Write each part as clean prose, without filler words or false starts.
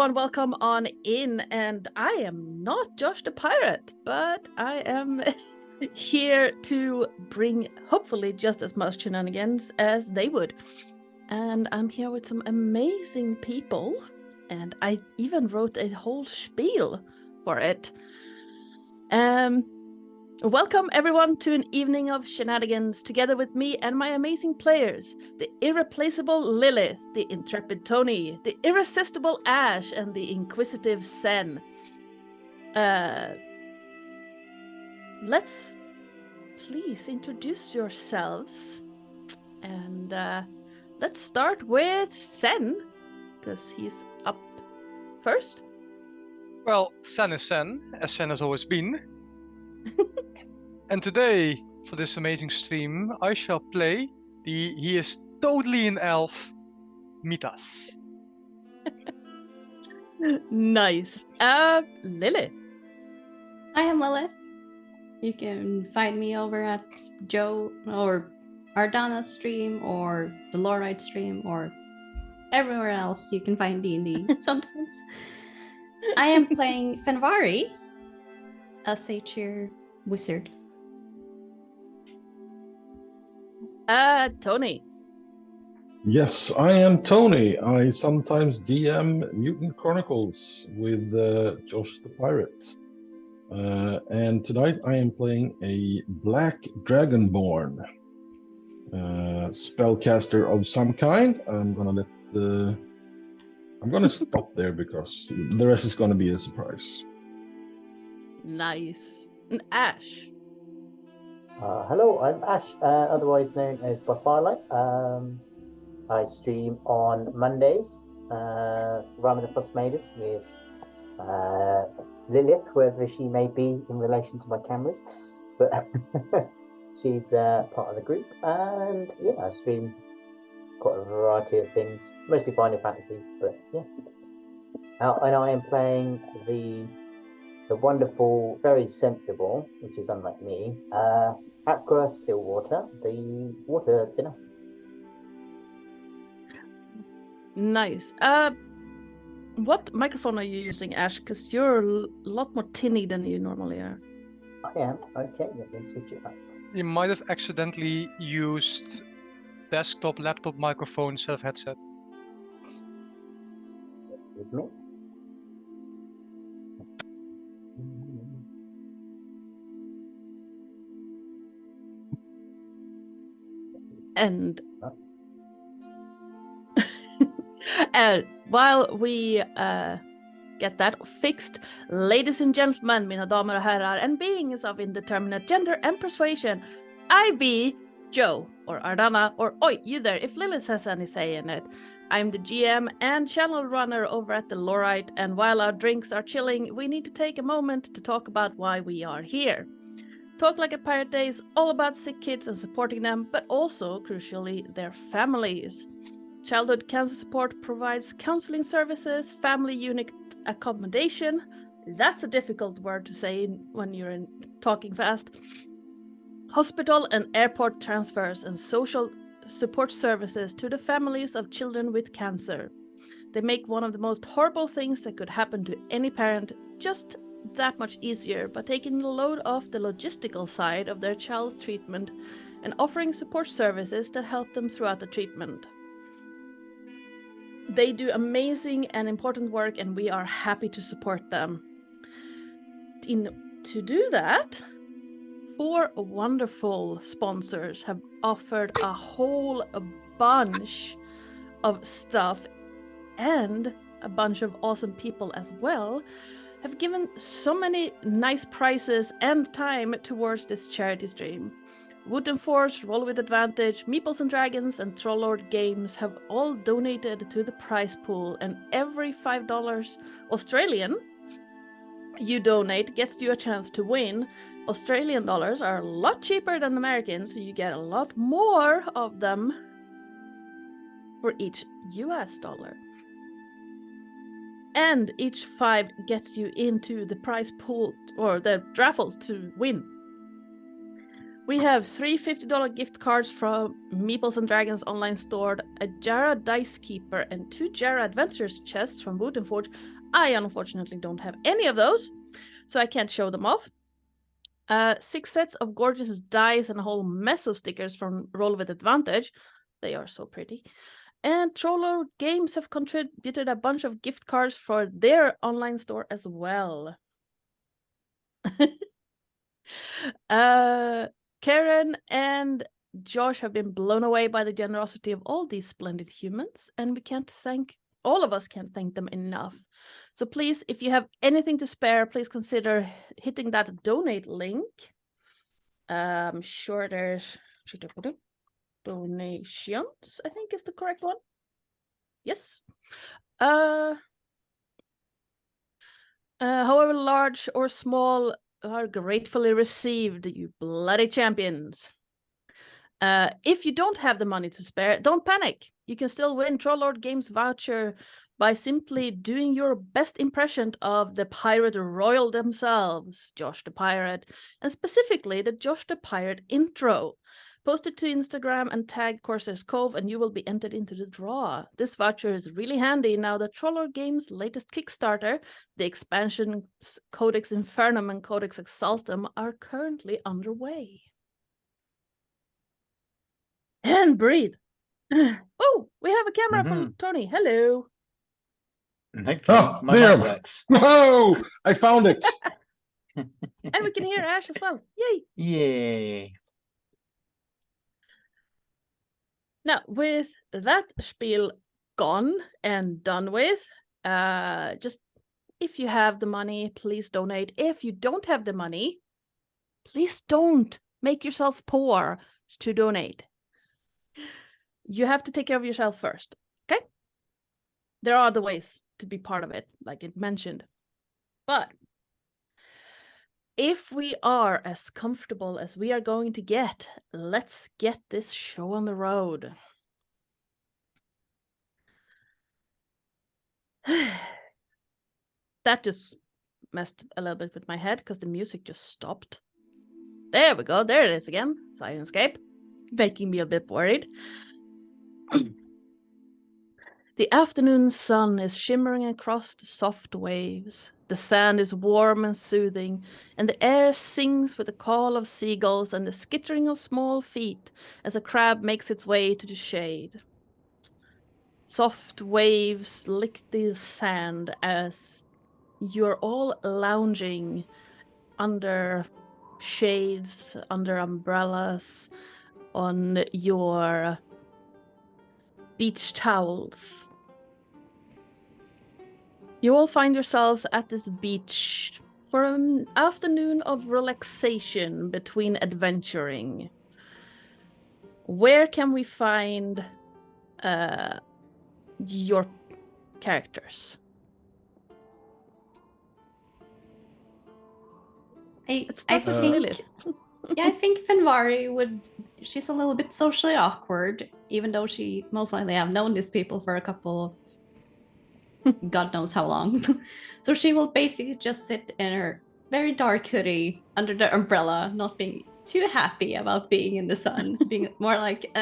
everyone, welcome on in. And I am not Josh the Pirate, but I am here to bring hopefully just as much shenanigans as they would. And I'm here with some amazing people, and I even wrote a whole spiel for it. Welcome everyone to an evening of shenanigans together with me and my amazing players, the irreplaceable Lillith, the intrepid Tony, the irresistible Ash, and the inquisitive Sen. Let's please introduce yourselves, and let's start with Sen, because he's up first. Well, Sen is Sen, as Sen has always been. And today, for this amazing stream, I shall play he is totally an elf, Mitas. Nice. Lillith. I am Lillith. You can find me over at Joe or Ardanna's stream or the Lorite stream or everywhere else you can find D&D sometimes. I am playing Fenvari, a satyr wizard. Tony. Yes, I am Tony. I sometimes DM Mutant Chronicles with Josh the Pirate. And tonight I am playing a Black Dragonborn spellcaster of some kind. I'm gonna stop there because the rest is gonna be a surprise. Nice. And Ash. Hello, I'm Ash, otherwise known as Black Firelight. I stream on Mondays, Ramen the Frost Maiden with Lillith, wherever she may be in relation to my cameras, but she's part of the group. And yeah, I stream quite a variety of things, mostly Final Fantasy, but yeah. And I am playing the wonderful, very sensible, which is unlike me, Aqua Stillwater, the water genasi. Nice. What microphone are you using, Ash? Because you're a lot more tinny than you normally are. I am. Okay, let me switch it up. You might have accidentally used desktop, laptop microphone instead of headset. With me. And while we get that fixed, ladies and gentlemen, mina damer och herrar, and beings of indeterminate gender and persuasion, I be Joe, or Ardanna, or oi, you there, if Lilith has any say in it. I'm the GM and channel runner over at the Lorite, and while our drinks are chilling, we need to take a moment to talk about why we are here. Talk Like a Pirate Day is all about sick kids and supporting them, but also, crucially, their families. Childhood Cancer Support provides counseling services, family unit accommodation. That's a difficult word to say when you're talking fast. Hospital and airport transfers and social support services to the families of children with cancer. They make one of the most horrible things that could happen to any parent just that much easier by taking the load off the logistical side of their child's treatment and offering support services that help them throughout the treatment. They do amazing and important work, and we are happy to support them. To do that, 4 wonderful sponsors have offered a whole bunch of stuff, and a bunch of awesome people as well have given so many nice prizes and time towards this charity stream. Wood & Forge, Roll with Advantage, Meeples and Dragons, and Trollord Games have all donated to the prize pool, and every $5 Australian you donate gets you a chance to win. Australian dollars are a lot cheaper than American, so you get a lot more of them for each US dollar. And each 5 gets you into the prize pool or the raffle to win. We have 3 $50 gift cards from Meeples and Dragons online store, a Jara Dice Keeper, and 2 Jara Adventures chests from Wood and Forge. I unfortunately don't have any of those, so I can't show them off. 6 sets of gorgeous dice and a whole mess of stickers from Roll with Advantage. They are so pretty. And Troller Games have contributed a bunch of gift cards for their online store as well. Karen and Josh have been blown away by the generosity of all these splendid humans, and all of us can't thank them enough. So please, if you have anything to spare, please consider hitting that donate link. I'm sure there's donations, I think is the correct one. Yes. However large or small, are gratefully received, you bloody champions. If you don't have the money to spare, don't panic. You can still win Trollord Games voucher by simply doing your best impression of the pirate royal themselves, Josh the Pirate, and specifically the Josh the Pirate intro. Post it to Instagram and tag Corsairs Cove and you will be entered into the draw. This voucher is really handy now that Trollord Games' latest Kickstarter, the expansions Codex Infernum and Codex Exaltum, are currently underway. And breathe. Oh, we have a camera from Tony. Hello. Okay, Oh, my mic there. works. Whoa! I found it. And we can hear Ash as well. Yay. Yay. Now, with that spiel gone and done with, just if you have the money, please donate. If you don't have the money, please don't make yourself poor to donate. You have to take care of yourself first, okay? There are other ways to be part of it, like it mentioned. But if we are as comfortable as we are going to get, let's get this show on the road. That just messed a little bit with my head because the music just stopped. There we go. There it is again. Sirenscape. Making me a bit worried. The afternoon sun is shimmering across the soft waves. The sand is warm and soothing, and the air sings with the call of seagulls and the skittering of small feet as a crab makes its way to the shade. Soft waves lick the sand as you're all lounging under shades, under umbrellas, on your beach towels. You all find yourselves at this beach for an afternoon of relaxation between adventuring. Where can we find your characters? Let's start with Lillith. Yeah, I think Fenvari would. She's a little bit socially awkward, even though she most likely have known these people for a couple of God knows how long. So she will basically just sit in her very dark hoodie under the umbrella, not being too happy about being in the sun, being more like,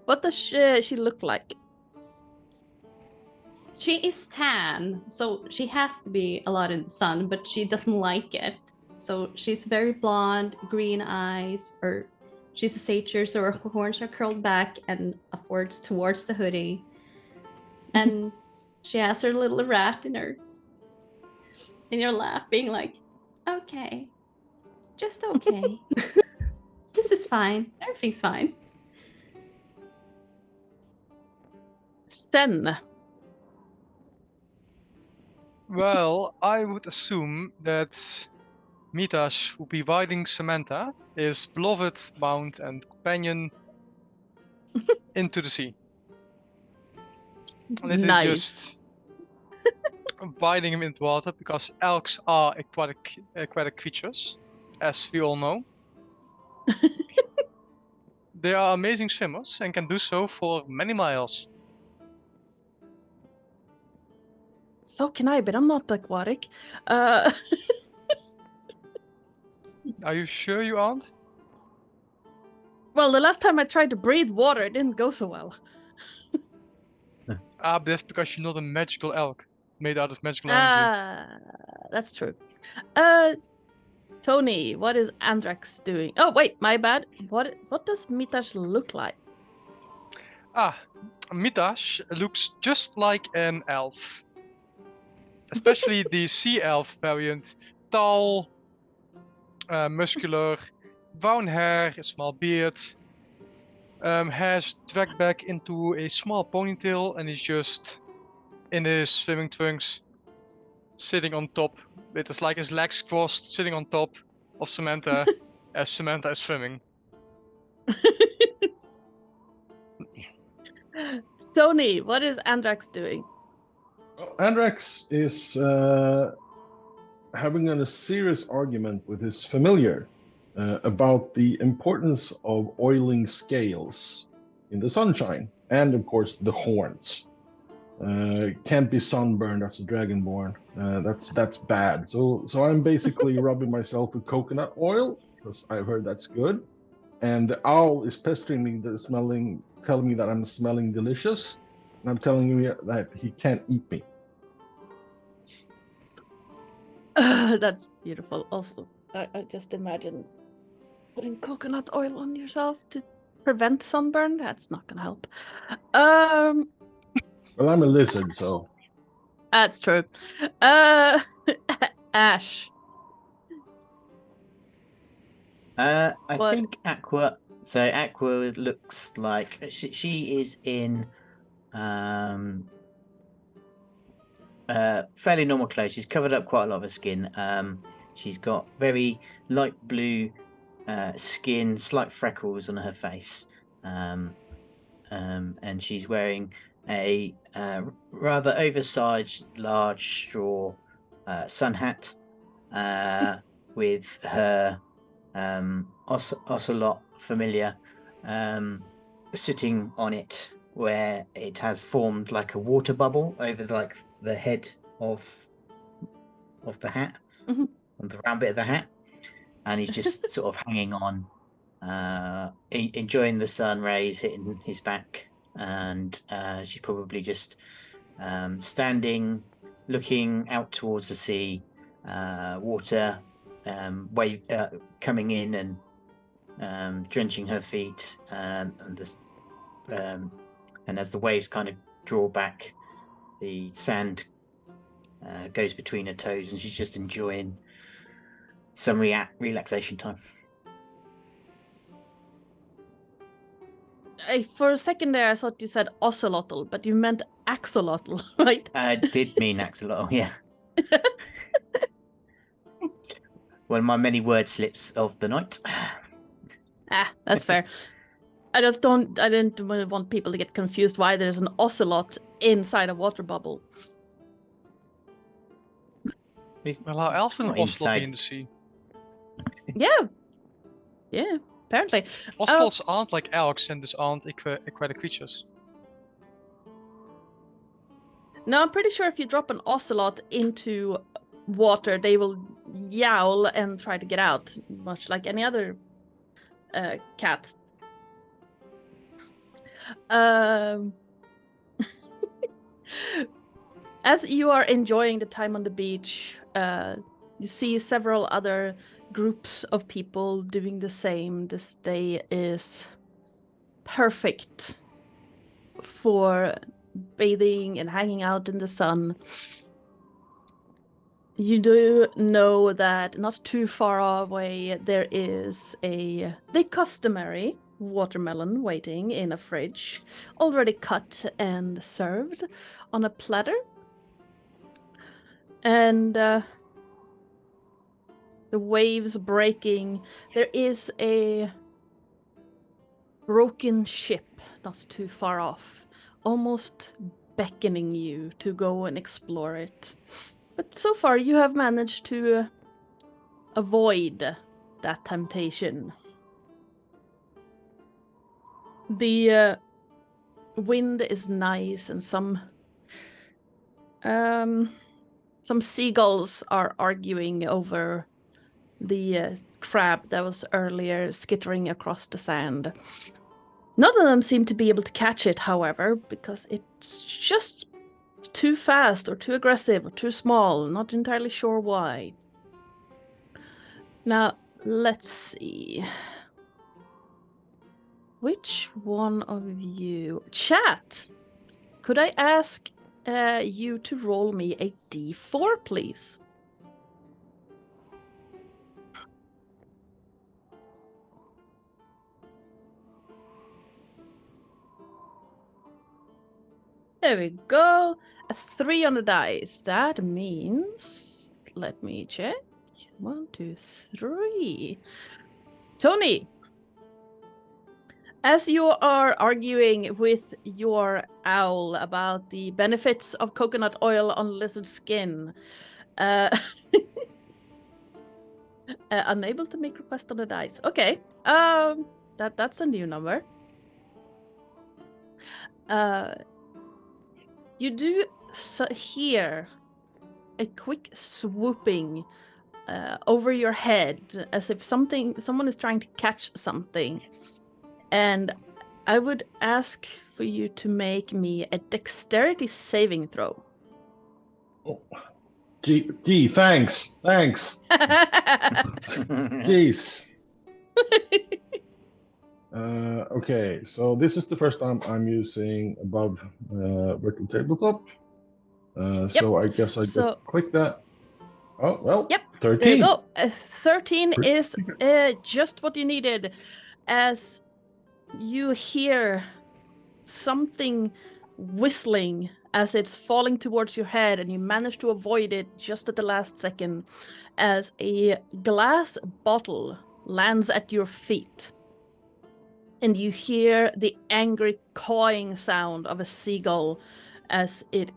What does she look like? She is tan, so she has to be a lot in the sun, but she doesn't like it. So she's very blonde, green eyes, or she's a satyr, so her horns are curled back and upwards towards the hoodie. And she has her little rat in her lap, being like, okay, just okay. This is fine. Everything's fine. Sen. Well, I would assume that Mitash, who be riding Samantha, is beloved, bound, and companion into the sea. And it is Nice. just biting him into water because elks are aquatic creatures, as we all know. They are amazing swimmers and can do so for many miles. So can I, but I'm not aquatic. Are you sure you aren't? Well, the last time I tried to breathe water, it didn't go so well. But that's because you're not a magical elk made out of magical energy. That's true. Tony, what is Andrax doing? Oh, wait, my bad. What does Mitash look like? Mitash looks just like an elf. Especially the sea elf variant. Tall, muscular, brown hair, a small beard. Has dragged back into a small ponytail and he's just in his swimming trunks, sitting on top with his legs crossed, sitting on top of Samantha as Samantha is swimming. Tony, what is Andrax doing? Andrax is having a serious argument with his familiar about the importance of oiling scales in the sunshine, and of course the horns. Can't be sunburned as a dragonborn. That's bad. So I'm basically rubbing myself with coconut oil because I've heard that's good. And the owl is pestering me, telling me that I'm smelling delicious, and I'm telling him that he can't eat me. That's beautiful. Also, I just imagine putting coconut oil on yourself to prevent sunburn. That's not gonna help. Well, I'm a lizard, so. That's true. Ash. I What? think Aqua. So Aqua looks like she is in fairly normal clothes. She's covered up quite a lot of her skin. She's got very light blue skin, slight freckles on her face, and she's wearing a rather oversized, large straw sun hat with her ocelot familiar sitting on it, where it has formed like a water bubble over the head of the hat, Mhm. on the round bit of the hat, and he's just sort of hanging on, enjoying the sun rays hitting his back, and she's probably just standing, looking out towards the sea, water wave coming in and drenching her feet, and as the waves kind of draw back, the sand goes between her toes, and she's just enjoying some relaxation time. For a second there, I thought you said ocelotl, but you meant axolotl, right? I did mean axolotl, yeah. One of my many word slips of the night. That's fair. I didn't want people to get confused why there's an ocelot inside a water bubble. Well, how else would an not ocelot be inside. in the sea? Yeah, apparently. Ocelots aren't like elks and these aren't aquatic creatures. No, I'm pretty sure if you drop an ocelot into water, they will yowl and try to get out, much like any other cat. As you are enjoying the time on the beach, you see several other groups of people doing the same. This day is perfect for bathing and hanging out in the sun. You do know that not too far away there is the customary watermelon waiting in a fridge, already cut and served on a platter. And the waves breaking. There is a broken ship not too far off, almost beckoning you to go and explore it. But so far you have managed to avoid that temptation. The wind is nice and some some seagulls are arguing over the crab that was earlier skittering across the sand. None of them seem to be able to catch it, however, because it's just too fast or too aggressive or too small. Not entirely sure why. Now, let's see. Which one of you... Chat! Could I ask you to roll me a d4, please? There we go. A 3 on the dice. That means... Let me check. 1, 2, 3. Tony! As you are arguing with your owl about the benefits of coconut oil on lizard skin, unable to make request on the dice. Okay, that's a new number. You do hear a quick swooping over your head, as if someone is trying to catch something. And I would ask for you to make me a dexterity saving throw. Oh. Gee, thanks. Jeez. Okay, so this is the first time I'm using above virtual tabletop. So I guess I just click that. Oh, well, yep. 13. There you go. 13 is just what you needed, as you hear something whistling as it's falling towards your head, and you manage to avoid it just at the last second as a glass bottle lands at your feet. And you hear the angry cawing sound of a seagull as it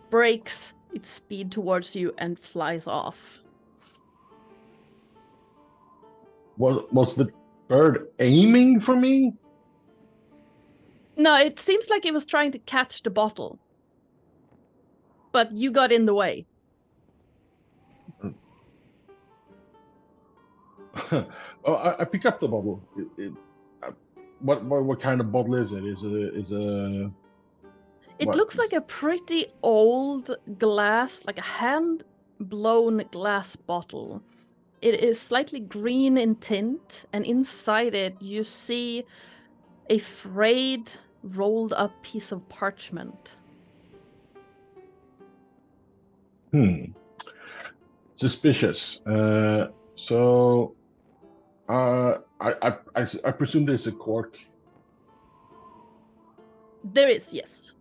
breaks its speed towards you and flies off. Was the bird aiming for me? No, it seems like it was trying to catch the bottle. But you got in the way. Oh, I pick up the bottle. What kind of bottle is it? It looks like a pretty old glass, like a hand-blown glass bottle. It is slightly green in tint, and inside it you see a frayed, rolled-up piece of parchment. Suspicious. So I presume there's a cork. There is, yes.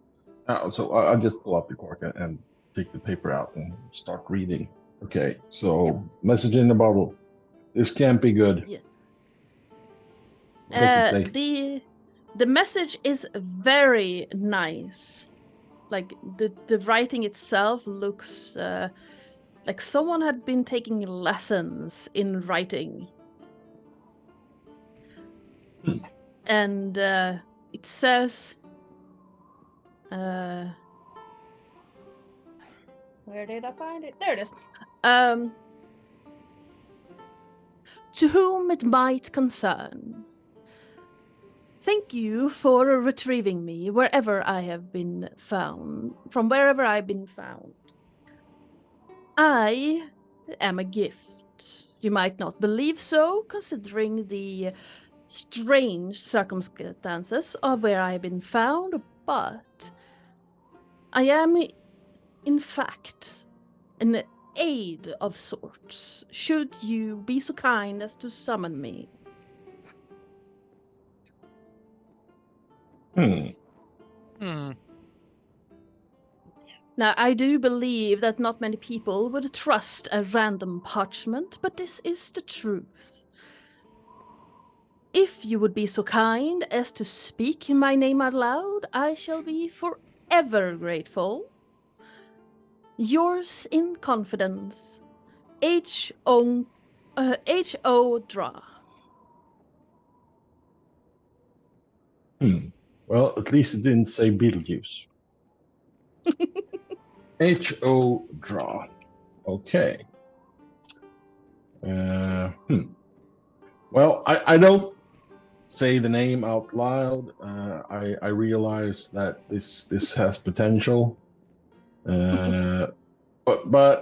So I'll just pull out the cork and take the paper out and start reading. Okay, so message in the bottle. This can't be good. Yeah. What does it say? The message is very nice. Like the writing itself looks like someone had been taking lessons in writing. And it says, where did I find it? There it is. To whom it might concern. Thank you for retrieving me wherever I have been found, from wherever I've been found. I am a gift. You might not believe so, considering the strange circumstances of where I've been found, but I am, in fact, an aid of sorts, should you be so kind as to summon me. Now, I do believe that not many people would trust a random parchment, but this is the truth. If you would be so kind as to speak my name out loud, I shall be forever grateful. Yours in confidence, H.O. Dra. Well, at least it didn't say Beetlejuice. H.O. Draw. Okay. Well, I don't say the name out loud. I realize that this has potential. But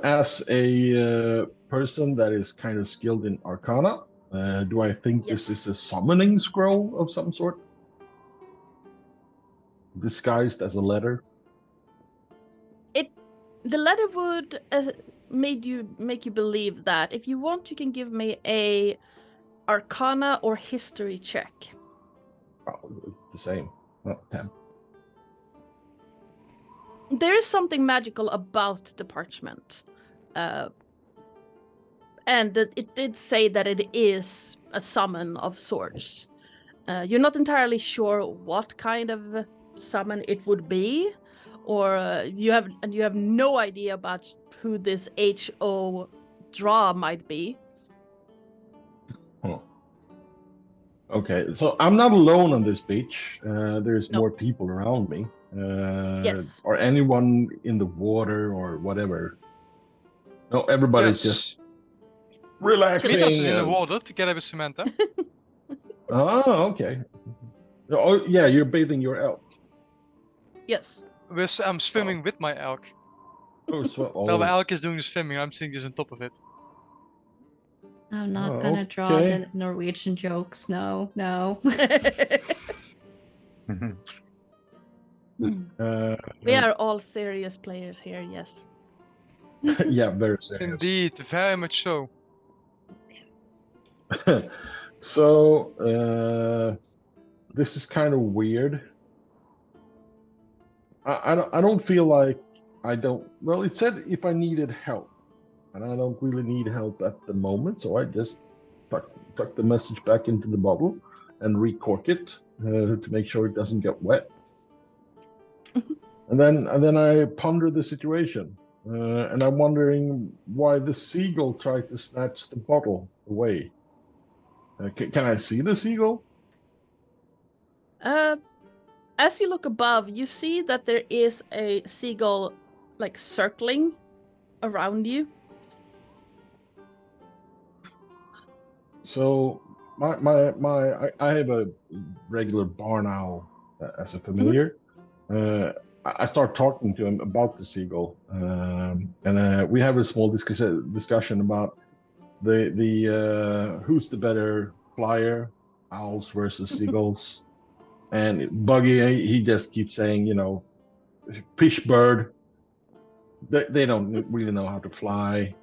as a person that is kind of skilled in Arcana, do I think this is a summoning scroll of some sort? Disguised as a letter? The letter would make you believe that. If you want, you can give me a Arcana or History check. Oh, it's the same. Oh, 10. There is something magical about the parchment. And it did say that it is a summon of sorts. You're not entirely sure what kind of summon it would be, or you have no idea about who this H.O. Draw might be. Huh. Okay, so I'm not alone on this beach. There's more people around me. Yes. Or anyone in the water or whatever. No, everybody's just relaxing. Mitas is in the water together with Samantha. Oh, okay. Oh, yeah, you're bathing your elk. Yes. I'm swimming with my elk. Oh, so, While my elk is doing the swimming, I'm sitting just on top of it. I'm not gonna draw the Norwegian jokes. No. We are all serious players here, yes. Yeah, very serious. Indeed, very much so. So, this is kind of weird. I don't feel like I don't. Well, it said if I needed help, and I don't really need help at the moment, so I just tuck the message back into the bottle and recork it to make sure it doesn't get wet. and then I ponder the situation, and I'm wondering why the seagull tried to snatch the bottle away. Can I see the seagull? As you look above, you see that there is a seagull, like, circling around you. So I have a regular barn owl as a familiar. I start talking to him about the seagull, and we have a small discussion about the who's the better flyer, owls versus seagulls. And Buggy, he just keeps saying, fish bird. They don't really know how to fly.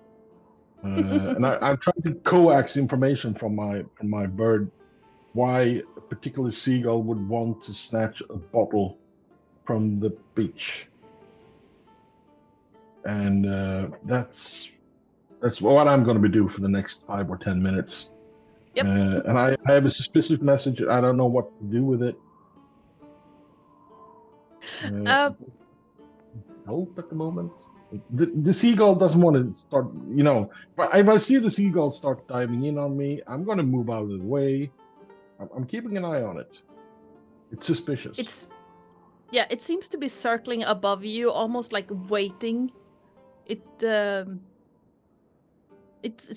And I'm trying to coax information from my bird why a particular seagull would want to snatch a bottle from the beach. And that's what I'm going to be doing for the next 5 or 10 minutes. Yep. And I have a suspicious message. I don't know what to do with it. Help at the moment. The seagull doesn't want to start, but if I see the seagull start diving in on me, I'm going to move out of the way. I'm keeping an eye on it. It's suspicious. It seems to be circling above you, almost like waiting. It's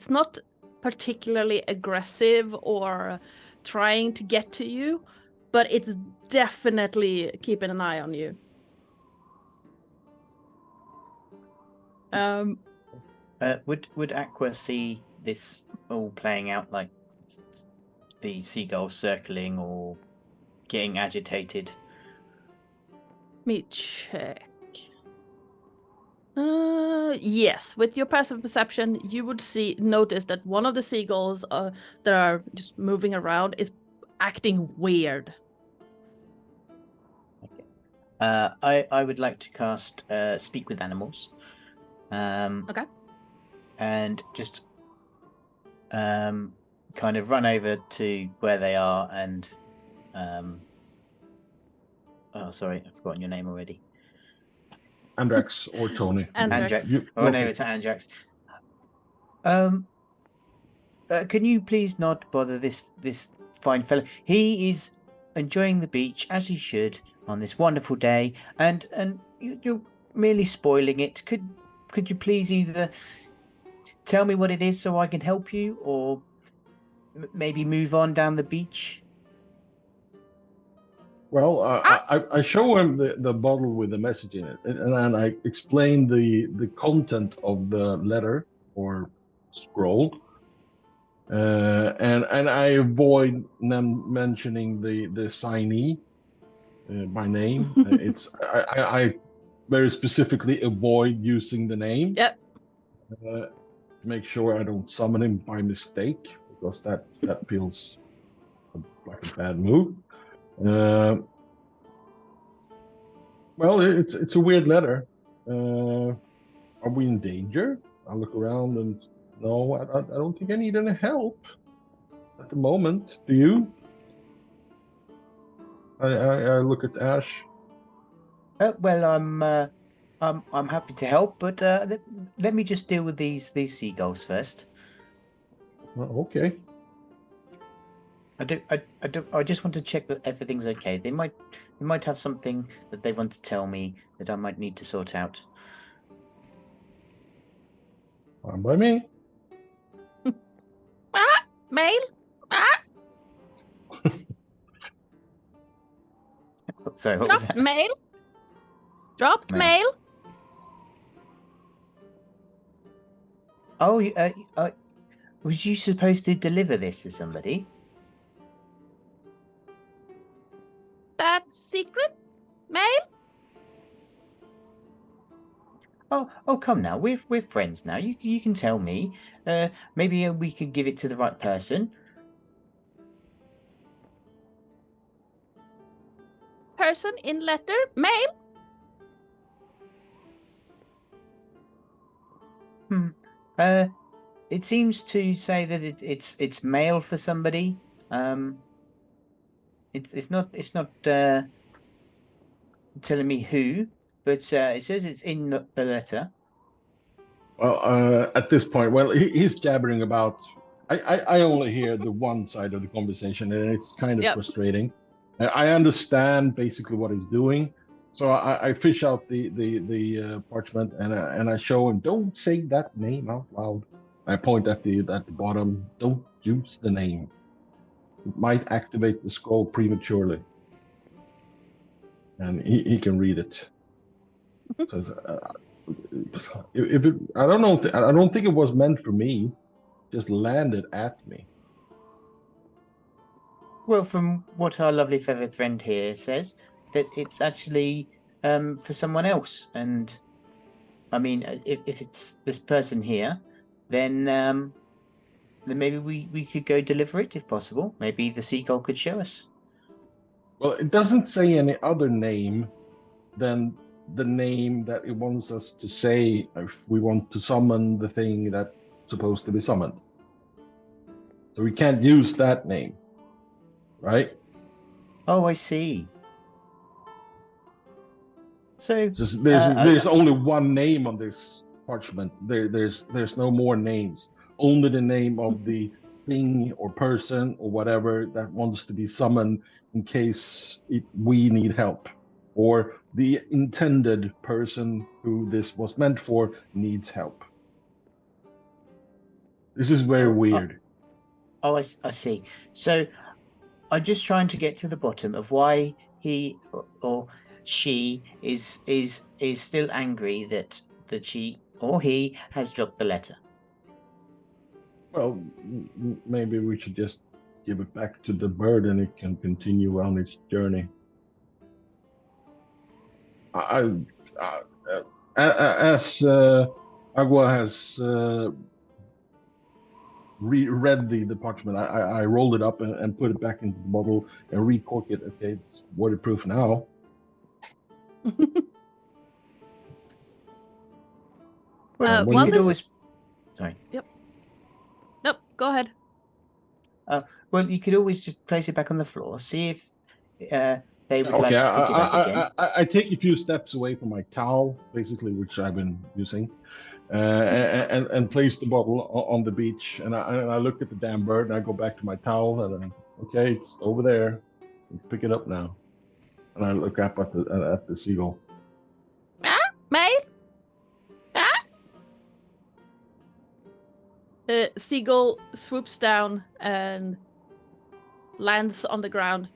not particularly aggressive or trying to get to you, but it's definitely keeping an eye on you. Would Aqua see this all playing out, like the seagull circling or getting agitated? Let me check. Yes, with your passive perception, you would notice that one of the seagulls that are just moving around is acting weird. Okay. I would like to cast Speak with Animals. Okay. And just kind of run over to where they are and oh, sorry, I've forgotten your name already. Andrax or Tony. Andrax. I run over to Andrax. Can you please not bother this fine fellow? He is enjoying the beach as he should on this wonderful day, and merely spoiling it. Could you please either tell me what it is so I can help you, or maybe move on down the beach? Well, I show him the bottle with the message in it, and then I explain the content of the letter or scroll, and I avoid them mentioning the signee by name. I very specifically avoid using the name. Yep. To make sure I don't summon him by mistake, because that feels like a bad move. Well, it's a weird letter. Are we in danger? I look around and no, I don't think I need any help at the moment. Do you? I look at Ash. Well, I'm happy to help, but let me just deal with these seagulls first. Okay. I just want to check that everything's okay. They might have something that they want to tell me that I might need to sort out. Fine by me. Mail? Sorry, what was Dropped that? mail? Dropped Mail. mail? Oh, was you supposed to deliver this to somebody? That secret mail? Oh, come now. We're friends now. You can tell me. Maybe we could give it to the right person. Person in letter? Mail? It seems to say that it's mail for somebody. It's not telling me who, but it says it's in the letter. Well, at this point, well, he's jabbering about. I only hear the one side of the conversation, and it's kind of frustrating. I understand basically what he's doing, so I fish out the parchment and I show him. Don't say that name out loud. I point at the bottom. Don't use the name. It might activate the scroll prematurely, and he can read it. So, I don't know. I don't think it was meant for me. It just landed at me. Well, from what our lovely feathered friend here says, that it's actually for someone else. And I mean, if it's this person here, then maybe we could go deliver it if possible. Maybe the seagull could show us. Well, it doesn't say any other name than the name that it wants us to say if we want to summon the thing that's supposed to be summoned. So we can't use that name, right? Oh, I see. So there's only one name on this parchment. There's no more names. Only the name of the thing or person or whatever that wants to be summoned in case we need help, or the intended person who this was meant for needs help. This is very weird. I see. So I'm just trying to get to the bottom of why he or she is still angry that she or he has dropped the letter. Well, maybe we should just give it back to the bird and it can continue on its journey. As Agua has read the parchment, I rolled it up and put it back into the bottle and recork it. Okay, it's waterproof now. We could always. Sorry. Yep. Nope. Go ahead. Well, you could always just place it back on the floor. See if they would like to pick it up again. I take a few steps away from my towel, basically, which I've been using, and place the bottle on the beach. And I look at the damn bird, and I go back to my towel, and okay, it's over there. Pick it up now. And I look up at the seagull. Mail? The seagull swoops down and lands on the ground,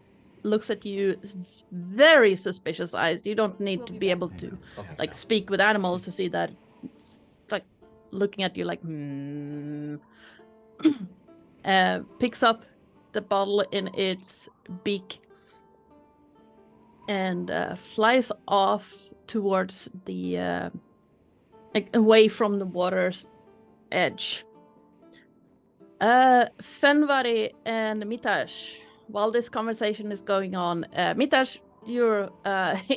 looks at you, very suspicious eyes. You don't need to be able to like speak with animals to see that. It's like looking at you like, picks up the bottle in its beak and flies off towards the away from the water's edge. Fenvari and Mitash, while this conversation is going on, Mitash, you're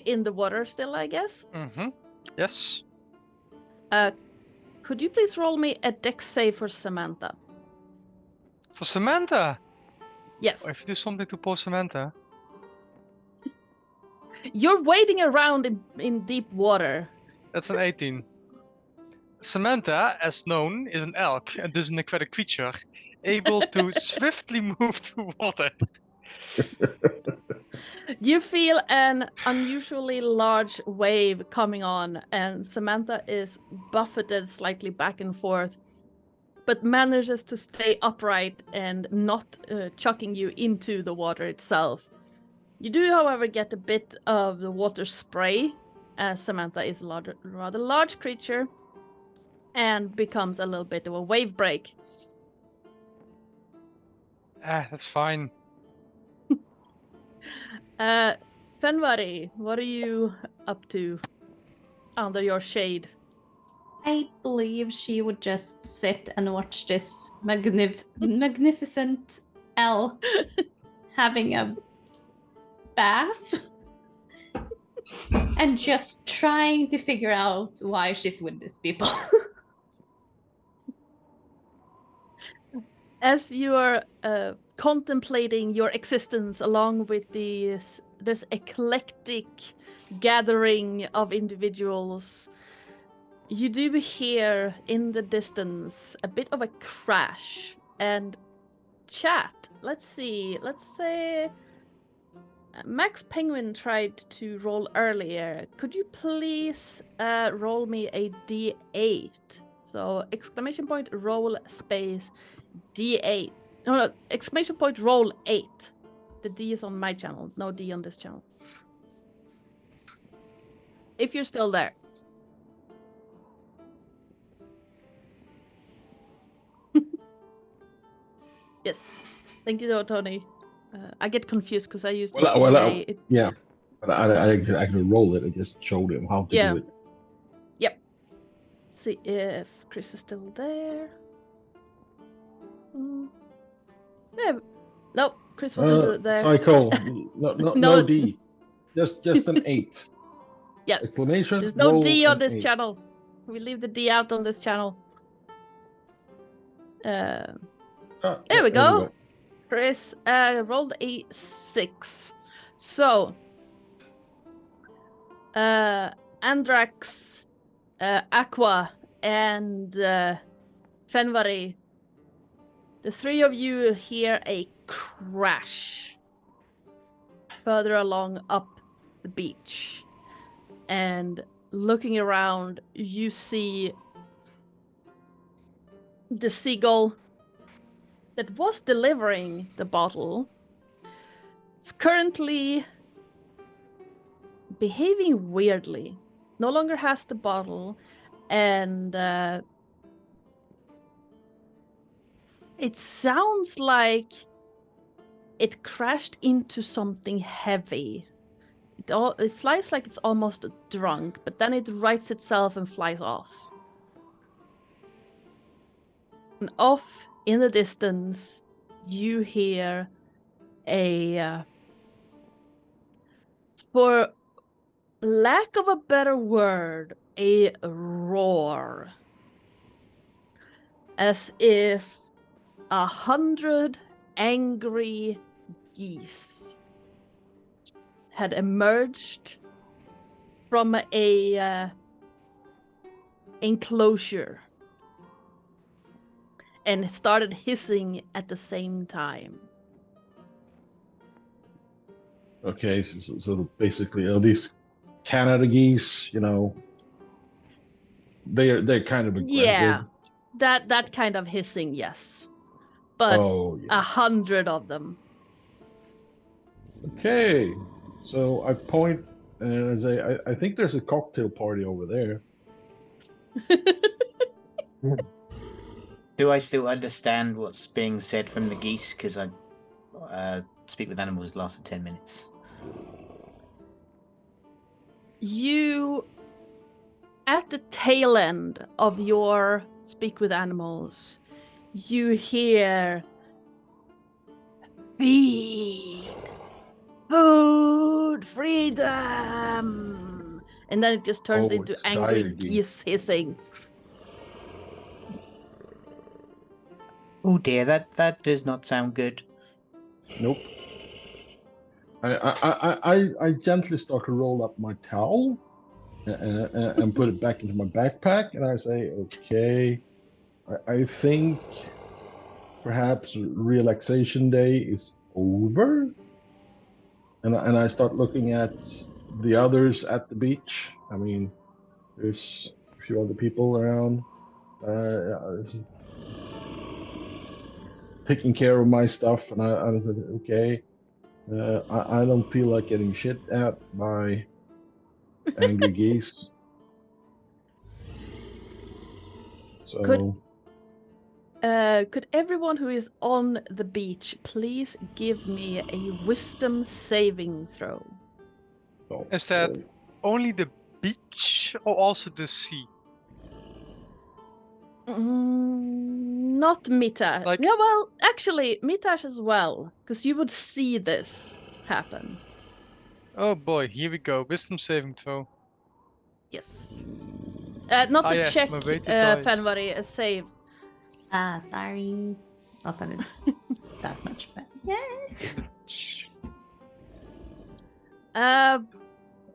in the water still, I guess? Mm-hmm. Yes. Could you please roll me a dex save for Samantha? For Samantha? Yes. I have to do something to poor Samantha. You're wading around in deep water. That's an 18. Samantha, as known, is an elk and thus an aquatic creature, able to swiftly move through water. You feel an unusually large wave coming on, and Samantha is buffeted slightly back and forth, but manages to stay upright and not chucking you into the water itself. You do, however, get a bit of the water spray, as Samantha is a rather large creature, and becomes a little bit of a wave break. That's fine. Fenvari, what are you up to under your shade? I believe she would just sit and watch this magnificent elk having a bath and just trying to figure out why she's with these people. As you are contemplating your existence along with this eclectic gathering of individuals, you do hear in the distance a bit of a crash. And chat, let's say Max Penguin tried to roll earlier. Could you please roll me a D8? So exclamation point roll space D8. No, exclamation point roll 8. The D is on my channel, no D on this channel. If you're still there. Yes. Thank you, though, Tony. I get confused because I used yeah. But I can roll it. I just showed him how to do it. Yep. See if Chris is still there. Yeah. Nope, Chris wasn't there. Psycho. No D. Just an 8. Yes. Exclamation. There's no D on this 8. channel. We leave the D out on this channel. There we go. Chris rolled a 6. So, Andrax, Aqua, and Fenvari, the three of you hear a crash further along up the beach. And looking around, you see the seagull that was delivering the bottle. It's currently behaving weirdly. No longer has the bottle, and it sounds like it crashed into something heavy. It flies like it's almost drunk, but then it rights itself and flies off. And off in the distance, you hear a, for lack of a better word, a roar. As if 100 angry geese had emerged from a enclosure and started hissing at the same time. Okay, so basically, these Canada geese, they're kind of aggressive. Yeah. That kind of hissing, yes. But Oh, yeah. 100 of them. Okay. So I point and I say, I think there's a cocktail party over there. Do I still understand what's being said from the geese? Because I speak with animals lasts for 10 minutes. You, at the tail end of your speak with animals, you hear feed, food, freedom, and then it just turns Oh, into it's angry dire geese. geese hissing. Oh dear, that does not sound good. Nope. I gently start to roll up my towel and put it back into my backpack, and I say, okay, I think perhaps relaxation day is over, and I start looking at the others at the beach. I mean, there's a few other people around, taking care of my stuff, and I said, okay, I don't feel like getting shit at by angry geese. So Could everyone who is on the beach please give me a wisdom saving throw? Is that only the beach or also the sea? Not Mitash. Like- Yeah, well, actually, Mitash as well, because you would see this happen. Oh boy, here we go. Wisdom saving throw. Yes. Not Ah, the yes, check, my weighted dice. Fenwari, a save. Sorry. Not that it's that much better. Yes.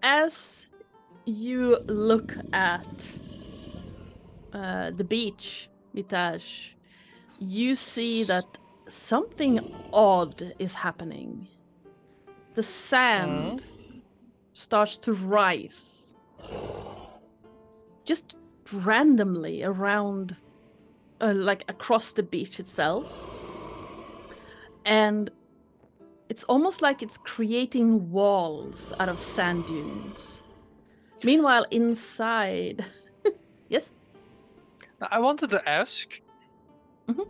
As you look at the beach, Mitash, you see that something odd is happening. The sand starts to rise. Just randomly around, like across the beach itself. And it's almost like it's creating walls out of sand dunes. Meanwhile, inside... Yes? I wanted to ask, Mhm.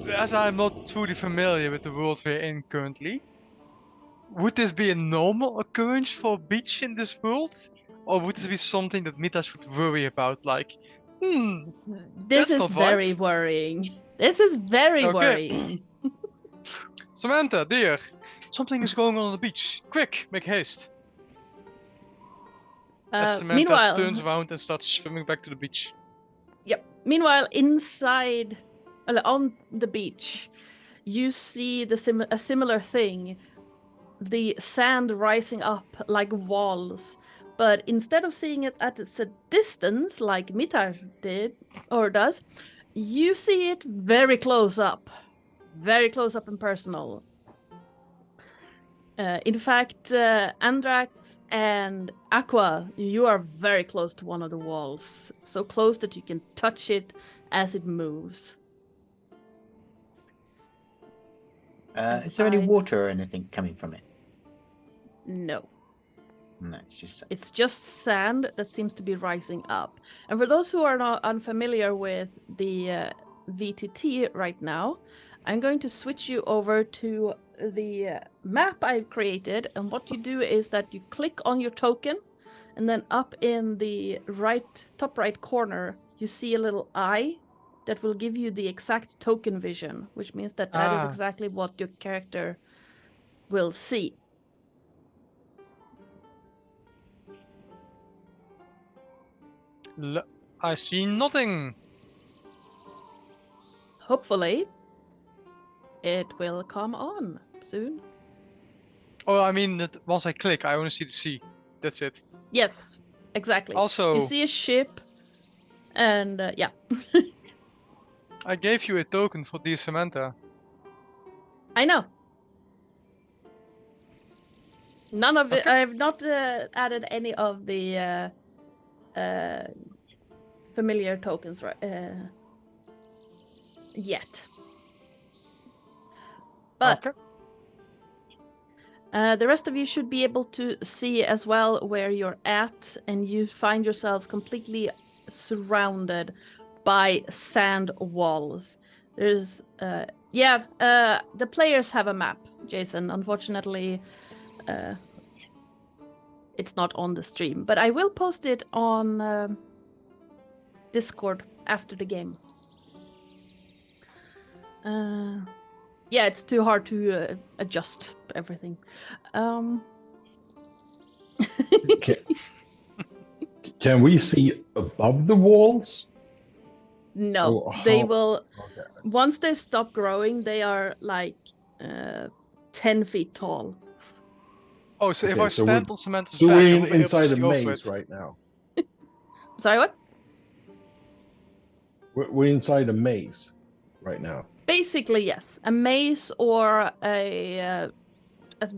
as I'm not truly familiar with the world we're in currently, would this be a normal occurrence for a beach in this world? Or would this be something that Mitash would worry about? Like, This that's is not very right. worrying. This is very Okay. worrying. Samantha, dear, something is going on the beach. Quick, make haste. As Samantha Meanwhile, turns around and starts swimming back to the beach. Yep. Meanwhile, inside, on the beach, you see a similar thing. The sand rising up like walls. But instead of seeing it at a distance, like Mitar did, or does, you see it very close up. Very close up and personal. In fact, Andrax and Aqua, you are very close to one of the walls. So close that you can touch it as it moves. Is there any Aside- water or anything coming from it? No. No, it's just It's just sand that seems to be rising up. And for those who are not unfamiliar with the VTT right now, I'm going to switch you over to the map I've created. And what you do is that you click on your token, and then up in the top right corner, you see a little eye that will give you the exact token vision, which means that is exactly what your character will see. I see nothing. Hopefully, it will come on soon. Oh, I mean, that once I click, I only see the sea. That's it. Yes, exactly. Also, you see a ship, and yeah. I gave you a token for dear Samantha. I know. None of it. Okay. I've not added any of the familiar tokens, right? yet. But Okay. the rest of you should be able to see as well where you're at, and you find yourselves completely surrounded by sand walls. There's, the players have a map, Jason. Unfortunately, it's not on the stream, but I will post it on Discord after the game. Yeah, it's too hard to adjust everything. Can we see above the walls? No, Oh, they how- will. Okay. Once they stop growing, they are like 10 feet tall. Oh, so if Okay, I so stand we're- on Samantha's So back, we're I will be able to inside a see over maze it. right now. Sorry, what? We're inside a maze right now. Basically, yes. A maze or a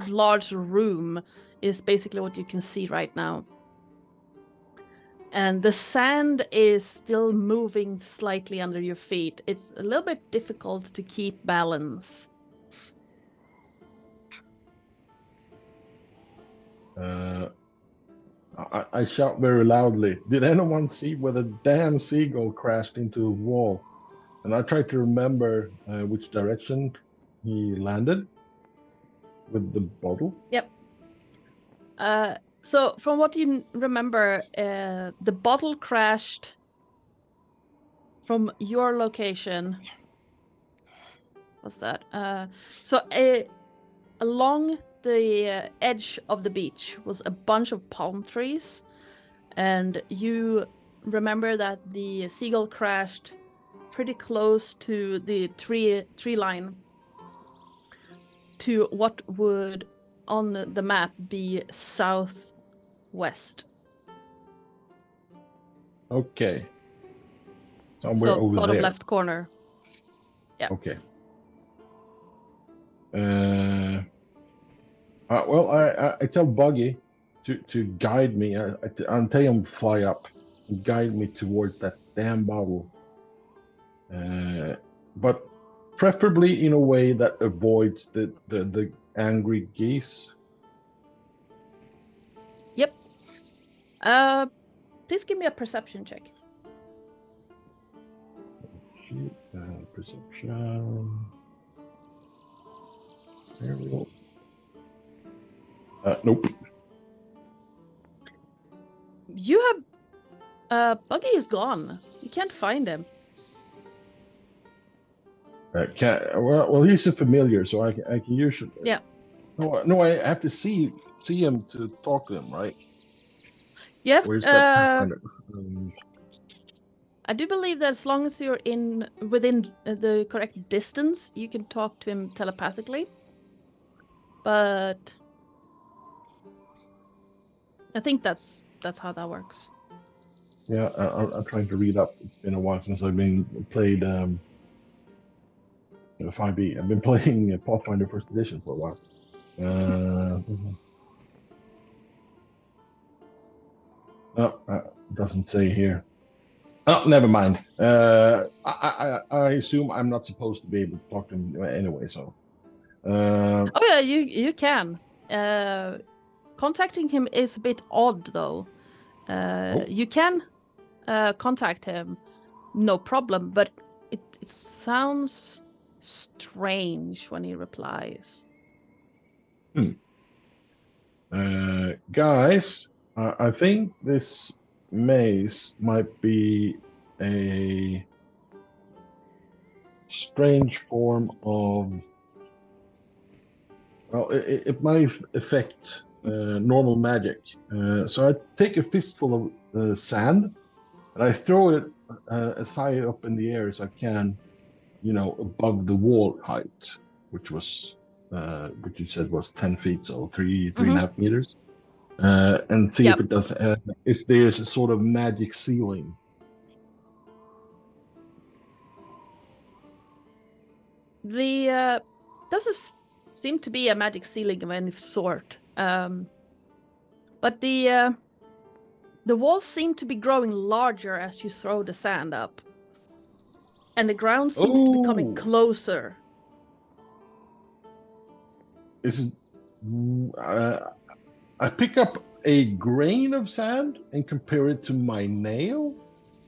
large room is basically what you can see right now. And the sand is still moving slightly under your feet. It's a little bit difficult to keep balance. I shout very loudly. Did anyone see where the damn seagull crashed into a wall? And I try to remember which direction he landed with the bottle. Yep. So from what you remember, the bottle crashed from your location. What's that? Along the edge of the beach was a bunch of palm trees, and you remember that the seagull crashed pretty close to the tree line, to what would on the map be southwest. Okay. Somewhere So over bottom there. left corner. Yeah. Okay. Well, I tell Buggy to guide me. I'll tell him fly up and guide me towards that damn bottle. But preferably in a way that avoids the angry geese. Yep. Please give me a perception check. Perception. There we go. Nope. You have Buggy is gone. You can't find him. Well, he's a familiar, so I can usually. Yeah. No, I have to see him to talk to him, right? Yep. Where's that? I do believe that as long as you're within the correct distance, you can talk to him telepathically. But I think that's how that works. Yeah, I'm trying to read up. It's been a while since I've played 5e. I've been playing Pathfinder First Edition for a while. Doesn't say here. Oh, never mind. I assume I'm not supposed to be able to talk to him anyway. So. Oh yeah, you can. Contacting him is a bit odd though. You can contact him, no problem. But it sounds strange when he replies. Guys, I think this maze might be a strange form of. Well, it might affect normal magic. So I take a fistful of sand and I throw it as high up in the air as I can, above the wall height, which was, which you said was 10 feet, so 3.5 meters. And see if it does. If there's a sort of magic ceiling. The doesn't seem to be a magic ceiling of any sort. But the walls seem to be growing larger as you throw the sand up. and the ground seems to be coming Oh. closer. This is. I pick up a grain of sand and compare it to my nail.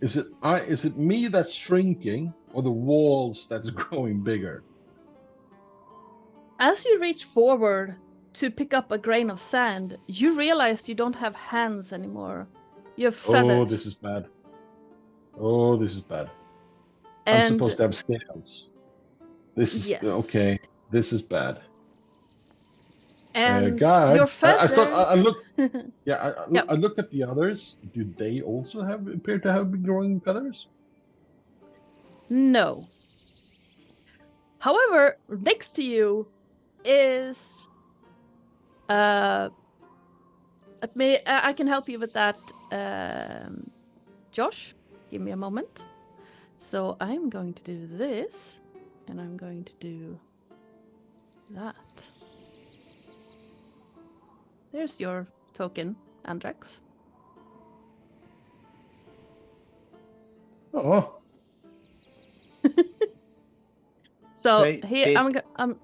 Is it me that's shrinking, or the walls that's growing bigger? As you reach forward to pick up a grain of sand, you realize you don't have hands anymore. You have feathers. Oh, this is bad. Oh, this is bad. I'm And supposed to have scales. This is yes. okay. This is bad. And guys, your feathers. I look. Yeah, Yep. I look at the others. Do they also appear to have been growing feathers? No. However, next to you is I can help you with that. Josh, give me a moment. So I'm going to do this, and I'm going to do that. There's your token, Andrax. Oh, So So here did- I'm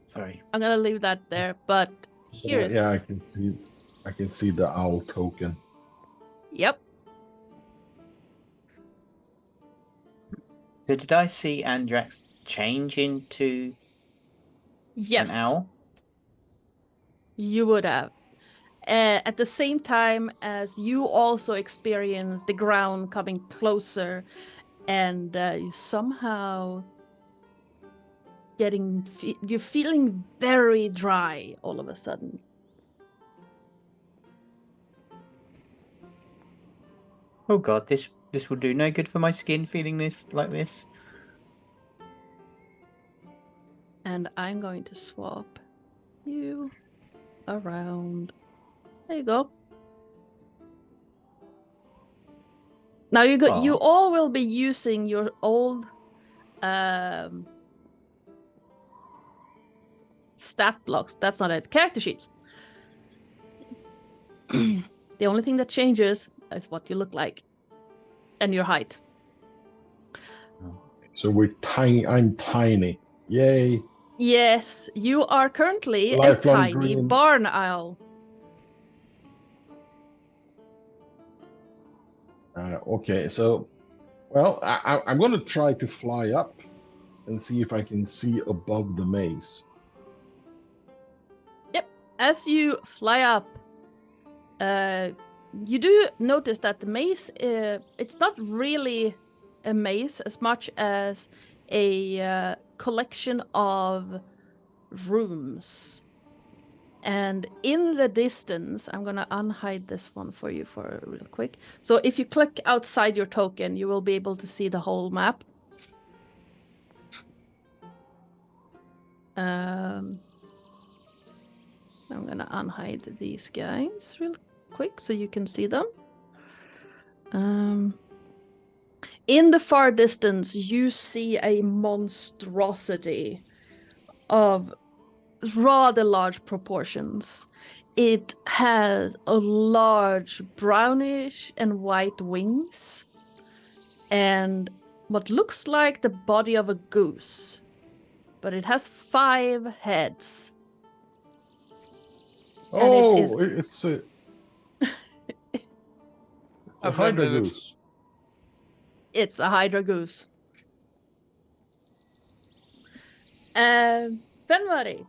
Sorry. I'm gonna leave that there, but here's yeah, I can see. I can see the owl token. Yep. So did I see Andrax change into Yes. an owl? You would have. At the same time as you also experience the ground coming closer, and you somehow you're feeling very dry all of a sudden. Oh god, this will do no good for my skin feeling this like this. And I'm going to swap you around. There you go. Now you all will be using your old stat blocks. That's not it. Character sheets. The only thing that changes is what you look like and your height. So we're tiny. I'm tiny. Yay! Yes, you are currently a Lifelong tiny dream. barn owl. Okay, so, well, I'm going to try to fly up and see if I can see above the maze. Yep. As you fly up, you do notice that the maze, it's not really a maze as much as a collection of rooms. And in the distance, I'm going to unhide this one for you for real quick. So if you click outside your token, you will be able to see the whole map. I'm going to unhide these guys real quick so you can see them. In the far distance, you see a monstrosity of rather large proportions. It has a large brownish and white wings and what looks like the body of a goose, but it has 5 heads. Oh, And it's a I hydra blended it. goose. It's a hydra goose. Fenwari.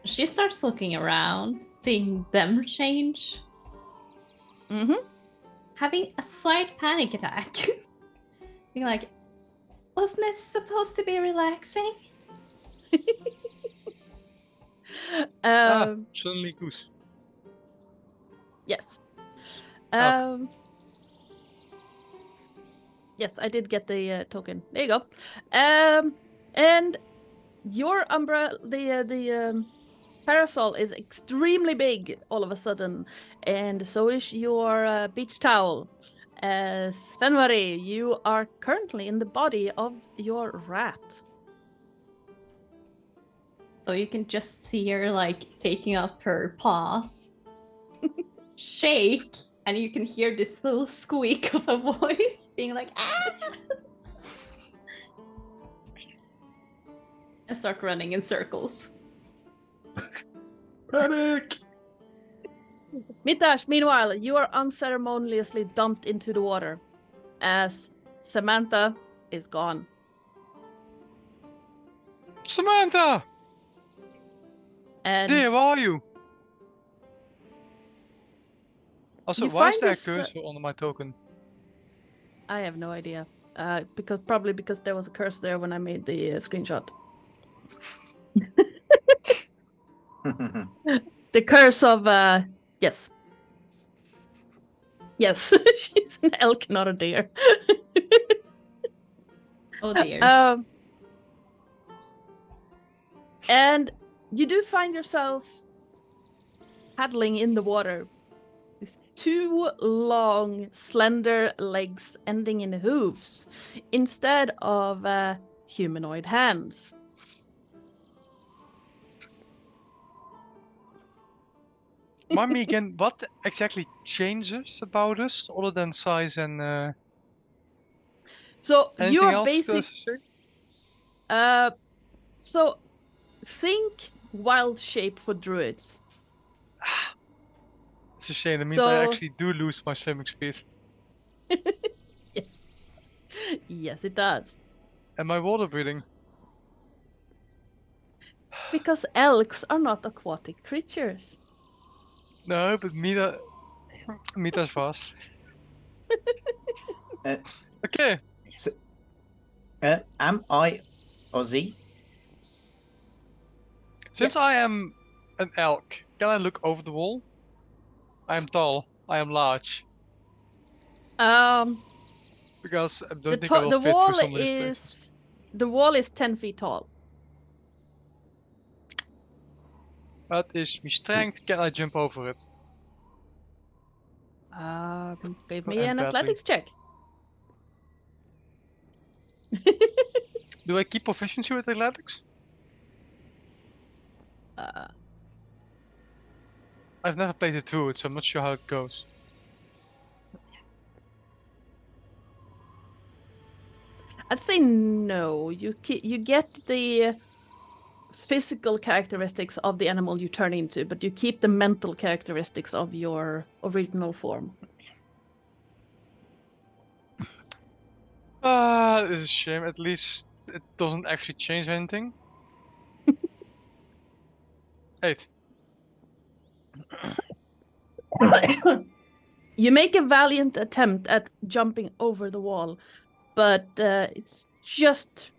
She starts looking around, seeing them change, having a slight panic attack. Being like, wasn't it supposed to be relaxing? Suddenly goose. Yes. Okay. Yes, I did get the token. There you go. And your umbrella, the parasol is extremely big all of a sudden, and so is your beach towel. As Fenwari, you are currently in the body of your rat. So you can just see her like taking up her paws, shake, and you can hear this little squeak of a voice being like, ah! And start running in circles. Panic! Mitash, meanwhile, you are unceremoniously dumped into the water as Samantha is gone. Samantha! And Dear, where are you? Also, You why is find there a yourse- cursor on my token? I have no idea. Because there was a curse there when I made the screenshot. The curse of yes. Yes, she's an elk, not a deer. Oh dear. And you do find yourself paddling in the water with two long, slender legs ending in hooves instead of humanoid hands. Remind me again, what exactly changes about us other than size and So anything you're else basic. to say? So think wild shape for druids. It's a shame. That means I So- actually do lose my swimming speed. Yes. Yes, it does. And my water breathing. Because elks are not aquatic creatures. No, but Mita's fast. Uh, Okay. Am I Aussie? Since Yes. I am an elk, can I look over the wall? I am tall. I am large. Because I don't think I will The fit wall through some of these places. is 10 feet tall. That is my strength. Can I jump over it? Give Oh, me and an badly. athletics check. Do I keep proficiency with athletics? I've never played it through it, so I'm not sure how it goes. I'd say no. You get the physical characteristics of the animal you turn into, but you keep the mental characteristics of your original form. It is a shame. At least it doesn't actually change anything. 8. You make a valiant attempt at jumping over the wall, but it's just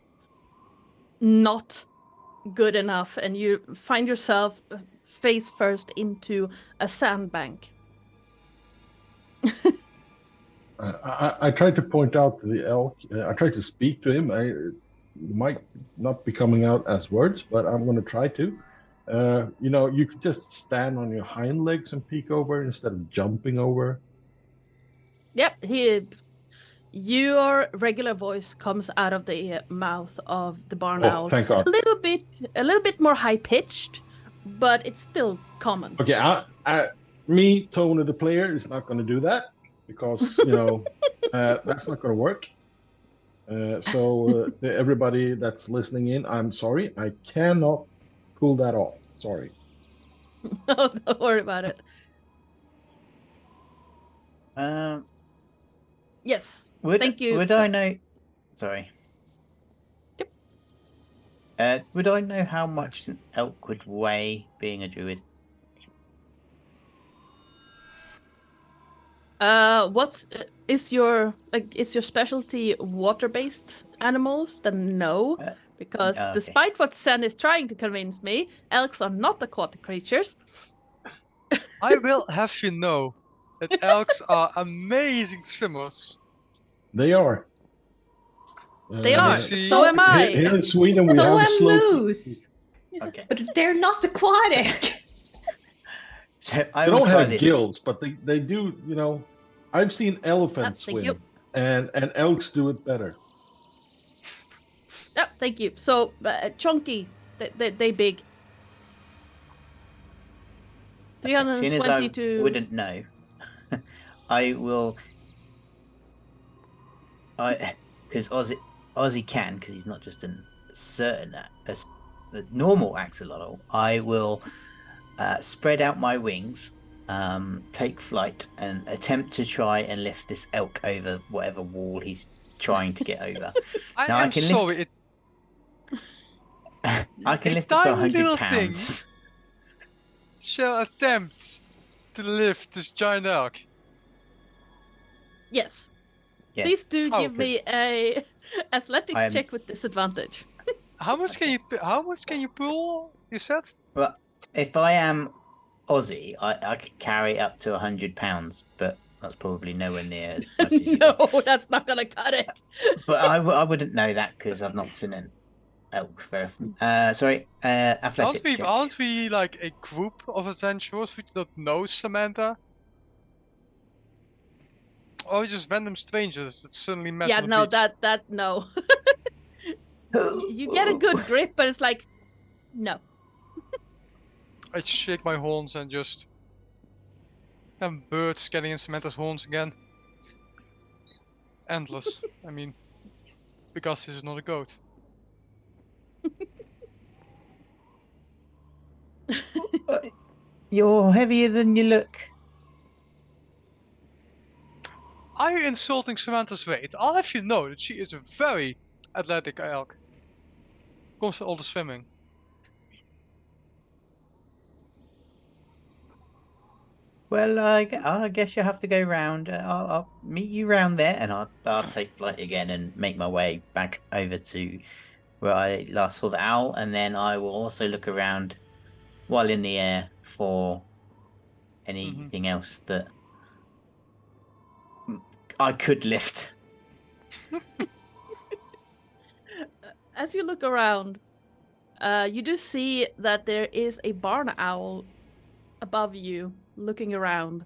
not good enough, and you find yourself face first into a sandbank. I tried to point out to the elk. I tried to speak to him. I might not be coming out as words, but I'm going to try to. You could just stand on your hind legs and peek over instead of jumping over. Yep, your regular voice comes out of the mouth of the barn Oh, owl. thank God. A little bit more high pitched, but it's still common. Okay, me, Tony, the player, is not going to do that because that's not going to work. So everybody that's listening in, I'm sorry, I cannot pull that off. Sorry. No, don't worry about it. Yes, thank you. Would I know? Sorry. Yep. Would I know how much an elk would weigh, being a druid? Is your specialty water-based animals? Then no, because okay. despite what Sen is trying to convince me, elks are not aquatic creatures. I will have you know that elks are amazing swimmers. They are. They are. see- So am I. Here in Sweden, we So have am slow. moose, Okay. but they're not aquatic. So I They will don't try have this. gills, but they do. I've seen elephants thank you. swim, and elks do it better. Yeah, thank you. So chunky, they big. Seeing as I 320 to. wouldn't know, I will. Because Ozzy can, because he's not just the normal axolotl. I will spread out my wings, take flight, and attempt to try and lift this elk over whatever wall he's trying to get over. I Now am sorry. I can A lift up to tiny 100 little pounds. shall attempt to lift this giant elk. Yes. Yes. Please do How? give me a athletics I'm- check with disadvantage. How much can you pull? You said. Well, if I am Aussie, I could carry up to 100 pounds, but that's probably nowhere near as much as you. No, do. that's not gonna cut it. But I wouldn't know that because I've not seen an elk very often. Sorry, athletics check. Aren't we like a group of adventurers which don't know Samantha? Or are we just random strangers that suddenly met Yeah, on the no, beach? no. You get a good grip, but it's like, no. I shake my horns and just have birds getting in Samantha's horns again. Endless. I mean, because this is not a goat. You're heavier than you look. Are you insulting Samantha's weight? I'll have you know that she is a very athletic elk. Comes to all the swimming. Well, I guess you have to go round. I'll meet you round there, and I'll take flight again and make my way back over to where I last saw the owl, and then I will also look around while in the air for anything else that I could lift. As you look around, you do see that there is a barn owl above you, looking around.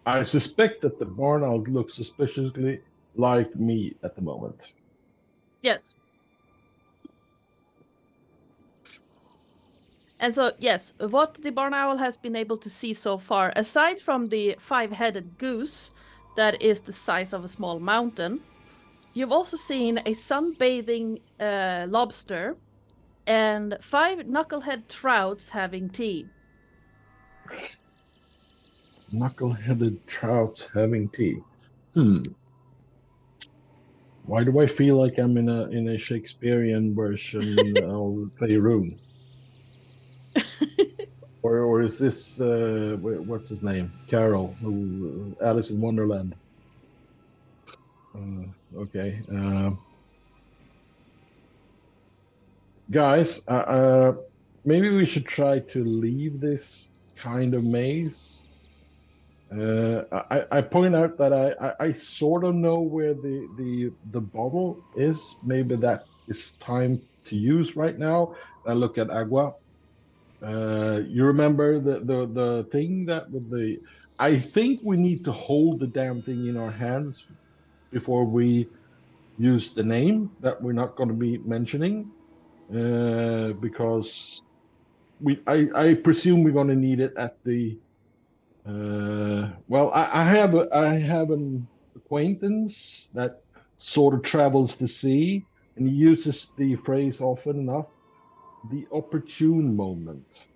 I suspect that the barn owl looks suspiciously like me at the moment. Yes. And so, yes, what the barn owl has been able to see so far, aside from the 5-headed goose that is the size of a small mountain, you've also seen a sunbathing lobster and 5 knucklehead trouts having tea. Knuckle-headed trouts having tea. Why do I feel like I'm in a Shakespearean version of Playroom? Or is this what's his name? Carol, who Alice in Wonderland. Okay. Guys, maybe we should try to leave this kind of maze. I point out that I sort of know where the bottle is. Maybe that is time to use right now. I look at Agua. You remember the thing that with the? I think we need to hold the damn thing in our hands before we use the name that we're not going to be mentioning, because I presume we're going to need it at the. Well, I have an acquaintance that sort of travels the sea, and he uses the phrase often enough, the opportune moment.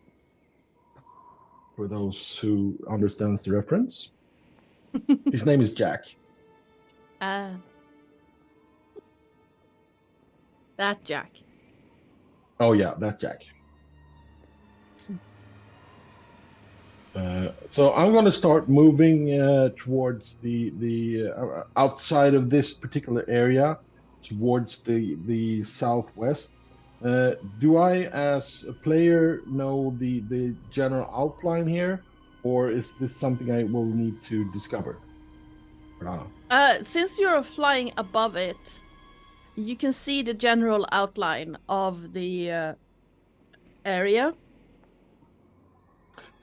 For those who understands the reference, his name is Jack. That Jack. Oh yeah, that Jack. So I'm going to start moving towards the outside of this particular area, towards the southwest. Do I, as a player, know the general outline here, or is this something I will need to discover? Since you're flying above it, you can see the general outline of the area.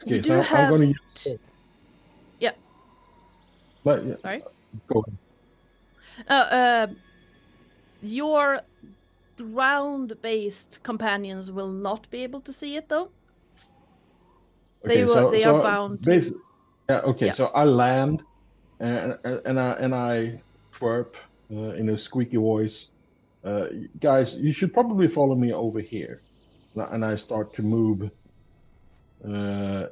Okay, You do so have. I'm going to use. Yeah. But yeah, Sorry. go ahead. Your ground-based companions will not be able to see it, though. They Okay, are bound. Yeah. Okay. Yeah. So I land, and I twerp in a squeaky voice. Guys, you should probably follow me over here. And I start to move north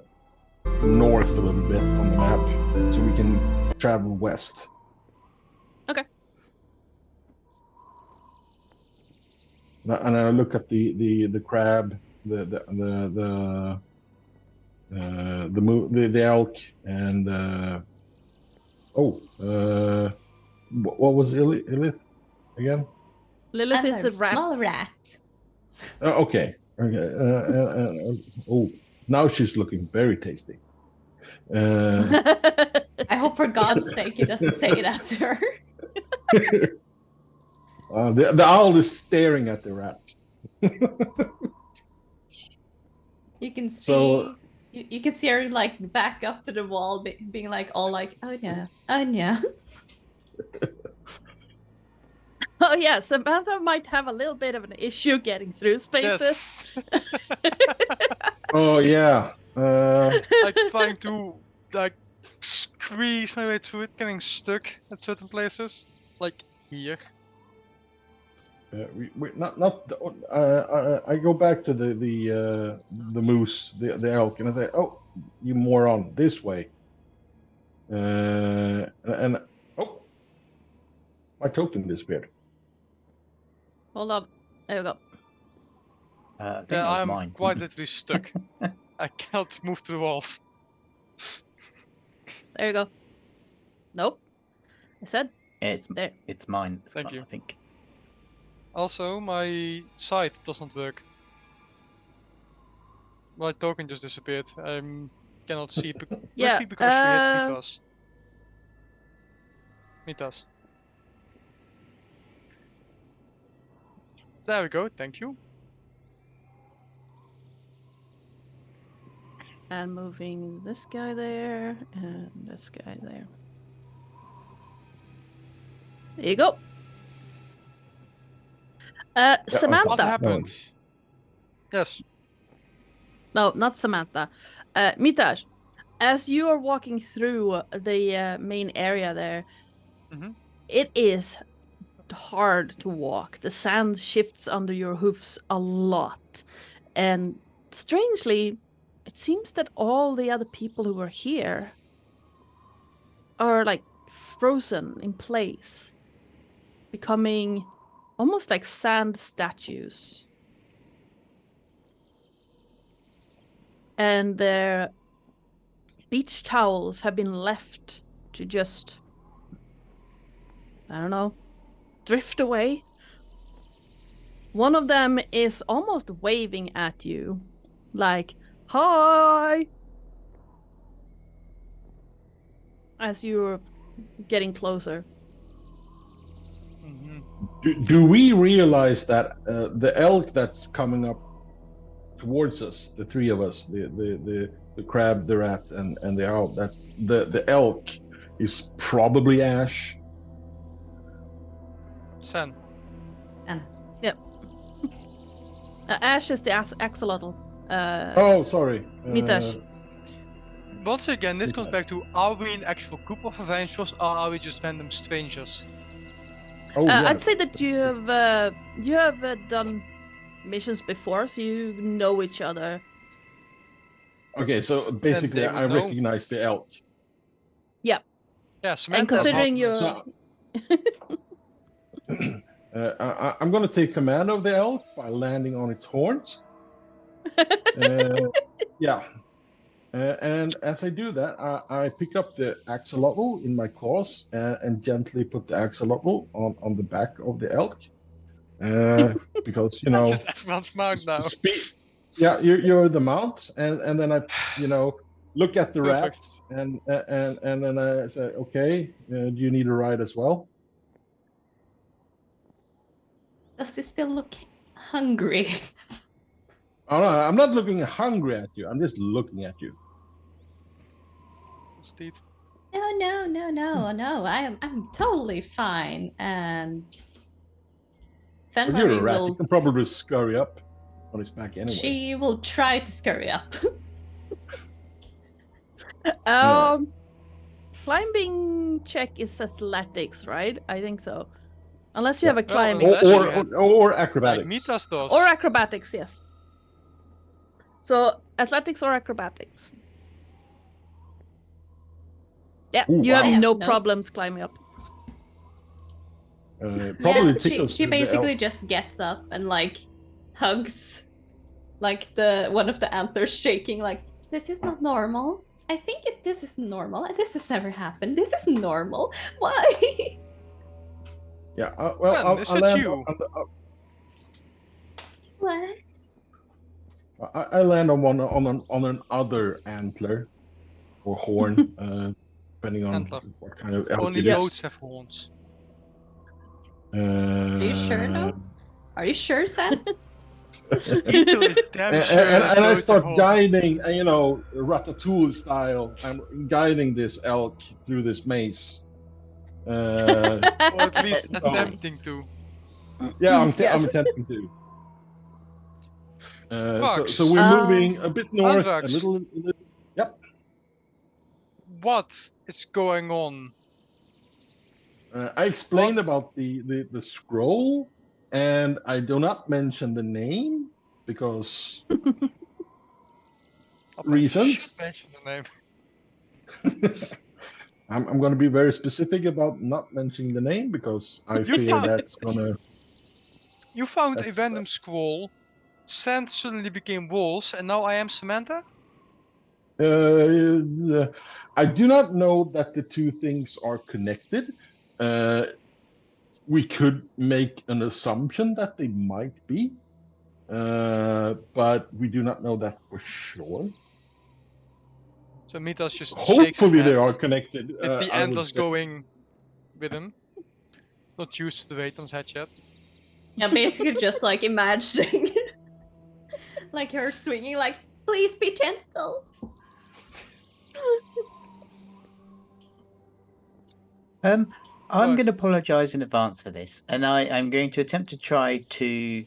a little bit on the map, so we can travel west. Okay. And I look at the crab, the elk, and what was Lillith again? Lillith is a rat. Small rat. Okay. Oh, now she's looking very tasty. I hope for God's sake he doesn't say that to her. The owl is staring at the rats. You can see So- you can see her like back up to the wall, being like all like, oh no, oh no. Oh yeah, Samantha might have a little bit of an issue getting through spaces. Yes. Oh yeah. Like trying to like squeeze my way through it, getting stuck at certain places, like here. We not I go back to the moose, the elk, and I say, "Oh, you moron, this way." And oh, my token disappeared. Hold on. There we go. I think Yeah, that was I'm mine. quite literally stuck. I cannot move to the walls. There you go. Nope. I said It's there. it's mine. It's Thank gone, you. I think. Also, my sight does not work. My token just disappeared. I cannot see. Yeah, Must be because we hit Mitas. Mitas. There we go. Thank you. And moving this guy there and this guy there. There you go. Samantha. What happened? Yes. No, not Samantha. Mitash, as you are walking through the main area there, Mhm. it is hard to walk. The sand shifts under your hoofs a lot. And strangely, it seems that all the other people who are here are like frozen in place, becoming almost like sand statues. And their beach towels have been left to just, I don't know, drift away. One of them is almost waving at you, like, hi! As you're getting closer. Mm-hmm. Do we realize that the elk that's coming up towards us, the three of us, the crab, the rat, and the owl, that the elk is probably Ash? Sen. And Ash is the axolotl. Oh, sorry. Mitash. Once again, this comes back to: are we an actual group of adventurers, or are we just random strangers? Yeah. I'd say that you have done missions before, so you know each other. Okay, so basically, they would I know. recognize the elk. Yeah. Yeah, Samantha. considering you're- So, I'm going to take command of the elk by landing on its horns. Yeah. And as I do that, I pick up the axolotl in my claws and gently put the axolotl on the back of the elk. Because, you know, Just everyone's mount now. Yeah, you're the mount, and then I, look at the Perfect. rats, and then I say, okay, do you need a ride as well? does he still look hungry? Oh no, I'm not looking hungry at you. I'm just looking at you. Steed. No. I'm totally fine. And But Fenrir you're a rat. You will can probably scurry up on his back anyway. she will try to scurry up. Climbing check is athletics, right? I think so. Unless you Yeah. have a Well, climbing unless check. you have- Or Like acrobatics. Mitas does. Or acrobatics, yes. So athletics or acrobatics. Yeah, Ooh, you have wow. no No. problems climbing up. Probably Yeah, tickles. she the basically elf. just gets up and like hugs like the one of the antlers shaking like this is not normal. I think this is normal. This has never happened. This is normal. Why? Yeah. Well, Ben, is I'll it land you? What? I land on an other antler or horn, depending on Antler. what kind of elk Only it is. goats have horns. Are you sure though? Are you sure, Sam? Beetle is damn sure that And I goats start have horns. guiding, Ratatouille style. I'm guiding this elk through this maze. Or at least Oh. attempting to. Yeah, I'm Yes. attempting to. Fox. So we're moving a bit north, Andrax. a little. Yep. What is going on? I explained about the scroll, and I do not mention the name because reasons. Mention the name. I'm going to be very specific about not mentioning the name because I You fear found- that's going to. You found a That's- random scroll, sand suddenly became walls, and now I am Samantha? I do not know that the two things are connected. We could make an assumption that they might be, but we do not know that for sure. So Mitas just shakes his Hopefully, head. they are connected. With the I would antlers say. going with him. Not used to the weight on his head yet. Yeah, basically just like imagining like her swinging like please be gentle. I'm Right. going to apologise in advance for this, and I'm going to attempt to try to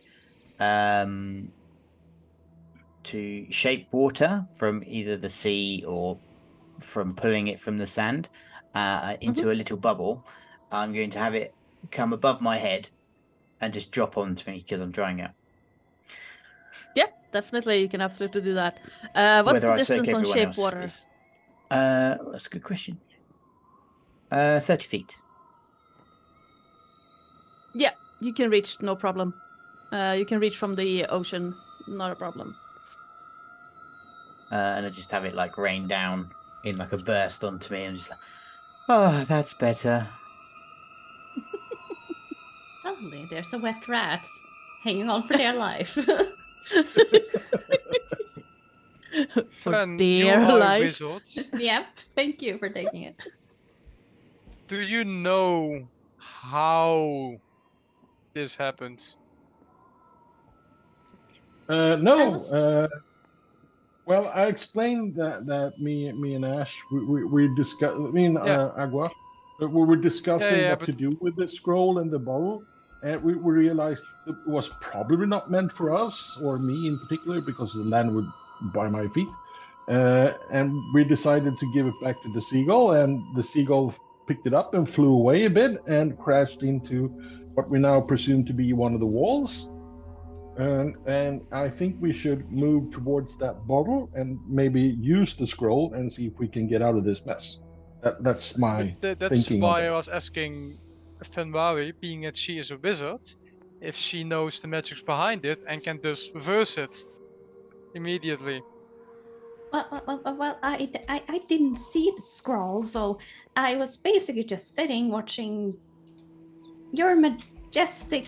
shape water from either the sea or from pulling it from the sand into a little bubble. I'm going to have it come above my head and just drop onto me because I'm drying out. Yeah, definitely. You can absolutely do that. What's Whether the I soak distance on everyone shape else water? is- that's a good question. 30 feet. Yeah, you can reach, no problem. You can reach from the ocean, not a problem. And I just have it like rain down in like a burst onto me, and just like, oh, that's better. Suddenly there's a wet rat hanging on for their life. For Ben, you dear are life. wizards. Yep, thank you for taking it. Do you know how this happens? No. was- Well, I explained that me and Ash we discussed. Me and Yeah. Agua, we were discussing yeah, what but- to do with the scroll and the bottle, and we realized it was probably not meant for us or me in particular because the land would by my feet. And we decided to give it back to the seagull, and the seagull picked it up and flew away a bit and crashed into what we now presume to be one of the walls. And I think we should move towards that bottle and maybe use the scroll and see if we can get out of this mess. That's my That's thinking why of I it. was asking Fenwari, being that she is a wizard, if she knows the magics behind it and can thus reverse it immediately. Well, I didn't see the scroll, so I was basically just sitting watching your majestic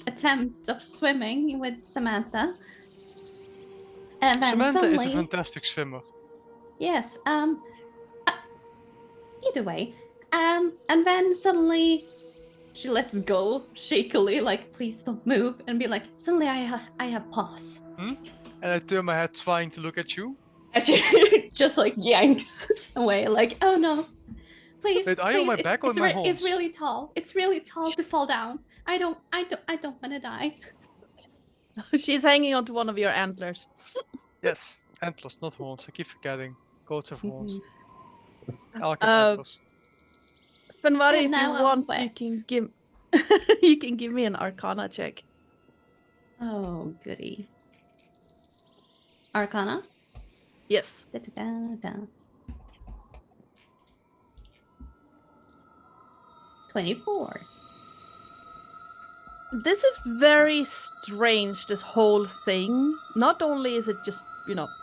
attempt of swimming with Samantha. And then Samantha suddenly, is a fantastic swimmer. yes, either way, and then suddenly she lets go shakily, like please don't move, and be like, suddenly I have pause. And I turn my head trying to look at you. And she just like yanks away, like, oh no, please. Wait, are you on my back or it's, my it's horns? really tall. It's really tall to fall down. I don't want to die. She's hanging onto one of your antlers. Yes, antlers, not horns. I keep forgetting. both have horns. Mhm. Elk and antlers. Fenvari, And if now you I'm want, you wet. can give you can give me an Arcana check. Oh, goody. Arcana? Yes. Da-da-da-da. 24. This is very strange, this whole thing. Not only is it just,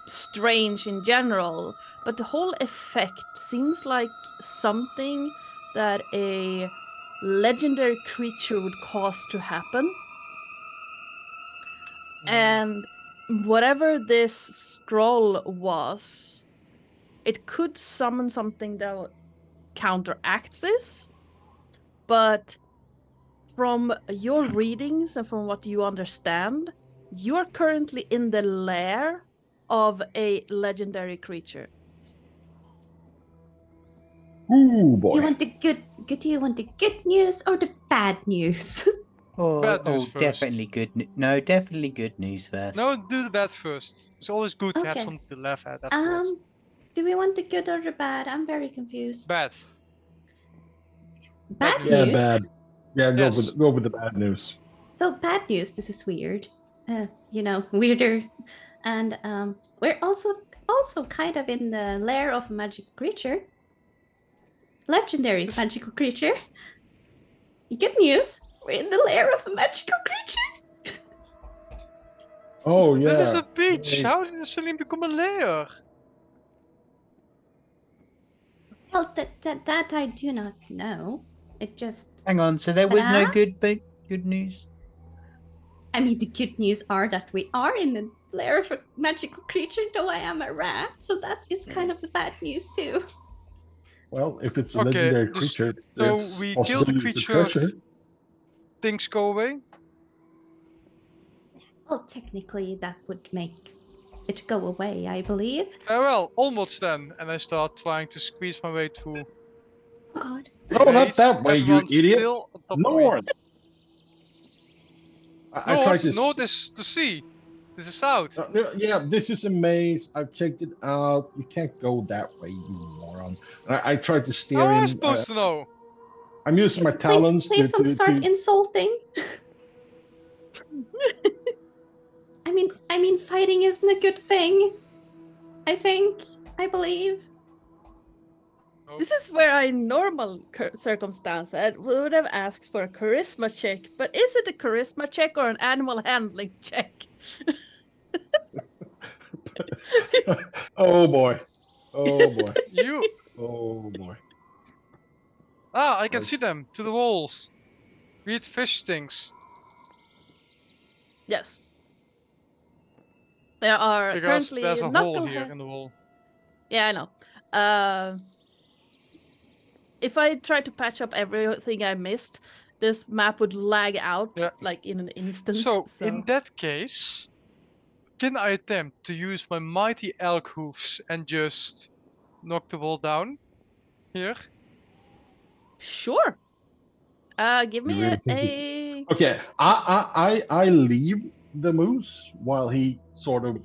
strange in general, but the whole effect seems like something that a legendary creature would cause to happen. And whatever this scroll was, it could summon something that counteracts this, but from your readings and from what you understand, you're currently in the lair of a legendary creature. Ooh, boy. You want the do you want the good news or the bad news? Bad news first. Definitely good. No, definitely good news first. No, do the bad first. It's always good to have Okay. something to laugh at afterwards. Do we want the good or the bad? I'm very confused. Bad. Bad Bad news? news. Yeah, bad. Yeah, Yes. go with the bad news. So bad news, this is weird. Weirder. And we're also kind of in the lair of a magical creature. Legendary magical creature. Good news, we're in the lair of a magical creature. Oh yeah. This is a beach. Hey. How did it suddenly become a lair? Well, that I do not know. It just, Hang on. So there was no Ta-da. good news. I mean, the good news are that we are in the lair of a magical creature, though I am a rat, so that is kind of the bad news too. Well, if it's a Okay, legendary dus- creature, so it's we kill the possibility for creature. treasure. Things go away. Well, technically, that would make it go away, I believe. Well, almost then. And I start trying to squeeze my way through. Oh God. No, not maze. that way, you Everyone's idiot. Still on top of me. North. I tried to. North is the sea. This is south. Yeah, this is a maze. I've checked it out. You can't go that way, you moron. And I tried to steer How am I in. supposed to know? I'm using my Please, talons please don't start to. insulting. I mean, fighting isn't a good thing. I believe. This is where I, in normal circumstances, would have asked for a charisma check, but is it a charisma check or an animal handling check? Oh boy. Oh boy. You. Oh boy. I can Right. see them to the walls. Weird fish things. Yes. There are Because currently there's a hole here knucklehead. in the wall. Yeah, I know. If I try to patch up everything I missed, this map would lag out Yeah. like in an instant. So, in that case, can I attempt to use my mighty elk hoofs and just knock the wall down? Here? Sure. Give me really think a Okay, I leave the moose while he sort of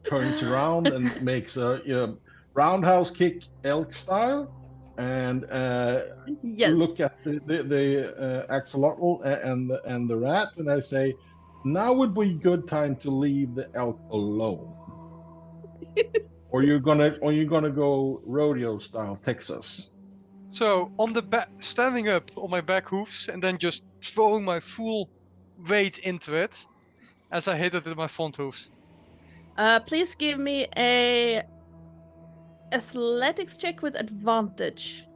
turns around and makes a roundhouse kick elk style, and yes. look at the axolotl and the rat, and I say, now would be good time to leave the elk alone, or you're gonna go rodeo style Texas. So, on the back, standing up on my back hoofs and then just throwing my full weight into it as I hit it with my front hoofs. Please give me a athletics check with advantage.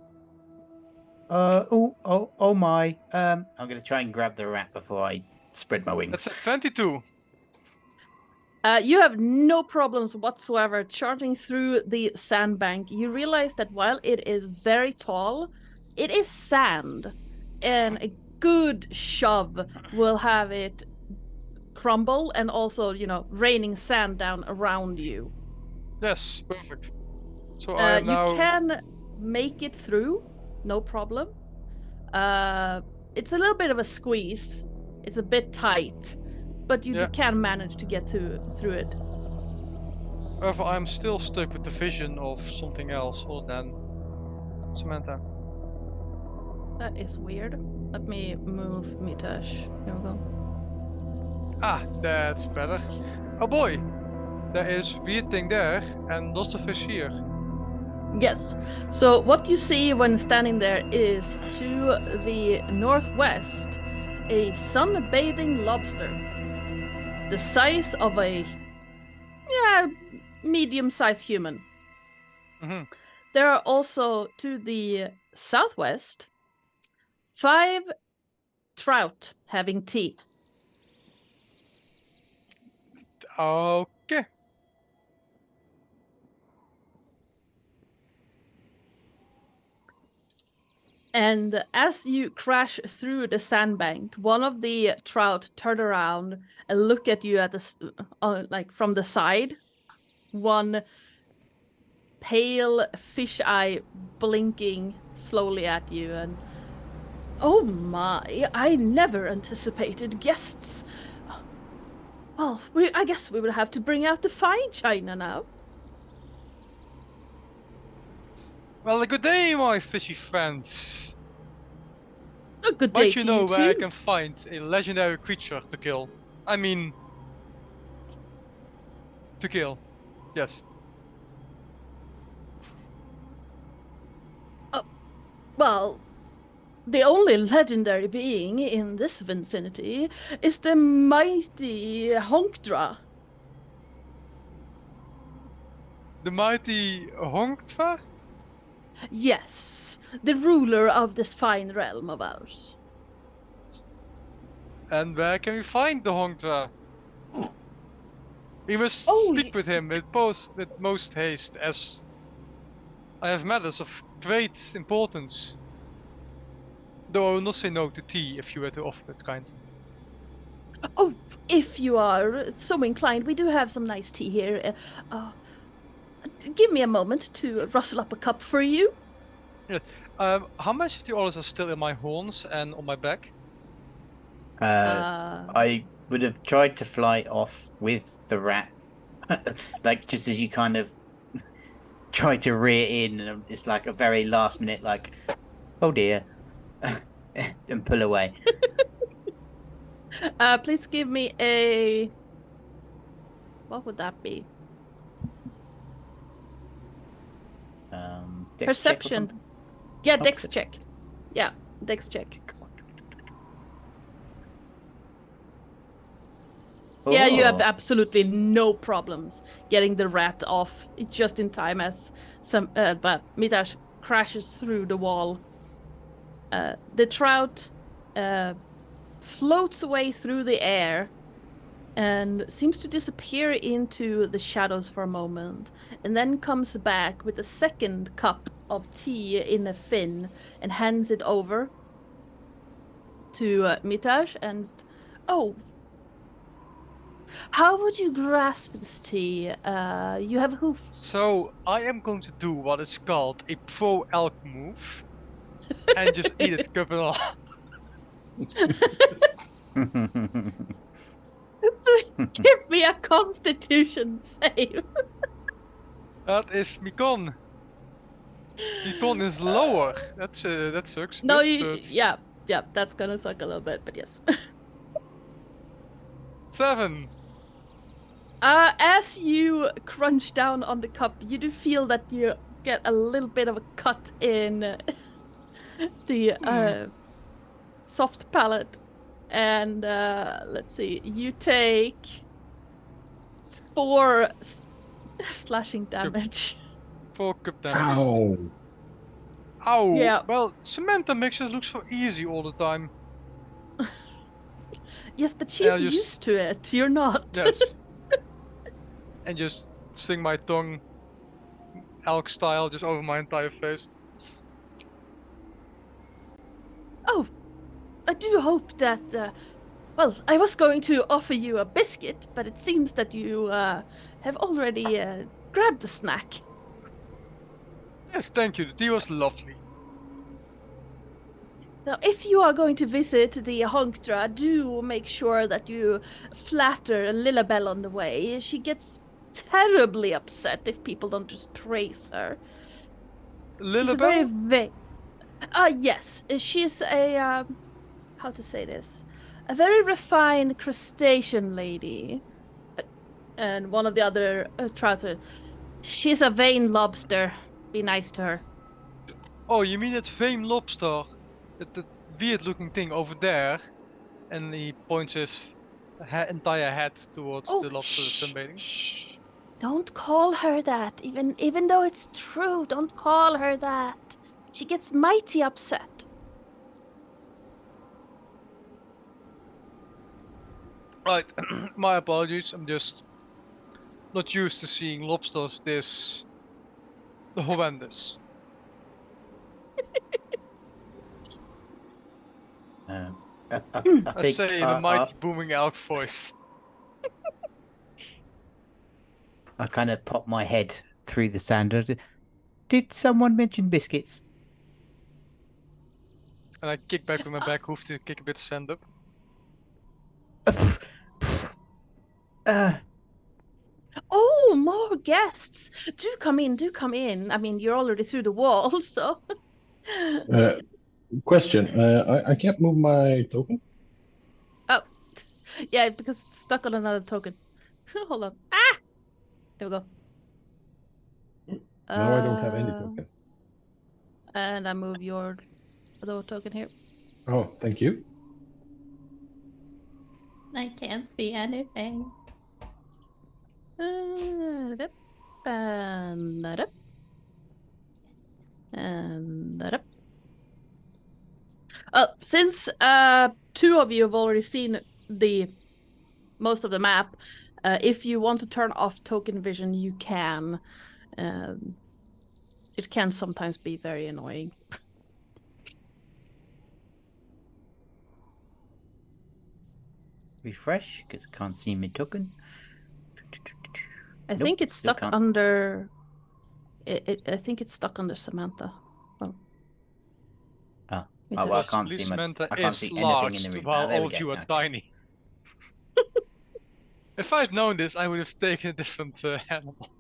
Oh my. I'm gonna try and grab the rat before I spread my wings. That's a 22. You have no problems whatsoever charging through the sandbank. You realize that while it is very tall, it is sand, and a good shove will have it crumble and also, raining sand down around you. Yes, perfect. So I am now... You can make it through, no problem. It's a little bit of a squeeze. It's a bit tight, but you can manage to get through it. However, I'm still stuck with the vision of something else other than Samantha. That is weird. Let me move Mitash. Here we go. Ah, that's better. Oh boy! There is weird thing there and lots of fish here. Yes. So what you see when standing there is to the northwest a sun-bathing lobster, the size of a medium-sized human. Mm-hmm. There are also to the southwest 5 trout having tea. Okay. And as you crash through the sandbank, one of the trout turn around and look at you at the like from the side. One pale fish eye blinking slowly at you, and oh my! I never anticipated guests. Well, I guess we will have to bring out the fine china now. Well, a good day, my fishy friends. A good day Might to you know you where I too. can find a legendary creature to kill? I mean... to kill. Yes. Well, the only legendary being in this vicinity is the mighty Honkdra. The mighty Hongtva? Yes, the ruler of this fine realm of ours. And where can we find the Hongtva? We must Oh, speak with him with most haste, as I have matters of great importance. Though I will not say no to tea if you were to offer it, kind. Oh, if you are so inclined, we do have some nice tea here. Give me a moment to rustle up a cup for you. How much of the orders are still in my horns and on my back? I would have tried to fly off with the rat, like just as you kind of try to rear in, and it's like a very last minute, like, oh dear, and pull away. Please give me a... What would that be? Dex check or Perception. something? Yeah, Oh, dex good. check. Yeah, dex check. Yeah, you have Oh. absolutely no problems getting the rat off just in time as but Mitash crashes through the wall. The trout floats away through the air and seems to disappear into the shadows for a moment, and then comes back with a second cup of tea in a fin and hands it over to Mitash and... Oh, how would you grasp this tea? You have hoofs. So, I am going to do what is called a pro-elk move. And just eat it, cup and all. Please give me a constitution save. That is my con. My con is lower. That sucks. No, but yeah, that's gonna suck a little bit, but yes. 7. As you crunch down on the cup, you do feel that you get a little bit of a cut in the soft palate, and let's see, you take 4 slashing damage. 4 cup damage. Ow! Ow! Yeah. Well, Samantha makes it look so easy all the time. Yes, but she's Yeah, just- used to it. You're not. Yes. And just swing my tongue, elk style, just over my entire face. Oh, I do hope that... well, I was going to offer you a biscuit, but it seems that you have already grabbed the snack. Yes, thank you. The tea was lovely. Now, if you are going to visit the Honkdra, do make sure that you flatter Lilabelle on the way. She gets terribly upset if people don't just praise her. She's a very Lilibel? vain. Yes, she's a how to say this? A very refined crustacean lady. And one of the other trousers. She's a vain lobster. Be nice to her. Oh, you mean that fame lobster? That weird-looking thing over there? And he points his entire head towards the lobster that's sunbathing. Shh. Don't call her that. Even though it's true, don't call her that. She gets mighty upset. Right, my apologies. I'm just not used to seeing lobsters this horrendous. I I think say in a mighty booming elk voice. I kind of pop my head through the sand. Did someone mention biscuits? And I kick back with my back hoof to kick a bit of sand up. Oh, more guests. Do come in, do come in. I mean, you're already through the wall, so. Question. I can't move my token. Oh, yeah, because it's stuck on another token. Hold on. Ah! There we go. Now I don't have any token. And I move your other token here. Oh, thank you. I can't see anything. And that. And that. Since two of you have already seen the most of the map, if you want to turn off token vision, you can. It can sometimes be very annoying. Refresh, because I can't see my token. I Nope, think it's still stuck can't. under. I think it's stuck under Samantha. Well. Oh, Meeples. well, I can't see Samantha I can't is see anything in large, the room. while There all we of go. you are Okay. tiny. If I'd known this, I would have taken a different animal.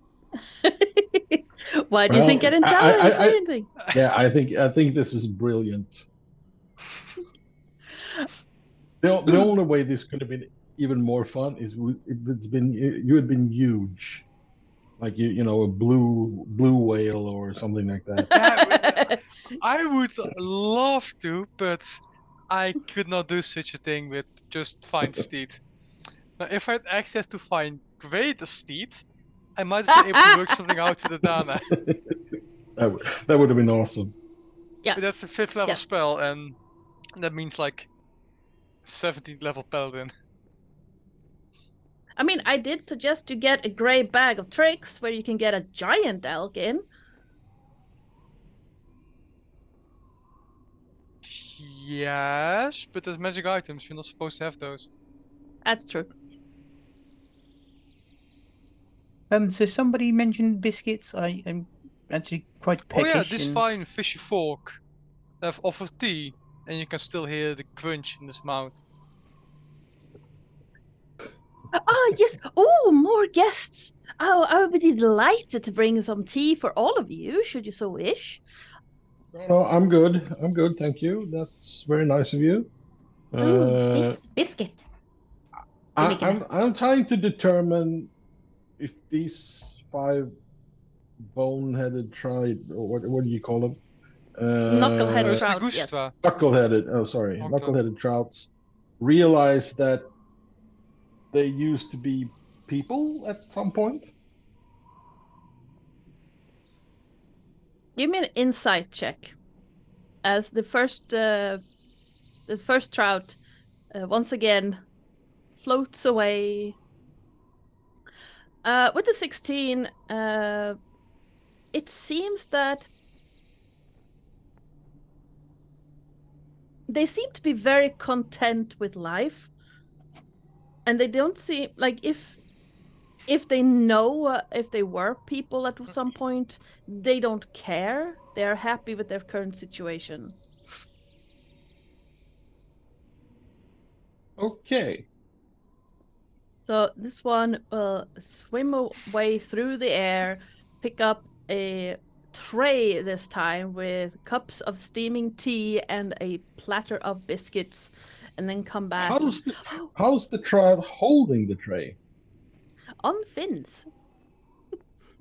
Why do you think I didn't tell her anything? Yeah, I think this is brilliant. The only way this could have been even more fun is if it's been you had been huge, like you know, a blue whale or something like that. Yeah, I would love to, but I could not do such a thing with just fine steed. Now, if I had access to find greater steed, I might have been able to work something out with Ardanna. That would have been awesome. Yes. But that's a 5th level Yes. spell, and that means like 17th level paladin. I mean, I did suggest you get a grey bag of tricks where you can get a giant elk in. Yes, but as magic items, you're not supposed to have those. That's true. So somebody mentioned biscuits. I'm actually quite Oh yeah, peckish. this fine fishy fork. They've offered tea, and you can still hear the crunch in his mouth. Oh, yes. Oh, more guests. Oh, I would be delighted to bring some tea for all of you, should you so wish. No, I'm good. I'm good, thank you. That's very nice of you. Ooh, biscuit. I'm trying to determine if these 5 bone-headed tribe, or what do you call them? Knucklehead Oh, it's the trout, yes. Gustra. Knuckleheaded. Oh, sorry, Okay. knuckleheaded trouts realize that they used to be people at some point. Give me an insight check. As the first trout once again floats away. With the 16, it seems that they seem to be very content with life, and they don't seem like if they know if they were people at some point, they don't care. They are happy with their current situation. Okay. So this one will swim away through the air, pick up a tray this time with cups of steaming tea and a platter of biscuits, and then come back How's the tribe holding the tray? on fins.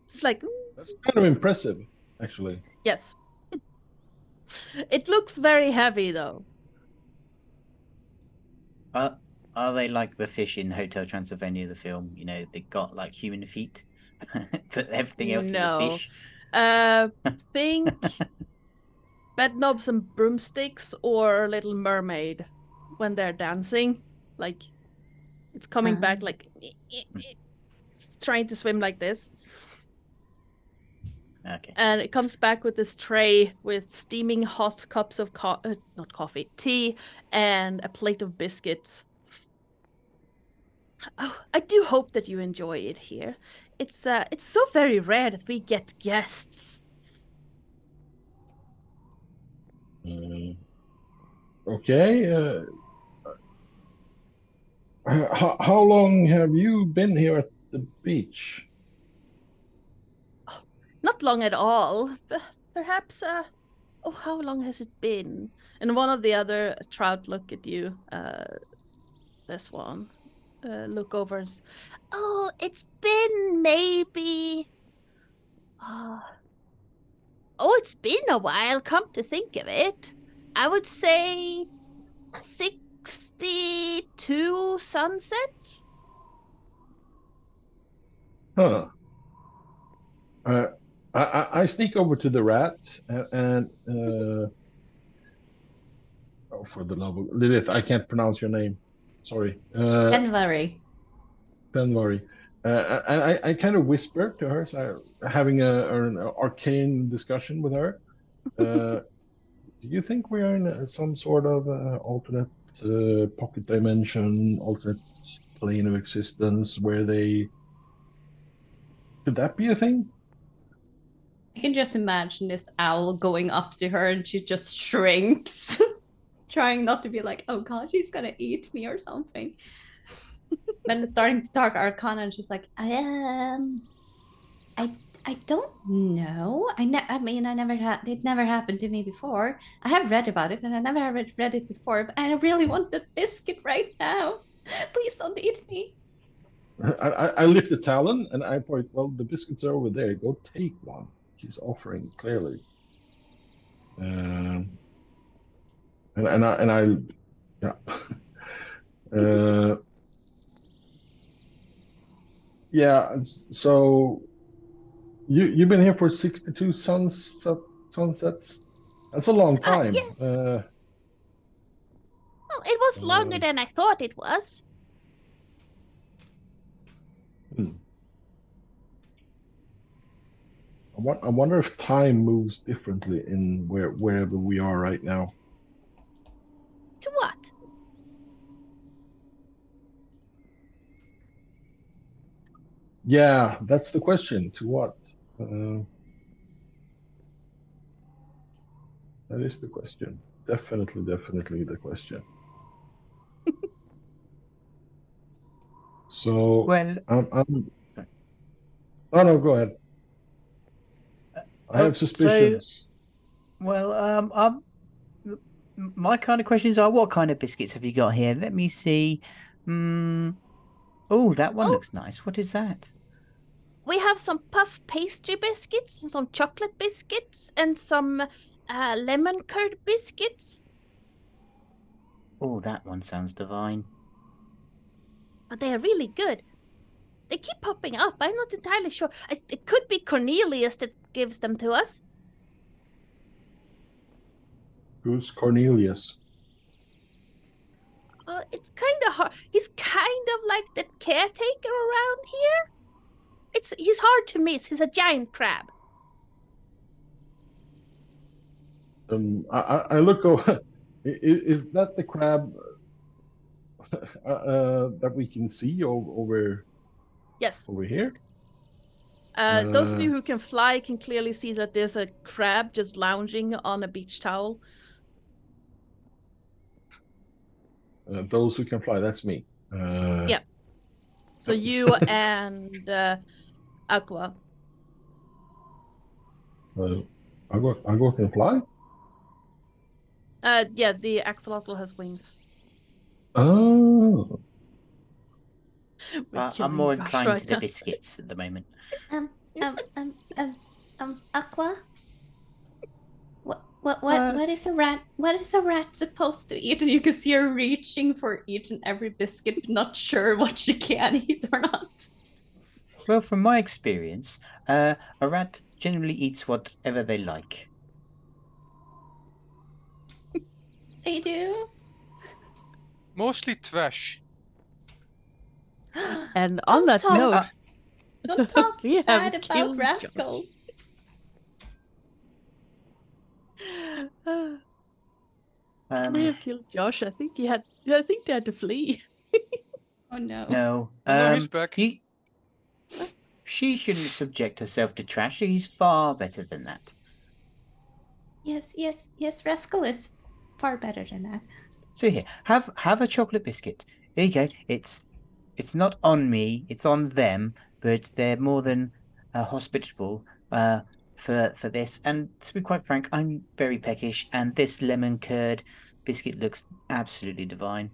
It's like, That's kind of impressive, actually. yes. It looks very heavy though. Are they like the fish in Hotel Transylvania, the film? You know, they got like human feet, but everything else is a No. fish. Think bedknobs and broomsticks or Little Mermaid when they're dancing. Like, it's coming back like it's trying to swim like this. Okay. And it comes back with this tray with steaming hot cups of not coffee, tea, and a plate of biscuits. Oh, I do hope that you enjoy it here. It's so very rare that we get guests. Okay. How long have you been here at the beach? Oh, not long at all. Perhaps. Oh, how long has it been? And one of the other trout look at you. This one. Look over. Oh, it's been maybe. Oh, it's been a while. Come to think of it, I would say 62 sunsets. Huh. I sneak over to the rat and oh, for the love of Lillith, I can't pronounce your name. Sorry. Penvary. Penvary. And I kind of whisper to her, so having an arcane discussion with her. Do you think we are in some sort of alternate pocket dimension, alternate plane of existence where they... Could that be a thing? I can just imagine this owl going up to her and she just shrinks, trying not to be like, oh god, she's gonna eat me or something. Then starting to talk Arcana, and she's like, I don't know. I mean, I never had. It never happened to me before. I have read about it, and I never read it before. But I really want the biscuit right now. Please don't eat me. I lift a talon and I point, well, the biscuits are over there. Go take one. She's offering clearly. And I yeah. Yeah, so you've been here for 62 sunsets? That's a long time. Yes. Well, it was longer than I thought it was. I wonder if time moves differently in wherever we are right now. To what? Yeah, that's the question. To what? That is the question. Definitely the question. So, Well, sorry. Oh no, go ahead. I have suspicions. My kind of questions are: what kind of biscuits have you got here? Let me see. Oh, that one looks nice. What is that? We have some puff pastry biscuits, and some chocolate biscuits, and some lemon curd biscuits. Oh, that one sounds divine. But they are really good. They keep popping up. I'm not entirely sure. It could be Cornelius that gives them to us. Who's Cornelius? It's kind of hard. He's kind of like the caretaker around here. He's hard to miss. He's a giant crab. I look over. Is that the crab that we can see over? Yes. Over here. Those of you who can fly can clearly see that there's a crab just lounging on a beach towel. Those who can fly, that's me. Yeah. So you and Aqua. Agua can fly? Yeah, the axolotl has wings. Oh. We're I'm killing more Josh inclined right to the now. biscuits at the moment. Um, um, um, Aqua? Uh, What is a rat? What is a rat supposed to eat? And you can see her reaching for each and every biscuit, but not sure what she can eat or not. Well, from my experience, a rat generally eats whatever they like. They do. Mostly trash. And on that talk- note, Don't talk we bad have about killed Rascal. Josh. We have killed Josh. I think they had to flee. Oh no. No, Oh, no, he's back. She shouldn't subject herself to trash. She's far better than that. Yes, Rascal is far better than that. So here, have a chocolate biscuit. There you go. It's not on me, it's on them, but they're more than hospitable for this. And to be quite frank, I'm very peckish, and this lemon curd biscuit looks absolutely divine.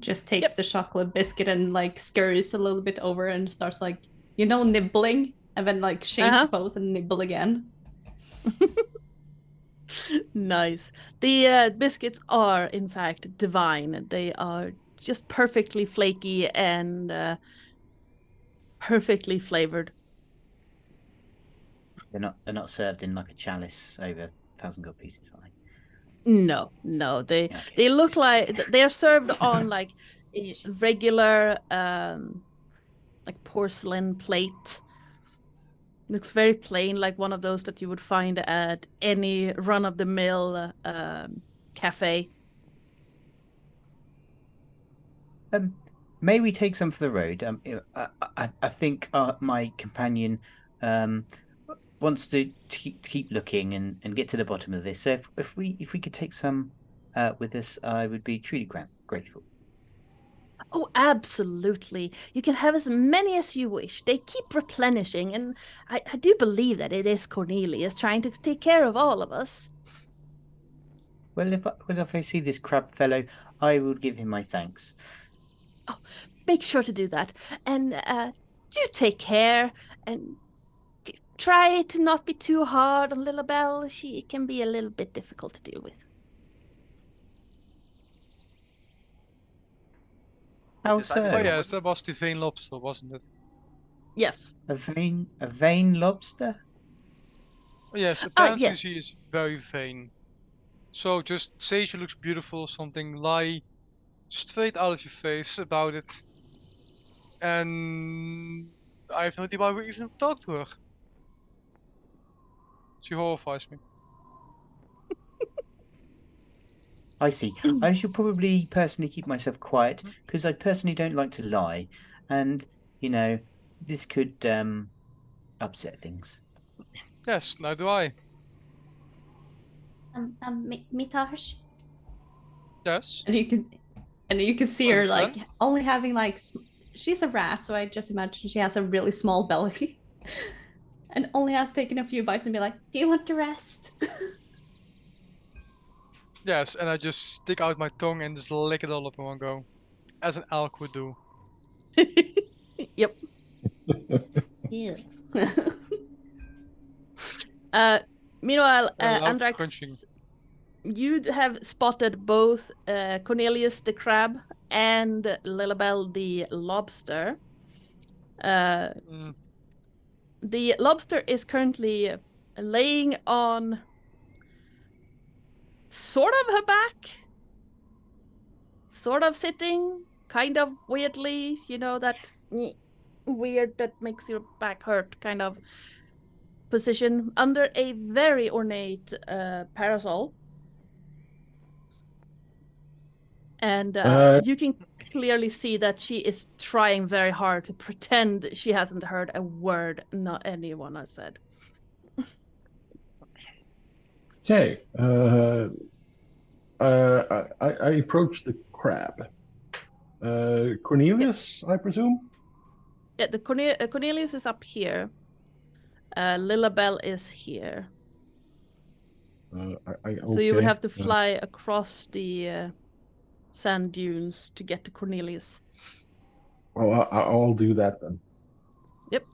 Just takes Yep. the chocolate biscuit and like scurries a little bit over and starts like, nibbling, and then like change the pose and nibble again. Nice. The biscuits are, in fact, divine. They are just perfectly flaky and perfectly flavored. They're not served in like a chalice over 1,000 gold pieces, are they? No, they look like they're served on like a regular like porcelain plate. Looks very plain, like one of those that you would find at any run-of-the-mill cafe. May we take some for the road? I think my companion wants to keep looking and get to the bottom of this. So if we could take some with us, I would be truly grateful. Oh, absolutely. You can have as many as you wish. They keep replenishing, and I do believe that it is Cornelius trying to take care of all of us. Well, if I see this crab fellow, I will give him my thanks. Oh, make sure to do that. And do take care, and try to not be too hard on Little Belle. She can be a little bit difficult to deal with. How Decided so? Oh to- yes, that was the vein lobster, wasn't it? Yes. A vein lobster? Oh yes, apparently yes. she is very vain. So just say she looks beautiful or something, lie straight out of your face about it. And I have no idea why we even talk to her. She horrifies me. I see. I should probably personally keep myself quiet because I personally don't like to lie, and this could upset things. Yes, neither do I. Mitash. Yes. And you can see Was her it like fun? only having like she's a rat, so I just imagine she has a really small belly. And only has taken a few bites and be like, "Do you want the rest?" Yes, and I just stick out my tongue and just lick it all up in one go. As an elk would do. Yep. Yeah. Meanwhile, And a loud Andrax, crunching. you have spotted both Cornelius the crab and Lilibel the lobster. The lobster is currently laying on sort of her back, sort of sitting, kind of weirdly, that weird that makes your back hurt kind of position under a very ornate parasol. And you can clearly see that she is trying very hard to pretend she hasn't heard a word not anyone has said. Okay. I approach the crab. Cornelius, I presume? Yeah, the Cornelius is up here. Lilabelle is here. So you would Okay. have to fly across the sand dunes to get to Cornelius. Well, I'll do that then. Yep.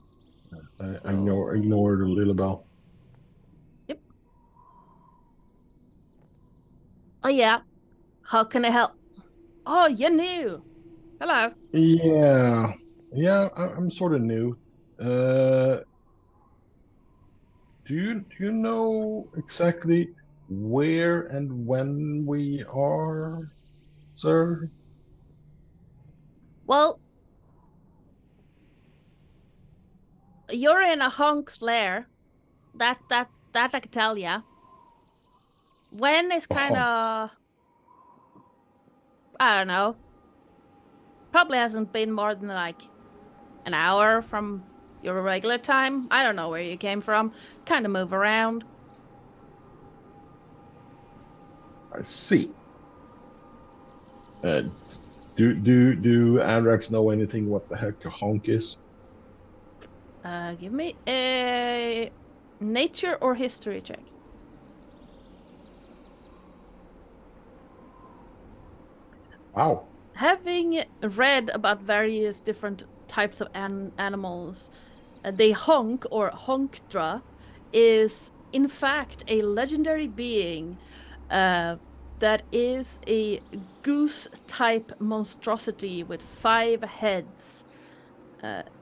I ignore the little bell. Yep. Oh yeah. How can I help? Oh, you're new. Hello. Yeah, yeah. I'm sort of new. Do you know exactly where and when we are, sir? Well, you're in a honk's lair. That I can tell ya. When is kind Oh, of, I don't know. Probably hasn't been more than like an hour from your regular time. I don't know where you came from. Kind of move around. I see. Uh, do Andrax know anything what the heck a honk is? Give me a nature or history check. Wow. Having read about various different types of animals, the honk or honkdra is in fact a legendary being that is a goose-type monstrosity with 5 heads.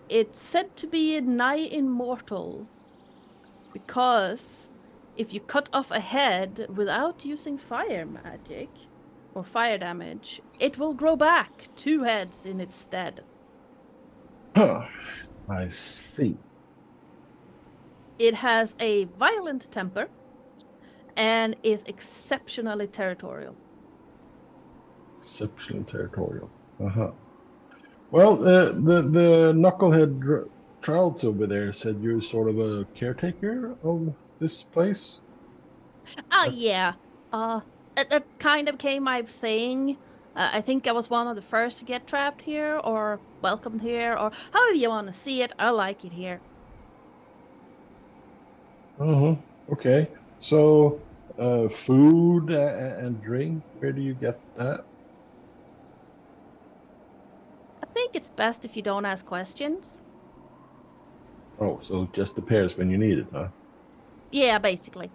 It's said to be nigh immortal because if you cut off a head without using fire magic or fire damage, it will grow back 2 heads in its stead. Huh. I see. It has a violent temper and is exceptionally territorial. Exceptionally territorial. Uh-huh. Well, the knucklehead Trouts over there said you're sort of a caretaker of this place. Oh, That's yeah. That kind of became my thing. I think I was one of the first to get trapped here or welcomed here or however you want to see it. I like it here. uh-huh. Okay. So, food and drink, where do you get that? I think it's best if you don't ask questions. Oh, so it just appears when you need it, huh? Yeah, basically.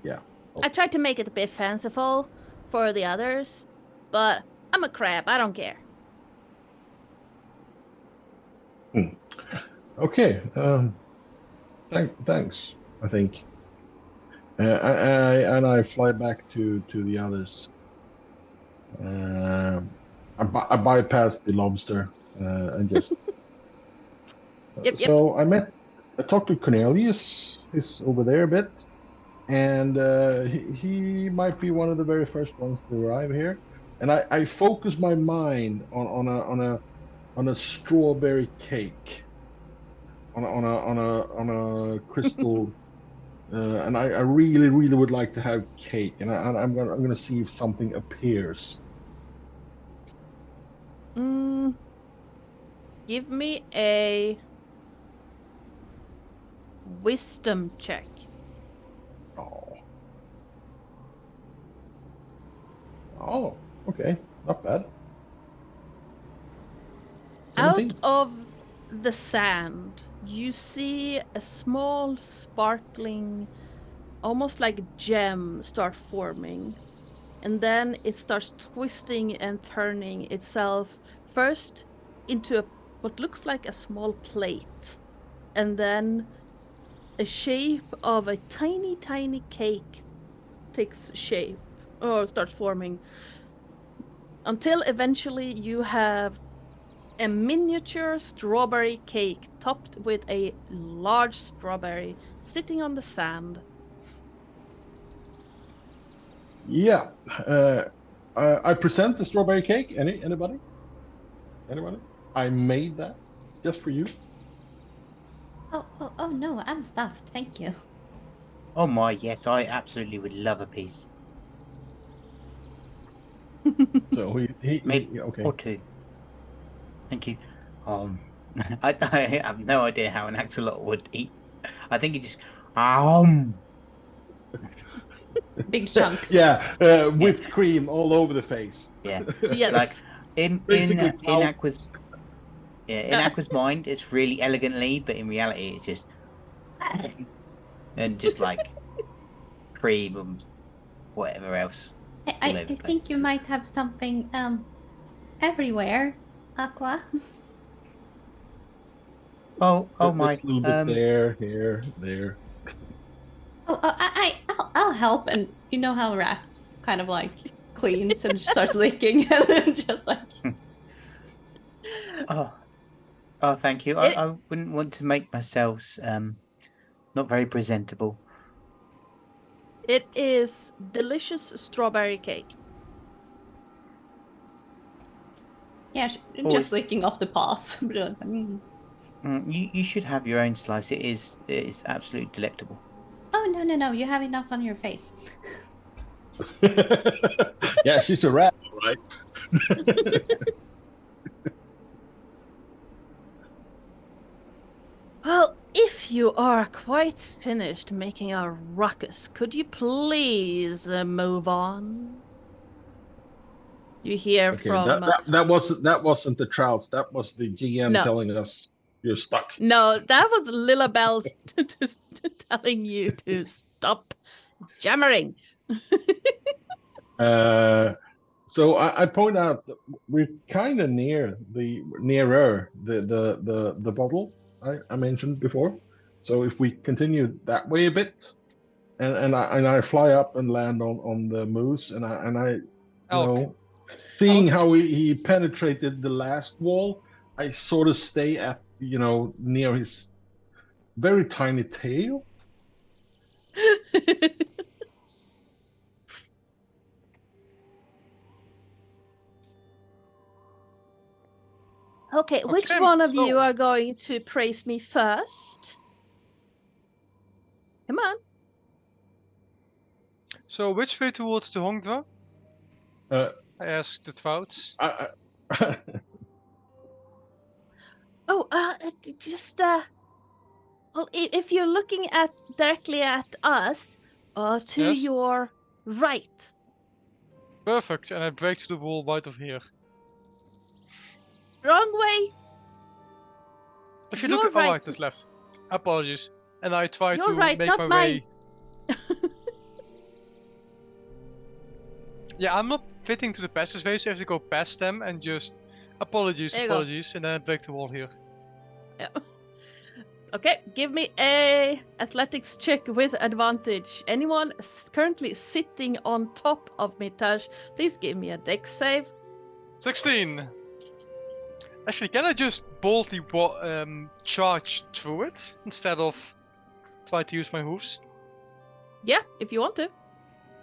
Yeah. I Okay. tried to make it a bit fanciful for the others, but I'm a crab. I don't care. Hmm. Okay. Thanks. I think. I fly back to the others. Um, I bypass the lobster and just. Yep. So I talked to Cornelius. He's over there a bit, and he might be one of the very first ones to arrive here. And I focus my mind on a strawberry cake on a crystal. And I really would like to have cake, and I'm gonna see if something appears. Mm, give me a wisdom check. Oh, oh, okay, not bad. Out 17. of the sand, you see a small, sparkling, almost like gem start forming. And then it starts twisting and turning itself first into what looks like a small plate, and then a shape of a tiny, tiny cake takes shape or starts forming until eventually you have a miniature strawberry cake topped with a large strawberry sitting on the sand. Yeah, I present the strawberry cake. Anybody? Anybody? I made that just for you. Oh no, I'm stuffed. Thank you. Oh my, yes, I absolutely would love a piece. So Maybe okay. or two. Thank you. I have no idea how an axolotl would eat. I think he just Big chunks. Yeah, whipped cream all over the face. yeah. Yes. Like in Basically, Aqua's Aqua's mind, it's really elegantly, but in reality, it's just and just like cream and whatever else. all I over the place. think you might have something everywhere, Aqua. Oh my. It's a little bit there, here, there. I'll help, and you know how rats kind of like cleans and start licking and then just like. Oh, thank you. I wouldn't want to make myself not very presentable. It is delicious strawberry cake. Yeah, just licking off the paws. You should have your own slice. It is absolutely delectable. Oh no! You have enough on your face. Yeah, she's a rat, right? Well, if you are quite finished making a ruckus, could you please move on? You hear Okay, from... that wasn't the trouts. That was the GM No. telling us you're stuck. No, that was Lillabelle telling you to stop jammering. So I point out that we're kind of nearer the bottle I mentioned before. So if we continue that way a bit, and I fly up and land on the moose, and I you Elk. know, seeing how he penetrated the last wall, I sort of stay at near his very tiny tail. Okay, which Okay, one of you so- are going to praise me first? Come on. So which way towards the Hongdra? Uh, I asked the trouts. Oh, just well, if you're looking directly at us, to Yes. your right. Perfect, and I break through the wall right over here. Wrong way. If you You're look, right. right, that's left. Apologies. And I try You're to right, make not my mine. way. Yeah, I'm not fitting to the passageway, so I have to go past them and just apologies, There you go. and then I break the wall here. Yeah. Okay, give me a athletics check with advantage. Anyone currently sitting on top of Mitash, please give me a dex save. 16. Actually, can I just boldly charge through it instead of try to use my hooves? Yeah, if you want to.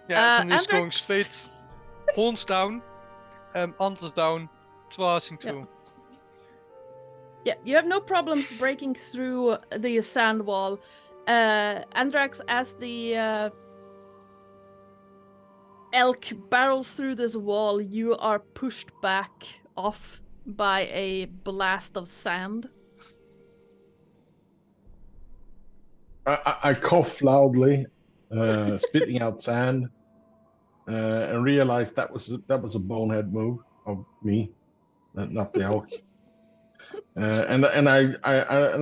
Yeah, so I'm just going Andrex. straight, horns down, antlers down, charging through. Yeah, you have no problems breaking through the sand wall. Andrax, as the elk barrels through this wall, you are pushed back off by a blast of sand. I cough loudly, spitting out sand, and realize that was a bonehead move of me, not the elk. And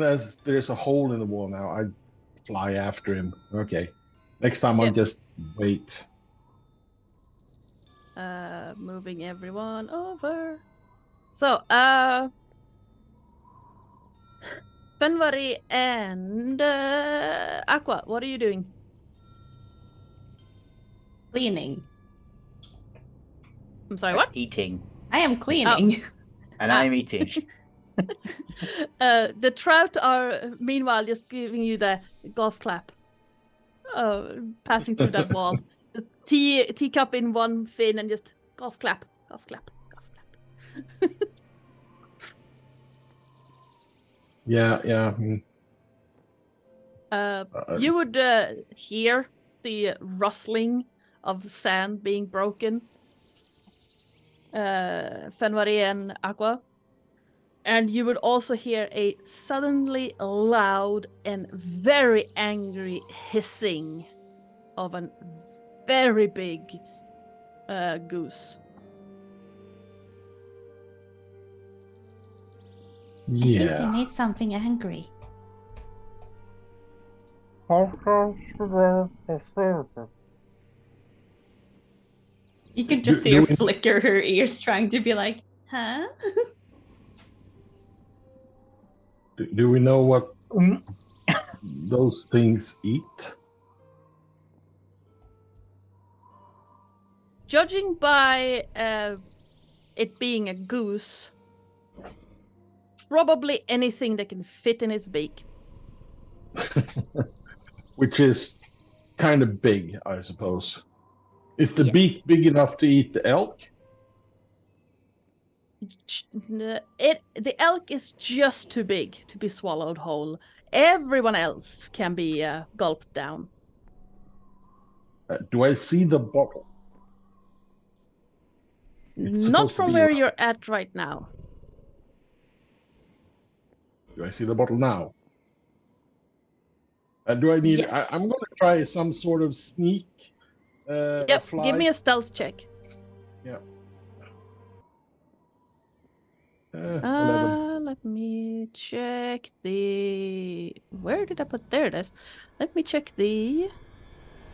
as there's a hole in the wall now, I fly after him. Okay, next time I'll Yep. just wait. Moving everyone over. So, Fenvari and Aqua, what are you doing? Cleaning. I'm sorry, what? Eating. I am cleaning. And I'm eating. The trout are meanwhile just giving you the golf clap. Passing through that wall. Just teacup in one fin and just golf clap, golf clap, golf clap. Yeah. You would hear the rustling of sand being broken. Fenwari and Aqua. And you would also hear a suddenly loud and very angry hissing of a very big goose. I think they Yeah. made something angry. You can just see her flicker her ears, trying to be like, huh? Do we know what those things eat? Judging by it being a goose, probably anything that can fit in its beak. Which is kind of big, I suppose. Is the Yes. beak big enough to eat the elk? The elk is just too big to be swallowed whole. Everyone else can be gulped down. Do I see the bottle? It's Not supposed to from be where around. you're at right now. Do I see the bottle now? Do I need? Yes. I'm going to try some sort of sneak. Yep. Fly. Give me a stealth check. Yeah. 11. Let me check the. Where did I put? There it is. Let me check the.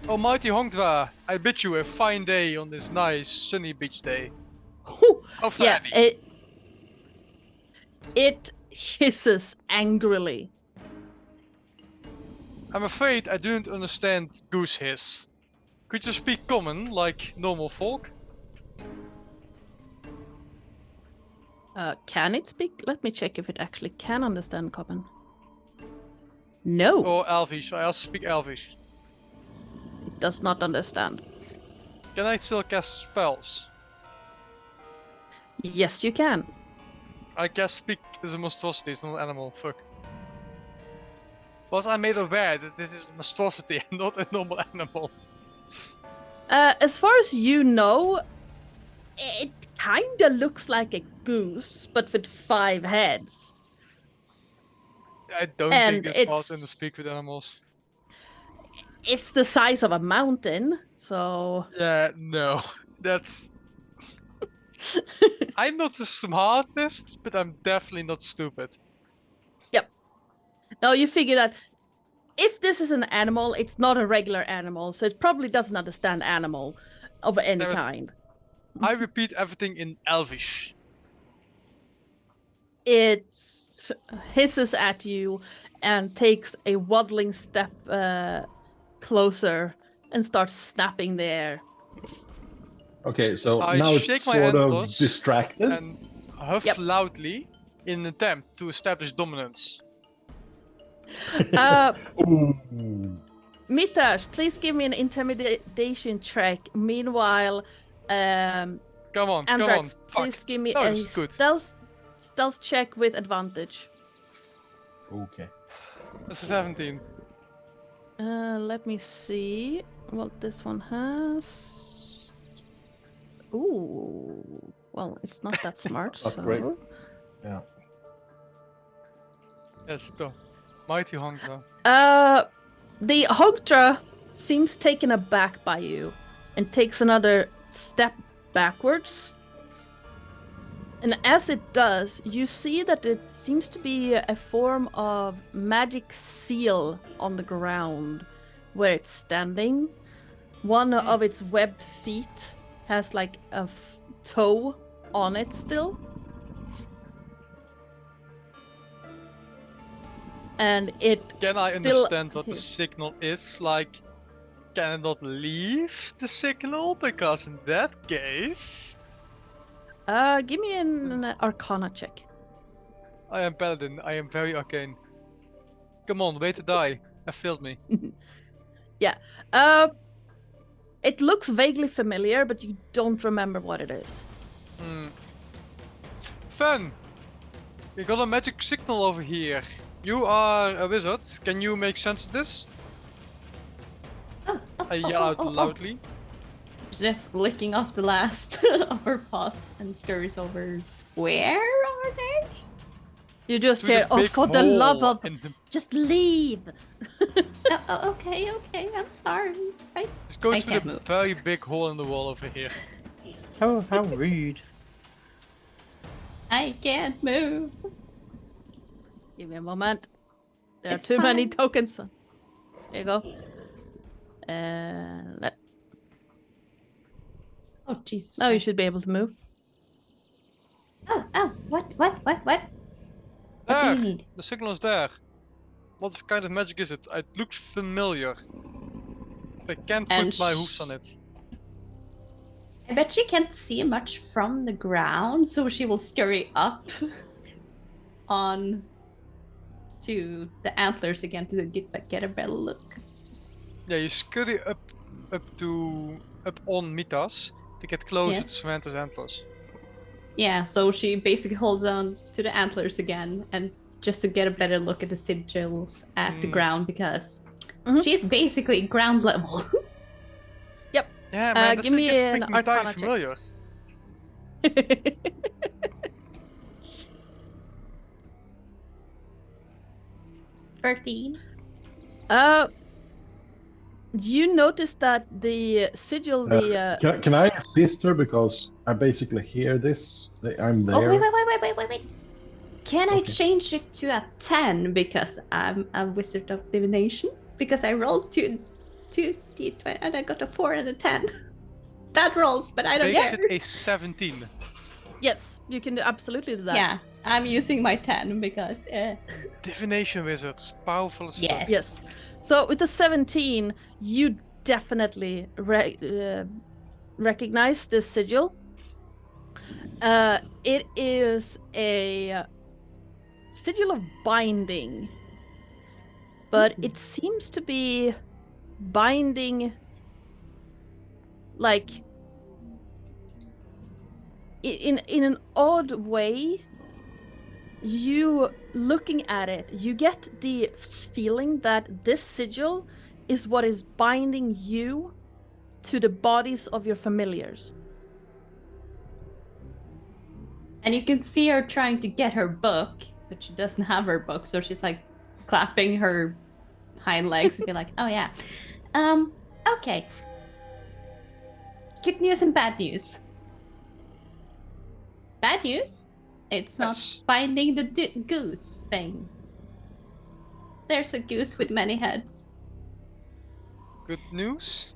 Oh, mighty Hongdra, I bid you a fine day on this nice sunny beach day. Oh, Yeah, Fanny. it hisses angrily. I'm afraid I don't understand goose hiss. Could you speak common, like normal folk? Can it speak? Let me check if it actually can understand common. No, Or Elvish? I also speak Elvish. it does not understand. Can I still cast spells? Yes, you can. I guess speak is a monstrosity, it's not an animal, fuck. Was I made aware that this is a monstrosity and not a normal animal? As far as you know, it kinda looks like a goose, but with 5 heads. I don't And think this falls it's- in the speak with animals. It's the size of a mountain, so... Yeah, no. That's... I'm not the smartest, but I'm definitely not stupid. No, you figure that if this is an animal, it's not a regular animal, so it probably doesn't understand animal of any Damn it. kind. I repeat everything in Elvish. It hisses at you and takes a waddling step closer and starts snapping the air. Okay, so I now it's shake my sort of antlers distracted. And huff Yep. loudly in an attempt to establish dominance. Ooh. Mitash, please give me an intimidation check. Meanwhile, Come on, Anthrax, Fuck. please give me No, a this is good. stealth check with advantage. Okay. That's a 17. Let me see what this one has. Ooh, well, it's not that smart. Not so... great. Yeah. Yes, the mighty Hongdra. The Hogtra seems taken aback by you and takes another step backwards. And as it does, you see that it seems to be a form of magic seal on the ground where it's standing. One of its webbed feet has like a toe on it still. And it Can I still... understand what the signal is? Like, can I not leave the signal? Because in that case... Give me an Arcana check. I am Paladin, I am very arcane. Come on, way to die. Have failed me. It looks vaguely familiar, but you don't remember what it is. Fun! We got a magic signal over here. You are a wizard. Can you make sense of this? I yell out loudly. just licking off the last of her paws and stirs over. Where are they? You just To the hear, oh, big for the love hole of... in the- Just leave! Okay, I'm sorry. Just go I to can't the move. very big hole in the wall over here. Oh, how rude. I can't move. Give me a moment. There It's are too many fine. tokens. There you go. Oh, Jesus. Now you Christ. should be able to move. Oh, what? What do There! you need? The signal is there. What kind of magic is it? It looks familiar. I can't And put my hoofs on it. I bet she can't see much from the ground, so she will scurry up on to the antlers again to get a better look. Yeah, you scurry up on Mitas to get closer to Yes. Samantha's antlers. Yeah, so she basically holds on to the antlers again, and just to get a better look at the sigils at the ground, because she's basically ground level. Yeah, man, this give me is an freaking Arcana entirely check. familiar. 13. You notice that the sigil, Can I assist her because I basically hear this? I'm there. Oh, wait. Can I Okay. change it to a 10 because I'm a wizard of divination? Because I rolled two d20 and I got a 4 and a 10. Bad rolls, but I don't Makes care. it a 17. yes, you can absolutely do that. Yeah, I'm using my 10 because Divination wizards, powerful as Yes. fuck. Yes. So with the 17, you definitely recognize the sigil. It is a sigil of binding, but it seems to be binding like in an odd way. You looking at it, you get the feeling that this sigil is what is binding you to the bodies of your familiars. And you can see her trying to get her book, but she doesn't have her book, so she's like clapping her hind legs and be like, oh yeah. Okay. Good news and bad news. Bad news? It's not Yes. binding the goose thing. There's a goose with many heads. Good news?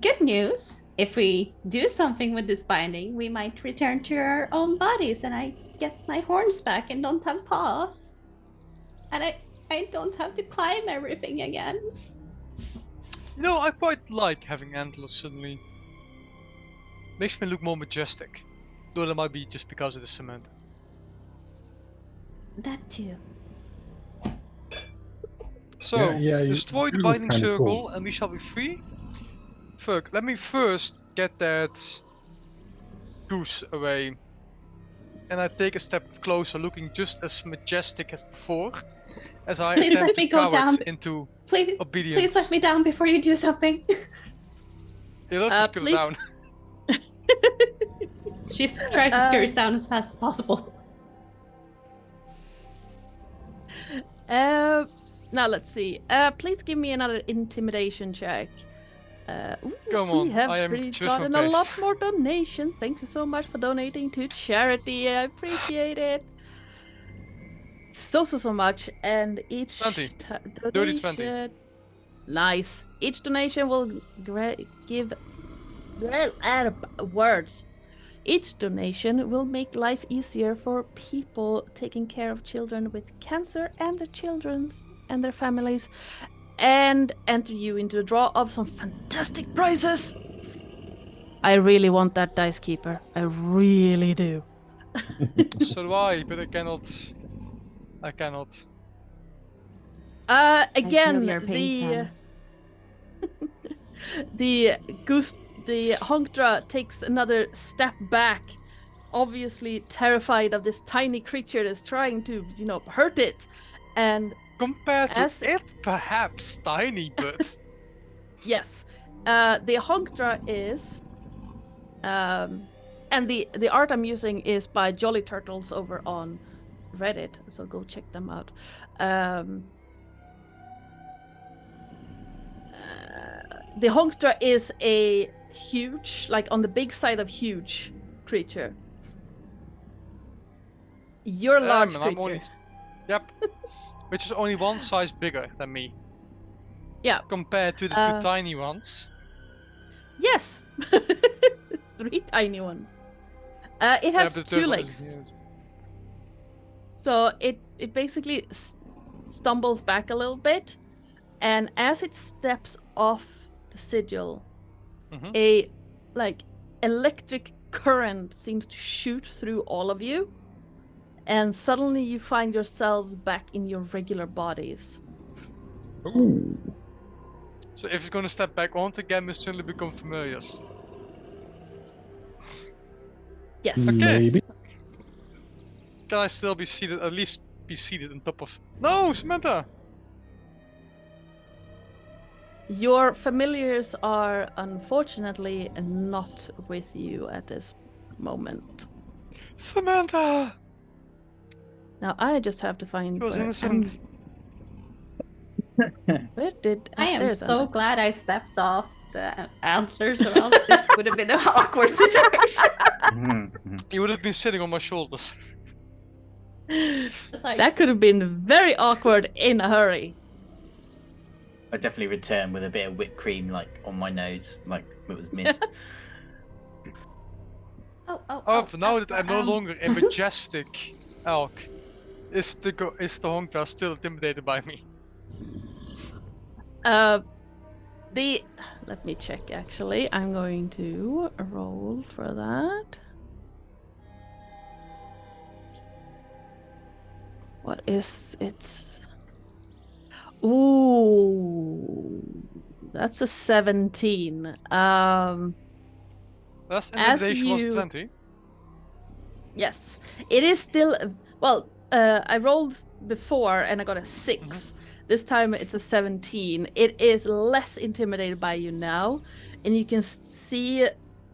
Good news, if we do something with this binding, we might return to our own bodies and I get my horns back and don't have paws. And I don't have to climb everything again. You know, I quite like having antlers suddenly. Makes me look more majestic. Though that might be just because it is Samantha. That too. So, Yeah, you destroy the do look binding kinda circle cool. and we shall be free. Fuck, let me first get that goose away. And I take a step closer, looking just as majestic as before. As I Please let attempt me to go cower down. it into Please obedience. let me down before you do something. You don't just go please. down. She tries to scurry us down as fast as possible. Now let's see. Please give me another intimidation check. Come We on, have I am really just gotten my a lot best. more donations. Thank you so much for donating to charity. I appreciate it so much. And each 20. donation, 20. nice. Each donation will give words. Each donation will make life easier for people taking care of children with cancer and their children's and their families, and enter you into the draw of some fantastic prizes. I really want that dice keeper. I really do. So do I, but I cannot. I cannot. Again, your pain, the goose, the Honkdra takes another step back, obviously terrified of this tiny creature that's trying to, hurt it. And Compared to As- it, perhaps tiny, but yes, the Honkdra is And the art I'm using is by Jolly Turtles over on Reddit, so go check them out. The Honktra is a huge, like on the big side of huge creature. You're a large and creature. I'm only... Yep. Which is only one size bigger than me. Yeah. Compared to the two tiny ones. Yes. 3 tiny ones. It has but 2 the- legs. yes. So it basically stumbles back a little bit, and as it steps off the sigil, a like electric current seems to shoot through all of you, and suddenly you find yourselves back in your regular bodies. Ooh. So if it's gonna step back once again, we suddenly become familiar. Yes. Okay. Maybe. Can I still be seated? At least be seated on top of... No, Samantha! Your familiars are unfortunately not with you at this moment. Samantha! Now I just have to find She was where innocent. where did I am there's so Alex. glad I stepped off the antlers, or else this would have been an awkward situation. You would have been sitting on my shoulders. It's like, That could have been very awkward in a hurry. I definitely return with a bit of whipped cream, like on my nose, like it was missed. Oh, now that I'm no longer a majestic elk, is the Honkra still intimidated by me? Let me check actually. I'm going to roll for that. What is its... Ooh, that's a 17. That's intimidation was you- 20. Yes, it is still... Well, I rolled before and I got a 6. This time it's a 17. It is less intimidated by you now, and you can see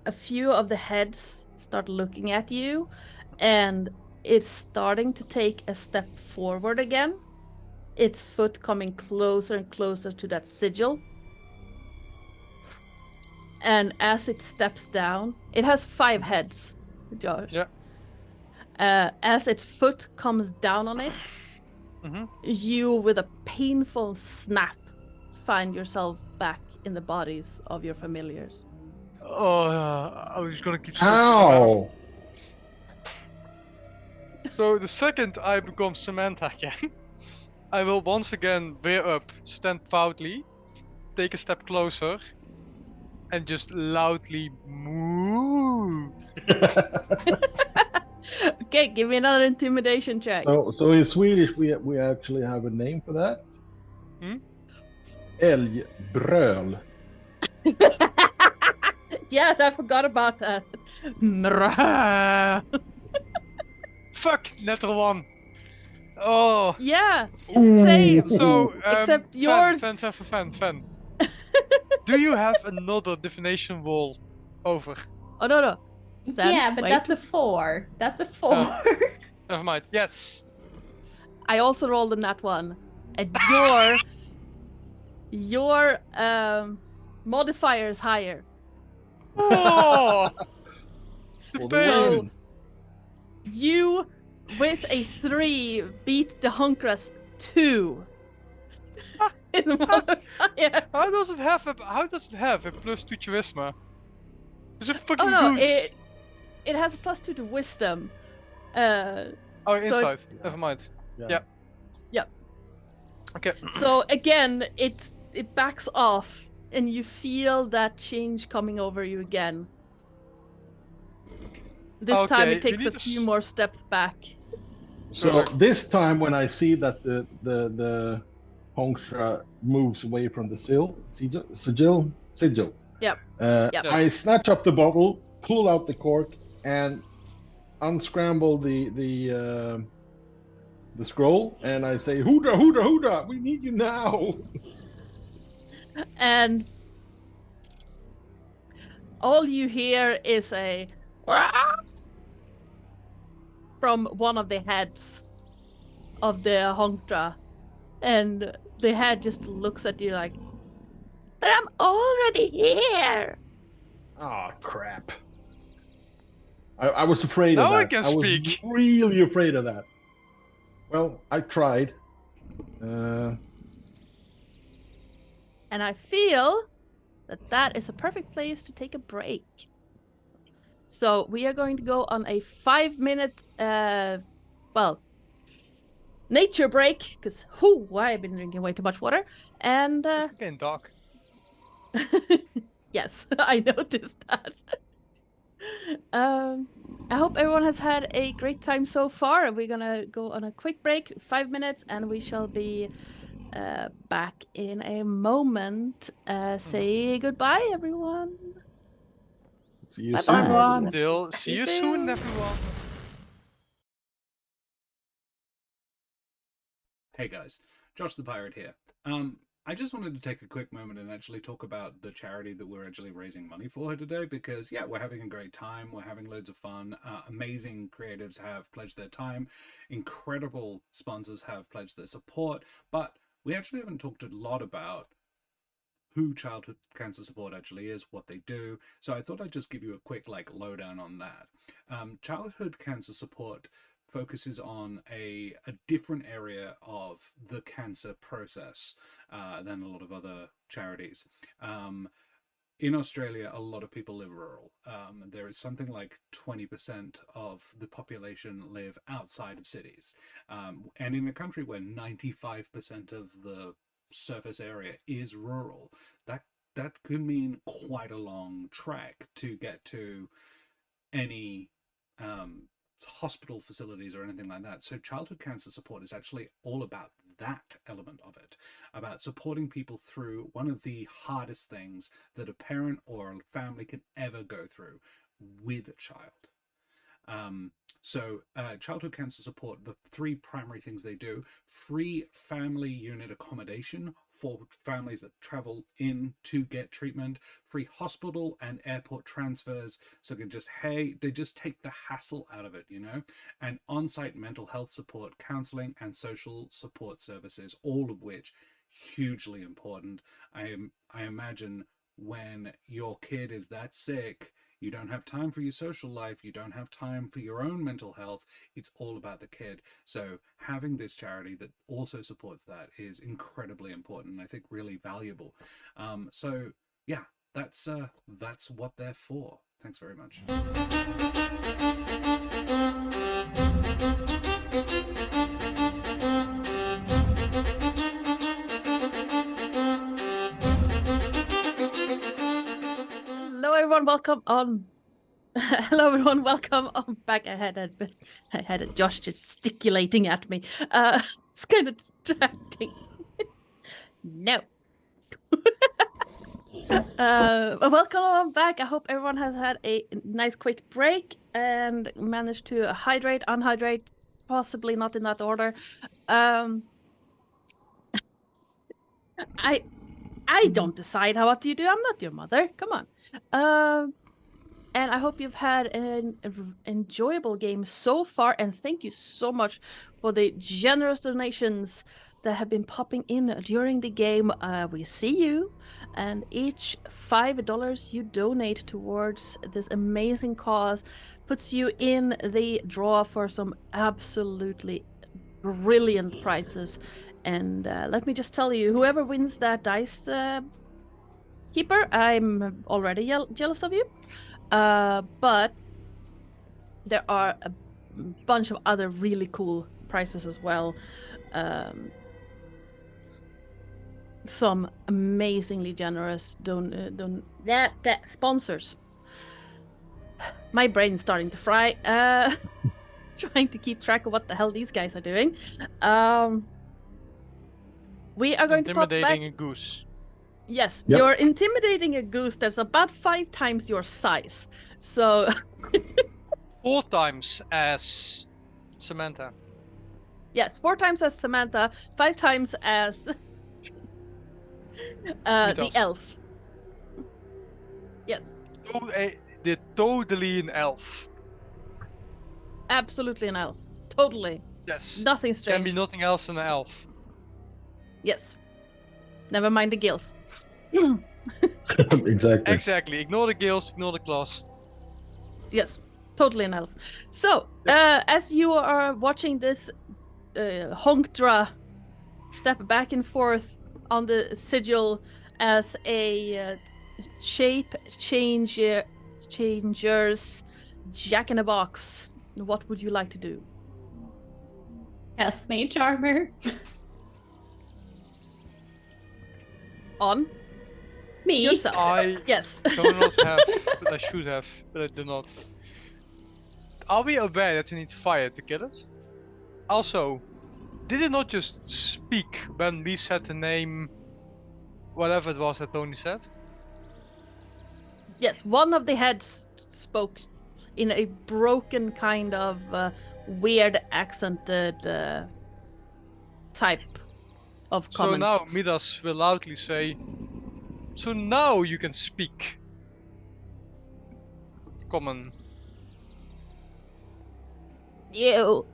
a few of the heads start looking at you, and it's starting to take a step forward again. Its foot coming closer and closer to that sigil. And as it steps down, it has 5 heads, Josh. Yeah. As its foot comes down on it, you, with a painful snap, find yourself back in the bodies of your familiars. Oh, I was gonna keep switching Ow! around. So the second I become Samantha again, I will once again rear up, stand proudly, take a step closer, and just loudly moo. Okay, give me another intimidation check. So in Swedish we actually have a name for that. Älgbröl. Yeah, I forgot about that. Fuck, natural one. Oh. Yeah, Ooh. same. So, Except yours. Fan. Do you have another divination roll over? Oh no. Sen, yeah, but wait. that's a 4. That's a 4. Never mind. Yes. I also rolled a nat 1, and your modifier is higher. Oh. The For the pain. win. You, with a 3, beat the Honkras 2. In the modifier. How does it have a +2 charisma? It's a fucking Oh no, goose. it has a +2 to wisdom. Oh, so inside. it's- Never mind. Yeah. Yep. Okay. So again, it backs off, and you feel that change coming over you again. This time Okay, it takes we a need to few more steps back. So this time when I see that the Hongstra moves away from the sigil. Yep. Yep. I snatch up the bottle, pull out the cork, and unscramble the scroll, and I say, "Huda, Huda, Huda! We need you now!" And all you hear is a from one of the heads of the Honktra, and the head just looks at you like, "But I'm already here." Ah, crap. I was afraid Now of I that. can I was speak. really afraid of that. Well, I tried. And I feel that is a perfect place to take a break. So we are going to go on a 5-minute, nature break, because I've been drinking way too much water. And Again, Doc. yes, I noticed that. I hope everyone has had a great time so far. We're gonna go on a quick break, 5 minutes, and we shall be back in a moment. Say goodbye, everyone. See you Bye soon, bye. everyone. Still, see you soon, everyone. Hey guys, Josh the Pirate here. I just wanted to take a quick moment and actually talk about the charity that we're actually raising money for today, because yeah, we're having a great time, we're having loads of fun, amazing creatives have pledged their time, incredible sponsors have pledged their support, but we actually haven't talked a lot about who Childhood Cancer Support actually is, what they do. So I thought I'd just give you a quick lowdown on that. Childhood Cancer Support focuses on a different area of the cancer process than a lot of other charities. In Australia, a lot of people live rural. There is something like 20% of the population live outside of cities. And in a country where 95% of the surface area is rural, that could mean quite a long trek to get to any hospital facilities or anything like that. So childhood cancer support is actually all about that element of it, about supporting people through one of the hardest things that a parent or a family can ever go through with a child. Childhood cancer support, the three primary things they do: free family unit accommodation for families that travel in to get treatment, free hospital and airport transfers, so they just take the hassle out of it, and on-site mental health support, counseling, and social support services, all of which hugely important. I imagine when your kid is that sick, you don't have time for your social life, you don't have time for your own mental health, it's all about the kid. So having this charity that also supports that is incredibly important, and I think really valuable. That's what they're for. Thanks very much. Hello, everyone. Welcome on. Hello, everyone. Welcome on back. I had Josh gesticulating at me. It's kind of distracting. No. Welcome on back. I hope everyone has had a nice quick break and managed to hydrate, unhydrate, possibly not in that order. I don't decide what you do. I'm not your mother. Come on. And I hope you've had an enjoyable game so far. And thank you so much for the generous donations that have been popping in during the game. We see you. And each $5 you donate towards this amazing cause puts you in the draw for some absolutely brilliant prizes. And let me just tell you, whoever wins that dice keeper, I'm already jealous of you. But there are a bunch of other really cool prizes as well. Some amazingly generous sponsors. My brain's starting to fry. Trying to keep track of what the hell these guys are doing. We are going to pop back. Intimidating a goose. Yes, Yep. you're intimidating a goose that's about 5 times your size. So 4 times as Samantha. yes, 4 times as Samantha, 5 times as the Mythos. elf. Yes. They're totally an elf. Absolutely an elf. Totally. Yes. Nothing strange. Can be nothing else than an elf. Yes. Never mind the gills. Exactly. Exactly. Ignore the gills, ignore the claws. Yes, totally an elf. So, as you are watching this Honkdra step back and forth on the sigil as a shape changers jack-in-a-box, what would you like to do? Cast Mage Armor. On Me. yourself. I Yes. do not have, but I should have, but I do not. Are we aware that we need fire to kill it? Also, did it not just speak when we said the name, whatever it was that Tony said? Yes, one of the heads spoke in a broken kind of weird accented type of So common. now Midas will loudly say, so now you can speak. Common. You.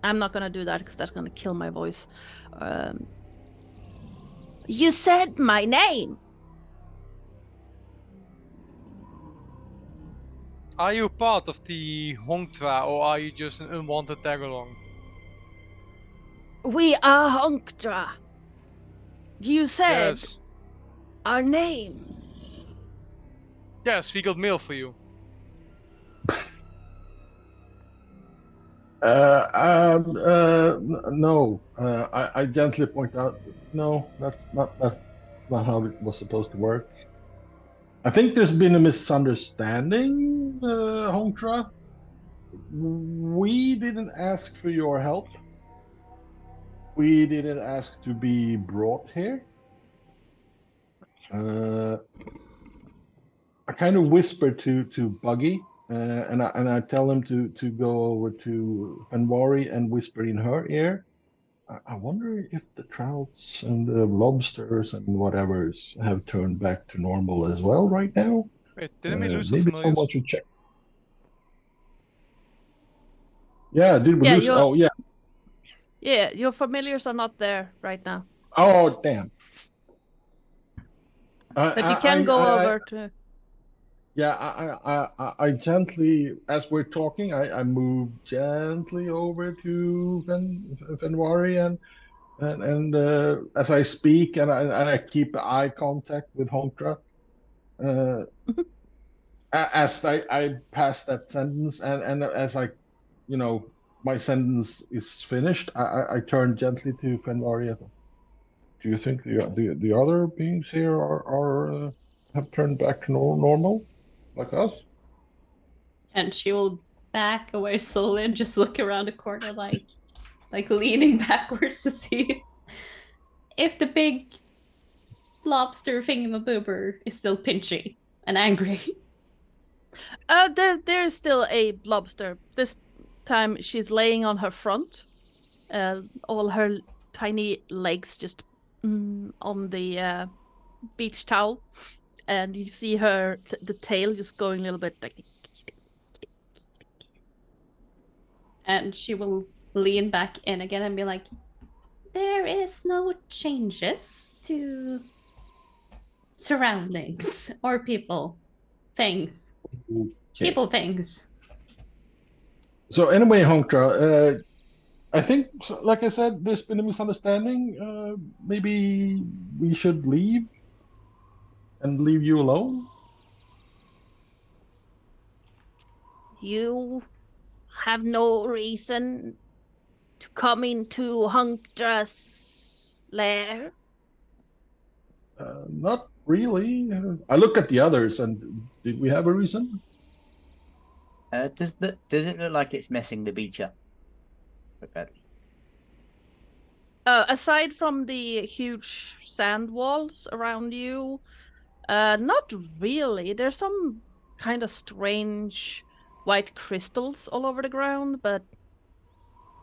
I'm not gonna do that because that's gonna kill my voice. You said my name. Are you part of the Honktra or are you just an unwanted tag-along? We are Honkdra. You said Yes. our name. Yes, we got mail for you. No. I gently point out, no, that's not how it was supposed to work. I think there's been a misunderstanding, Honktra. We didn't ask for your help. We didn't ask to be brought here. I kind of whisper to Buggy, and I tell him to go over to Fenwari and whisper in her ear. I wonder if the trouts and the lobsters and whatevers have turned back to normal as well right now. Wait, didn't we lose some Maybe familiars? someone should check. Yeah, did we Yeah, lose? Oh, yeah. Yeah, your familiars are not there right now. Oh, damn. But you can go over to. Yeah, I gently, as we're talking, I move gently over to Fenwari and as I speak and I keep eye contact with Honktra. As I pass that sentence and as I, my sentence is finished, I turn gently to Fenwari. Do you think the other beings here are have turned back to normal, like us? And she will back away slowly and just look around the corner like leaning backwards to see if the big lobster thingamaboober is still pinchy and angry. There's still a lobster. This time she's laying on her front. All her tiny legs just on the beach towel. And you see her, the tail just going a little bit like. And she will lean back in again and be like, there is no changes to surroundings or people, things. Okay. People things. So anyway, Honktra, I think, like I said, there's been a misunderstanding. Maybe we should leave and leave you alone. You have no reason to come into Honkdra's lair. Not really. I look at the others, and did we have a reason? Does it look like it's messing the beach up? Okay. Aside from the huge sand walls around you, not really. There's some kind of strange white crystals all over the ground, but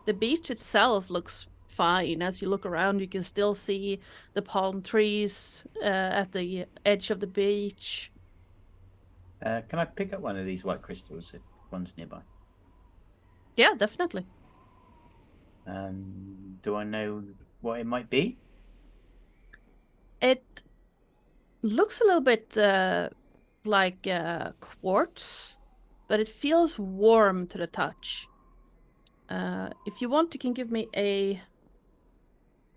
the beach itself looks fine. As you look around, you can still see the palm trees at the edge of the beach. Can I pick up one of these white crystals if one's nearby? Yeah, definitely. Do I know what it might be? It looks a little bit like quartz, but it feels warm to the touch. If you want, you can give me a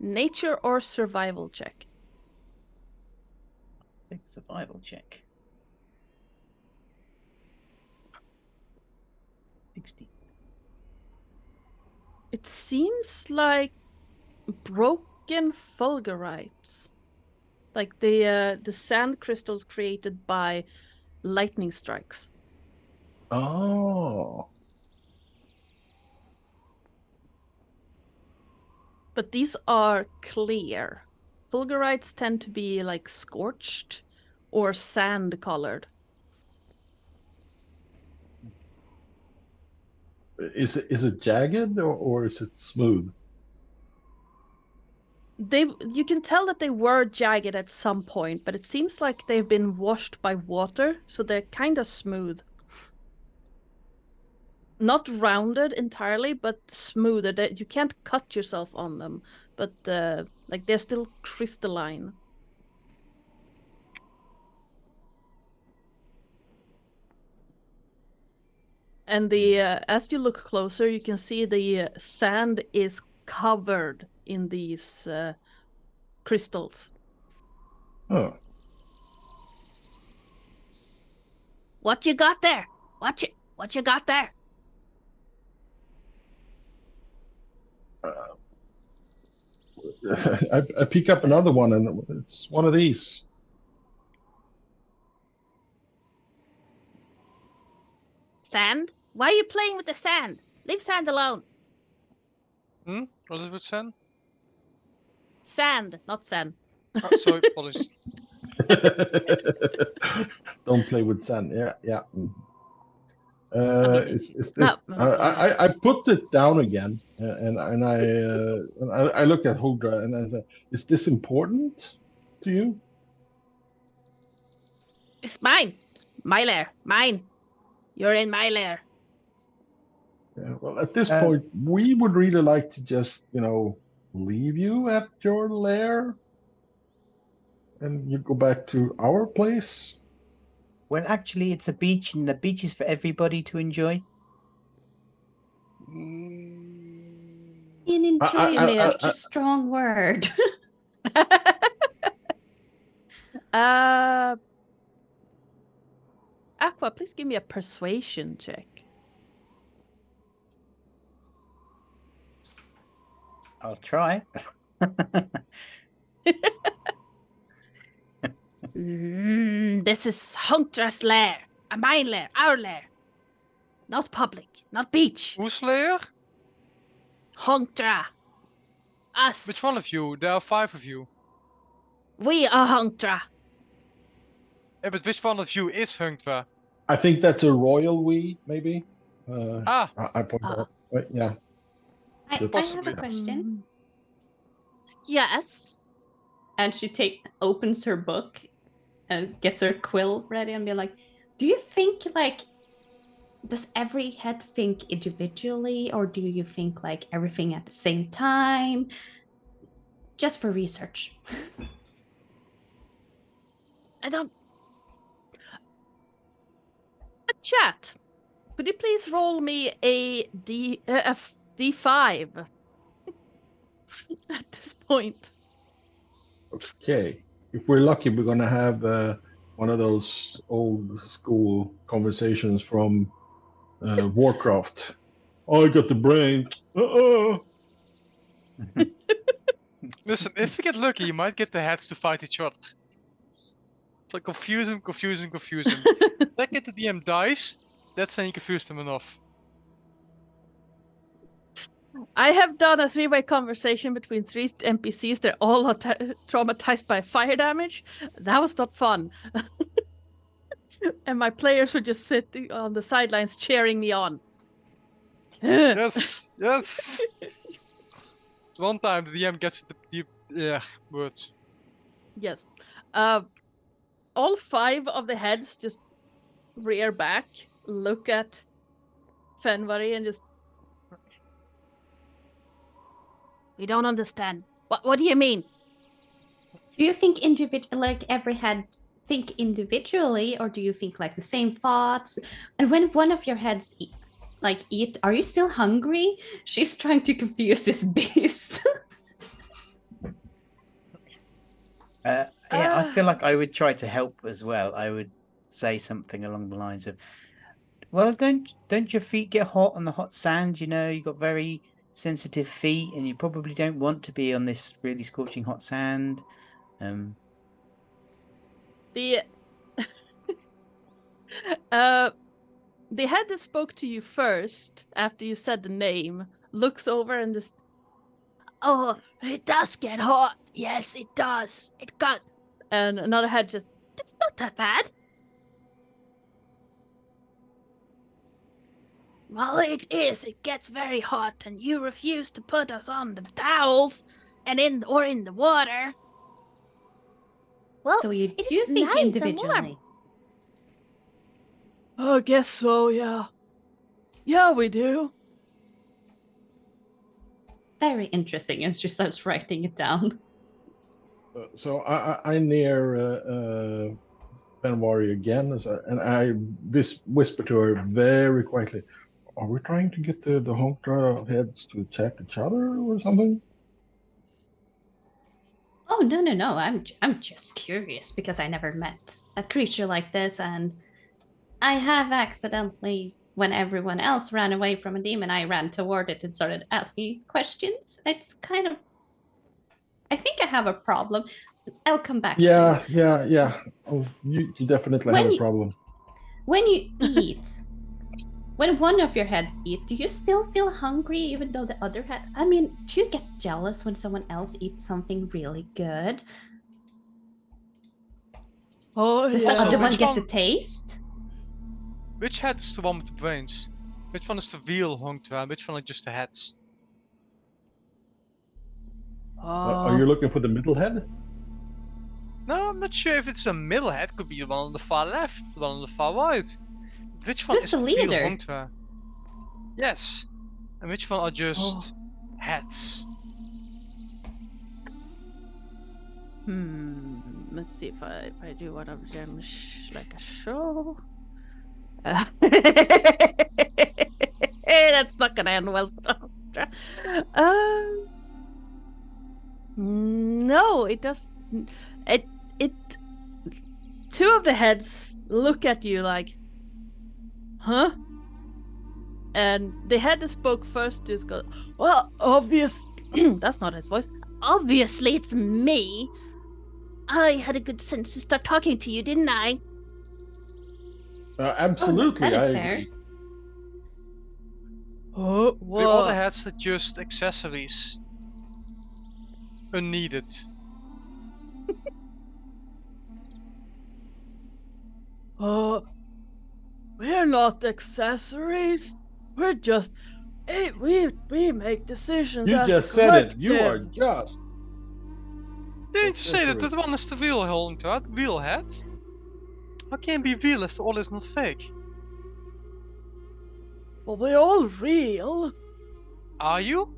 nature or survival check. Big survival check. 60. It seems like broken fulgurites, like the sand crystals created by lightning strikes. Oh. But these are clear. Fulgurites tend to be like scorched or sand colored. Is it jagged or is it smooth? You can tell that they were jagged at some point, but it seems like they've been washed by water, so they're kind of smooth. Not rounded entirely, but smoother. That you can't cut yourself on them, but like they're still crystalline. And the as you look closer, you can see the sand is covered in these crystals. Oh. What you got there? What you got there? I pick up another one, and it's one of these. Sand? Why are you playing with the sand? Leave sand alone. What is it with Sen? Sand, not sand. Oh, sorry, apologies. Don't play with sand. Yeah. mean, Is this? no, not I put it down again, and I look at Huldra and I say, "Is this important to you?" It's mine. My lair. Mine. You're in my lair. Yeah, well, at this point, we would really like to just, leave you at your lair, and you go back to our place. Well, actually, it's a beach, and the beach is for everybody to enjoy. And enjoy is I- such a strong word. Aqua, please give me a persuasion check. I'll try. This is Hunkdra's lair. Mine lair. Our lair. Not public. Not beach. Who's Slayer? Hunkdra. Us. Which one of you? There are 5 of you. We are Hunkdra. Yeah, but which one of you is Hunktra? I think that's a royal we, maybe. I point Ah. out. But yeah. I have Possibly. a question. Yes. And she opens her book and gets her quill ready and be like, do you think does every head think individually, or do you think like everything at the same time? Just for research. I don't. Chat. Could you please roll me a D5 at this point? Okay. If we're lucky, we're gonna have one of those old school conversations from Warcraft. I got the brain. Listen, if you get lucky, you might get the heads to fight each other. It's like confuse them. Second the DM dies, that's when you confuse them enough. I have done a 3-way conversation between 3 NPCs. They're all traumatized by fire damage. That was not fun. And my players were just sitting on the sidelines cheering me on. Yes. One time the DM gets the words. Yes. All 5 of the heads just rear back, look at Fenvari, and just. We don't understand. What do you mean? Do you think like every head think individually, or do you think like the same thoughts? And when one of your heads eat, are you still hungry? She's trying to confuse this beast. Yeah, I feel like I would try to help as well. I would say something along the lines of, "Well, don't your feet get hot on the hot sand? You know, you've got very sensitive feet, and you probably don't want to be on this really scorching hot sand." The the head that spoke to you first, after you said the name, looks over and just. Oh, it does get hot. Yes, it does. It got. And another head just. It's not that bad. Well, it is. It gets very hot, and you refuse to put us on the towels, and in the water. Well, So you do it's think nice individually. I guess so. Yeah. Yeah, we do. Very interesting. And she starts writing it down. So I near Fenvari again, and I whisper to her very quietly, "Are we trying to get the Honkra heads to attack each other or something?" Oh no! I'm just curious because I never met a creature like this, and I have accidentally, when everyone else ran away from a demon, I ran toward it and started asking questions. It's kind of. I think I have a problem. I'll come back. Yeah. Oh, you definitely have a problem. When you eat, when one of your heads eat, do you still feel hungry even though the other head? I mean, do you get jealous when someone else eats something really good? Oh, Does yeah. the other one Which get one? the taste? Which head is the one with the brains? Which one is the veal Honkra and which one are just the heads? Are you looking for the middle head? No, I'm not sure if it's a middle head. Could be the one on the far left, the one on the far right. Which one Who's is the the veal leader? Honkra? Yes. And which one are just heads? Let's see if I do one of them like a show. That's not gonna end well. No, it does. It. Two of the heads look at you like, huh? And the head that spoke first just goes, well, obvious. That's not his voice. Obviously, it's me. I had a good sense to start talking to you, didn't I? Absolutely, that is I fair. agree. Oh, The what? other heads are just accessories. Unneeded. We're not accessories. We're just. We make decisions You as just a said collective. it. You are just. Didn't you say that Accessories. that one is the veal Honkra, veal head? How can it be veal if all is not fake? Well, we're all real. Are you?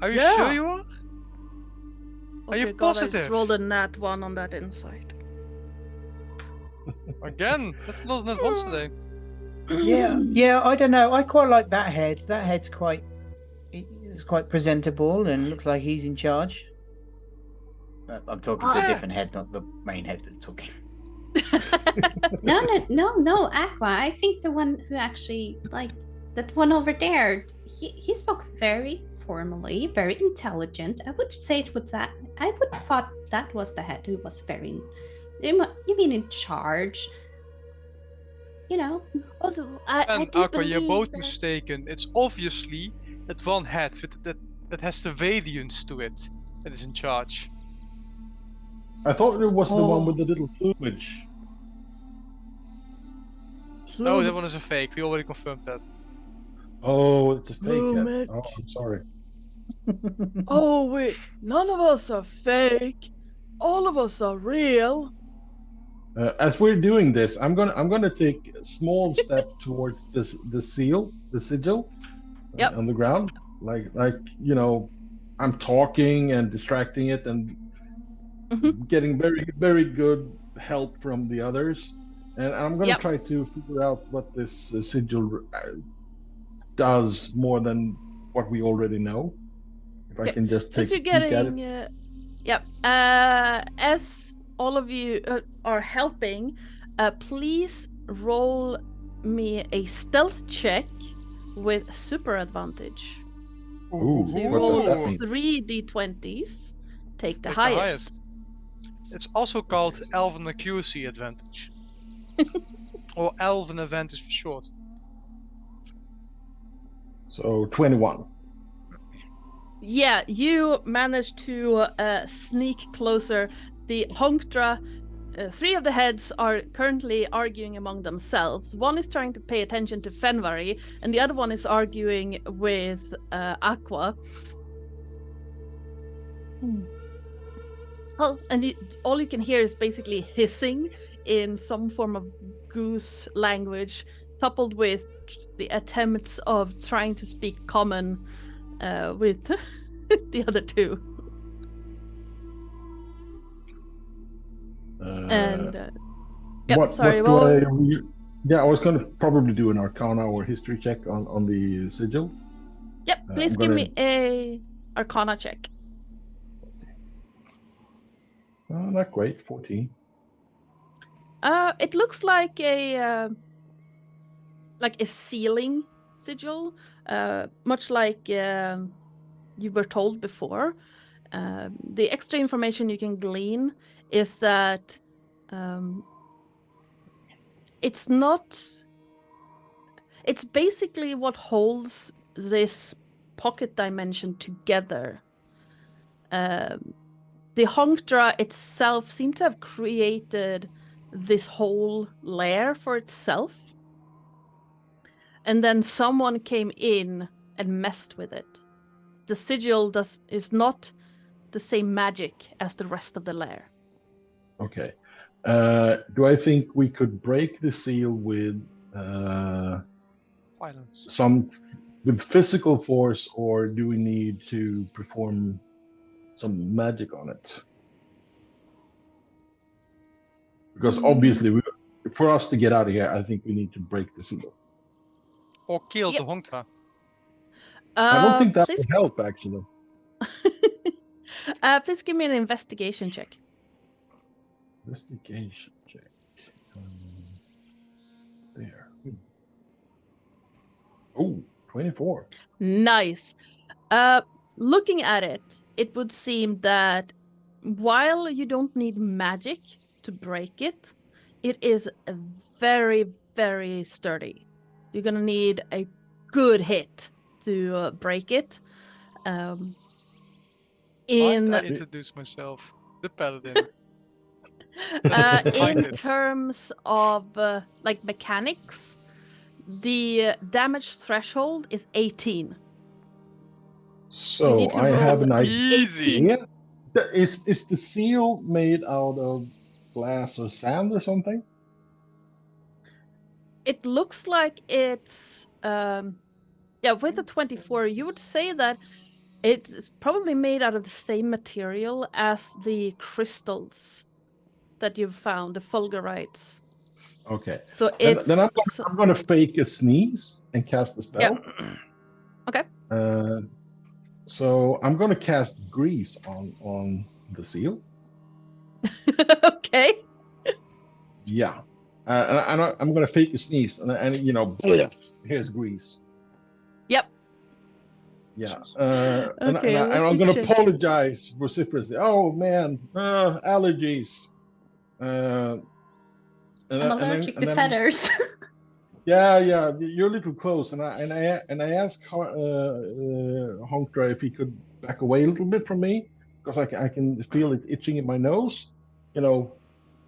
Are you Yeah. sure you are? Okay, you God, I just positive? rolled a nat 1 on that insight. Again, that's not net once today. Yeah, I don't know. I quite like that head. That head's it's quite presentable and looks like he's in charge. I'm talking to a different head, not the main head that's talking. No, Aqua. I think the one who actually, like, that one over there, he spoke very formally, very intelligent. I would say it was that. I would have thought that was the head who was very. You mean in charge? You know. Although And do Aqua, you're both believe mistaken. It's obviously that one head with that has the Valiance to it that is in charge. I thought it was the one with the little plumage. No, that one is a fake. We already confirmed that. Oh, it's a fake head. Plumage. Oh, I'm sorry. Oh, none of us are fake. All of us are real. As we're doing this, I'm gonna take a small step towards the sigil Yep. on the ground, like I'm talking and distracting it and Mhm. getting very good help from the others, and I'm gonna Yep. try to figure out what this sigil does more than what we already know. If I Okay. can just Since take a you're peek at it. getting, yep. As all of you are helping, please roll me a stealth check with super advantage. Ooh, So you what does roll that mean? 3 d20s, take the Take highest. It's also called Elven Accuracy Advantage. Or Elven Advantage for short. So 21. Yeah, you managed to sneak closer. The Honktra, 3 of the heads are currently arguing among themselves. One is trying to pay attention to Fenvari, and the other one is arguing with Aqua. Well, and all you can hear is basically hissing in some form of goose language, coupled with the attempts of trying to speak common with the other two. And yep, sorry. Yeah, I was going to probably do an Arcana or History check on the sigil. Yep, please give me a Arcana check. Not great, 14. It looks like a sealing sigil, much like you were told before. The extra information you can glean is that it's not. It's basically what holds this pocket dimension together. The Honkdra itself seemed to have created this whole lair for itself. And then someone came in and messed with it. The sigil is not the same magic as the rest of the lair. Okay. Do I think we could break the seal with Violence. with physical force, or do we need to perform some magic on it? Because obviously, for us to get out of here, I think we need to break the seal. Or kill the Honkta. I don't think that would help, actually. Please give me an investigation check. Investigation check. There. Oh, 24. Nice. Looking at it, it would seem that while you don't need magic to break it, it is very, very sturdy. You're gonna need a good hit to break it. Might I introduce myself? The paladin. In terms of mechanics, the damage threshold is 18. So I have an idea. Easy. Is the seal made out of glass or sand or something? It looks like it's with the 24, you would say that it's probably made out of the same material as the crystals that you've found, the fulgurites. Okay. So then I'm going to fake a sneeze and cast a spell. Yeah. Okay. So I'm going to cast grease on the seal. Okay. Yeah. And I'm going to fake a sneeze, and here's grease. Yep. Yeah. Okay, and I'm going to apologize vociferously. Oh man, allergies. I'm allergic to feathers. Yeah, you're a little close, and I asked Honkdra if he could back away a little bit from me, because I can feel it itching in my nose,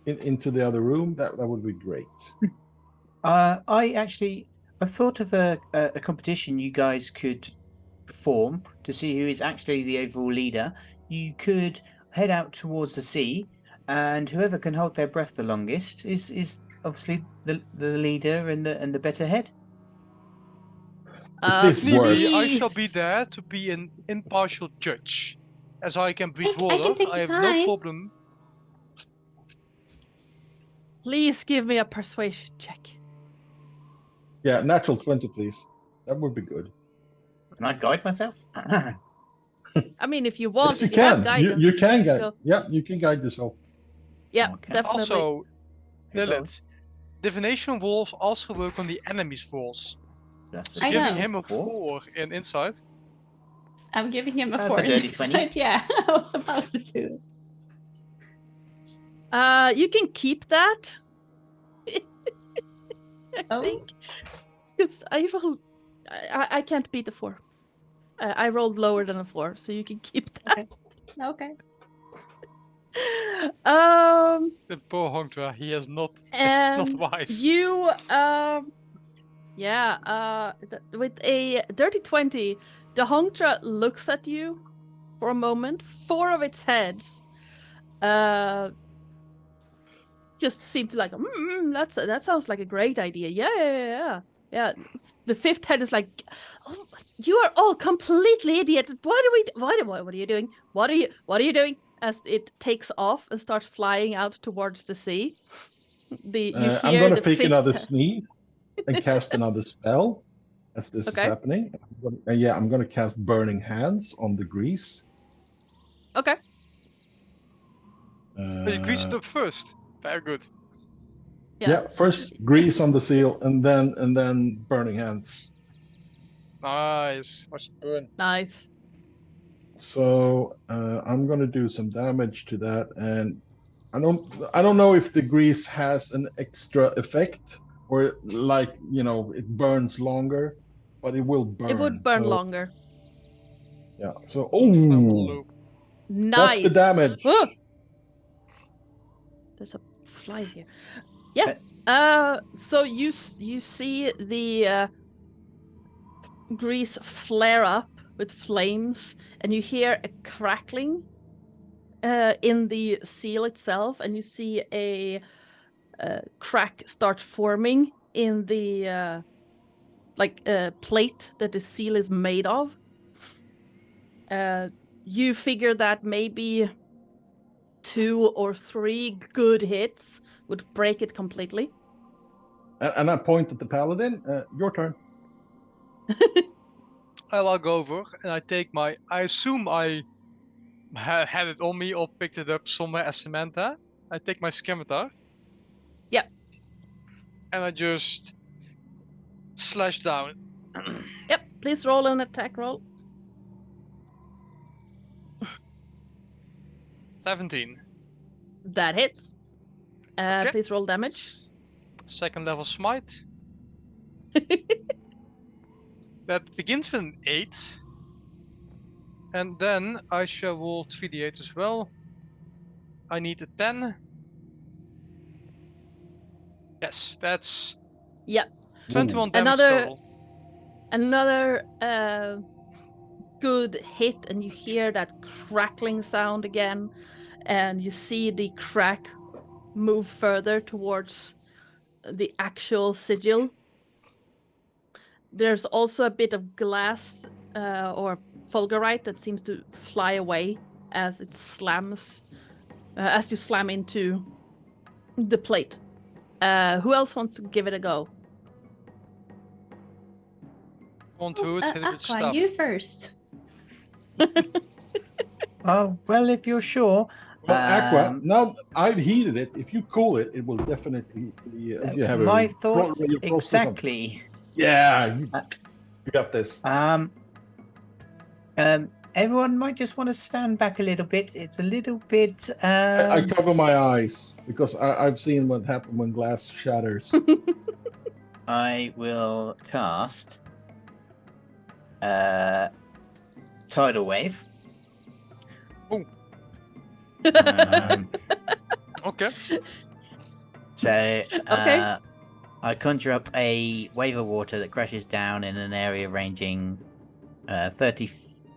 into the other room. That would be great. I thought of a competition you guys could perform to see who is actually the overall leader. You could head out towards the sea and whoever can hold their breath the longest is obviously the leader and the better head. If this If need be, works, I shall be there Please. to be an impartial judge. As I can breathe I can water, take I the have no time. problem. Please give me a persuasion check. yeah, natural 20, please. That would be good. Can I guide myself? I mean, if you want, Yes, you if you have can. guidance, You can please guide. go. Yeah, you can guide yourself. Yeah, Okay. definitely. Also, Here Lillith, goes. divination walls also work on the enemy's walls. That's So I giving know. him a 4. 4 in insight. I'm giving him a That's 4 a dirty 20. insight. Yeah, I was about to do it. You can keep that. I Oh. think. Because I can't beat the 4. I rolled lower than a 4, so you can keep that. Okay. The poor Hongtra, he has not. It's And not wise. you, with a dirty 20, the Hongtra looks at you for a moment. 4 of its heads, just seem to like, that sounds like a great idea. Yeah. The 5th head is like, oh, you are all completely idiots. What are you doing? What are you doing? As it takes off and starts flying out towards the sea. You hear I'm going to the fake 5th another sneeze and cast another spell as this is Okay. happening. I'm going to cast Burning Hands on the grease. Okay. Oh, you greased it up first. Very good. Yeah, first grease on the seal and then Burning Hands. Nice. Watch it burn. Nice. So I'm going to do some damage to that, and I don't know if the grease has an extra effect or like it burns longer, but it will burn. It would burn so, longer. Yeah. So Loop. Nice. that's the damage. Oh! There's a fly here. Yes. So you see the grease flare up with flames, and you hear a crackling in the seal itself, and you see a crack start forming in the plate that the seal is made of. You figure that maybe 2 or 3 good hits would break it completely. And I point at the paladin. Your turn. I'll go over and I take my. I assume I had it on me or picked it up somewhere as Samantha. I take my scimitar. Yep. And I just slash down. Yep. Please roll an attack roll. 17. That hits. Okay. Please roll damage. Second level smite. That begins with an 8. And then I shall roll 3d8 as well. I need a 10. Yes, that's Yep. 21 damage total. Another good hit, and you hear that crackling sound again, and you see the crack move further towards the actual sigil. There's also a bit of glass or fulgurite that seems to fly away as it slams, as you slam into the plate. Who else wants to give it a go? On to it, hit it with Aqua, stuff. you first. Oh, well, if you're sure. Well, Aqua, now I've heated it. If you cool it, it will definitely be. You have my a thoughts you frost or something. exactly. Yeah, you got this. Everyone might just want to stand back a little bit. It's a little bit. I cover my eyes because I've seen what happens when glass shatters. I will cast Tidal Wave. Oh. Okay. So Okay. I conjure up a wave of water that crashes down in an area ranging 30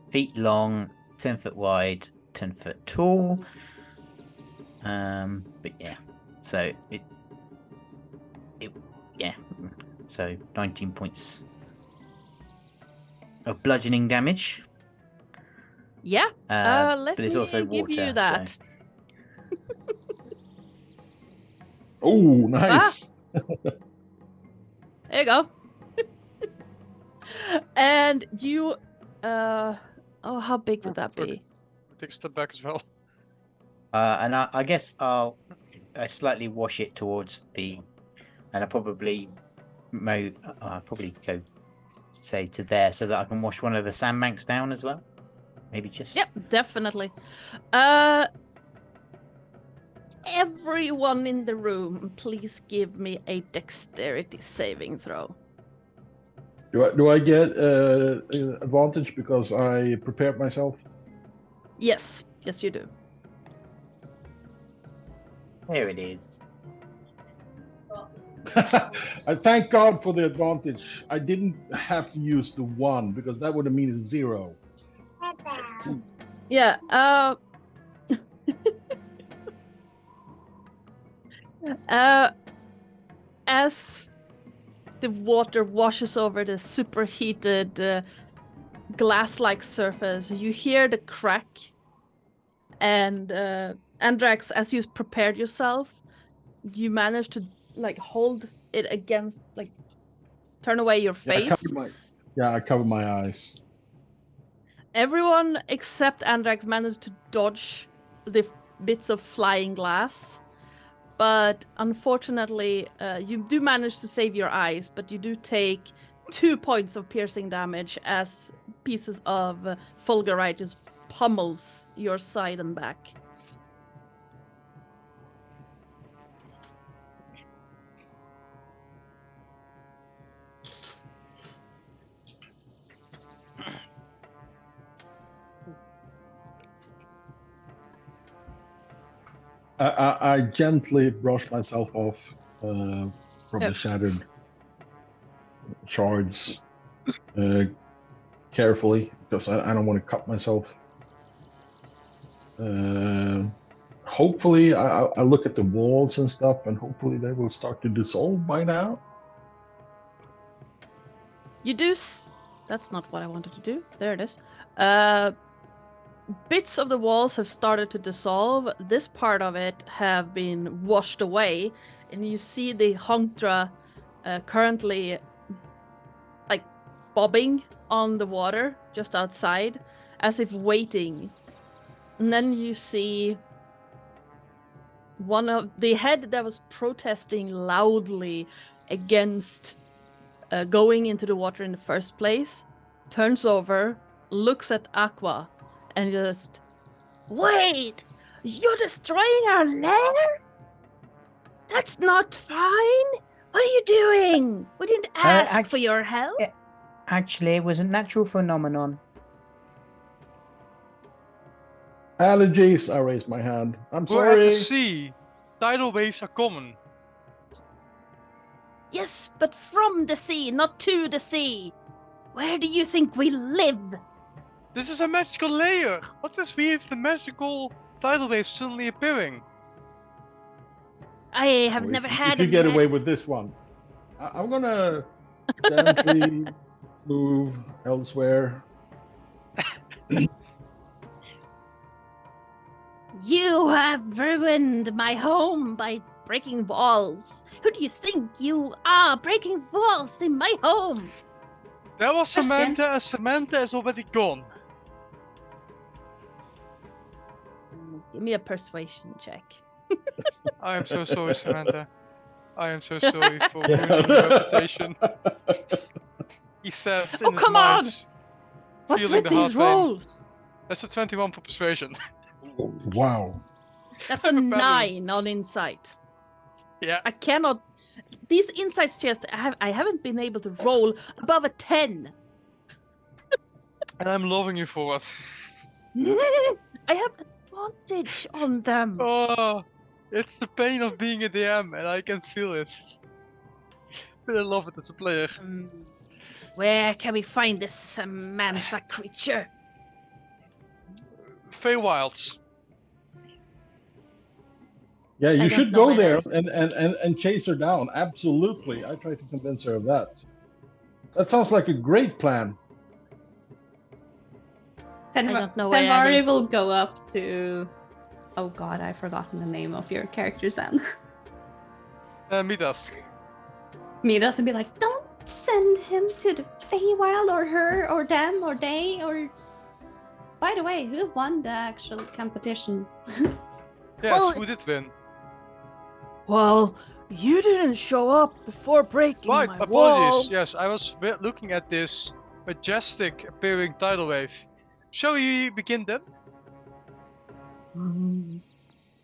feet long, 10 foot wide, 10 foot tall. But yeah, so so 19 points of bludgeoning damage. Yeah. Let but it's me also give water. you that. So. Oh, nice. There you go. And you, how big would that be? Take a step back as well. And I guess I slightly wash it towards and I probably probably go say to there so that I can wash one of the sandbanks down as well. Maybe just. Yep, definitely. Everyone in the room, please give me a dexterity saving throw. Do I get advantage because I prepared myself? Yes, you do. There it is. I thank God for the advantage. I didn't have to use the 1 because that would have mean 0. Yeah. As the water washes over the superheated glass-like surface, you hear the crack. And Andrax, as you prepared yourself, you managed to hold it against, turn away your face. I covered my eyes. Everyone except Andrax managed to dodge the bits of flying glass. But unfortunately, you do manage to save your eyes, but you do take 2 points of piercing damage as pieces of fulgurite just pummels your side and back. I gently brush myself off from the shattered shards carefully because I don't want to cut myself. Hopefully, I look at the walls and stuff, and hopefully they will start to dissolve by now. You do. That's not what I wanted to do. There it is. Bits of the walls have started to dissolve. This part of it have been washed away, and you see the Honktra currently bobbing on the water just outside, as if waiting. And then you see one of the head that was protesting loudly against going into the water in the first place, turns over, looks at Aqua, and just, "Wait! You're destroying our lair? That's not fine! What are you doing? We didn't ask for your help." Actually, it was a natural phenomenon. Allergies, I raise my hand. I'm We're at sorry. the sea. Tidal waves are common. Yes, but from the sea, not to the sea. Where do you think we live? This is a magical layer. What if we have the magical tidal waves suddenly appearing? I have never had If you get away with this one, I'm gonna gently move elsewhere. You have ruined my home by breaking walls. Who do you think you are, breaking walls in my home? That was Question. Samantha, and Samantha is already gone. Give me a persuasion check. I am so sorry, Samantha. I am so sorry for ruining your reputation. He says in his come on! mind, What's feeling with the these hard pain. rolls? That's a 21 for persuasion. Wow. That's a I'm a paladin. 9 on insight. Yeah. I cannot. These insights just I haven't been able to roll above a 10. And I'm loving you for it. I have advantage on them. Oh, it's the pain of being a DM, and I can feel it. But I love it as a player. Where can we find this Samantha creature? Feywilds. Yeah, you I should don't know go where there that and chase her down. Absolutely. I tried to convince her of that. That sounds like a great plan. I don't know where that Fenvari is. will go up to. Oh God, I've forgotten the name of your character, Sam. Meet us. Meet us and be like, don't send him to the Feywild, or her, or them, or they, or. By the way, who won the actual competition? Yes, Well, who did win? Well, you didn't show up before breaking Right, my apologies. walls. Yes, I was looking at this majestic appearing tidal wave. Shall we begin then?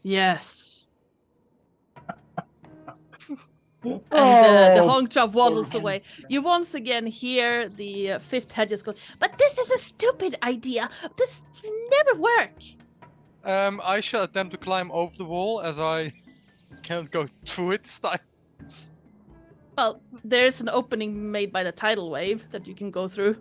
Yes. And the Oh, Hongtra waddles away. You once again hear the fifth head just go, but this is a stupid idea. This never work. I shall attempt to climb over the wall as I can't go through it this time. Well, there's an opening made by the tidal wave that you can go through.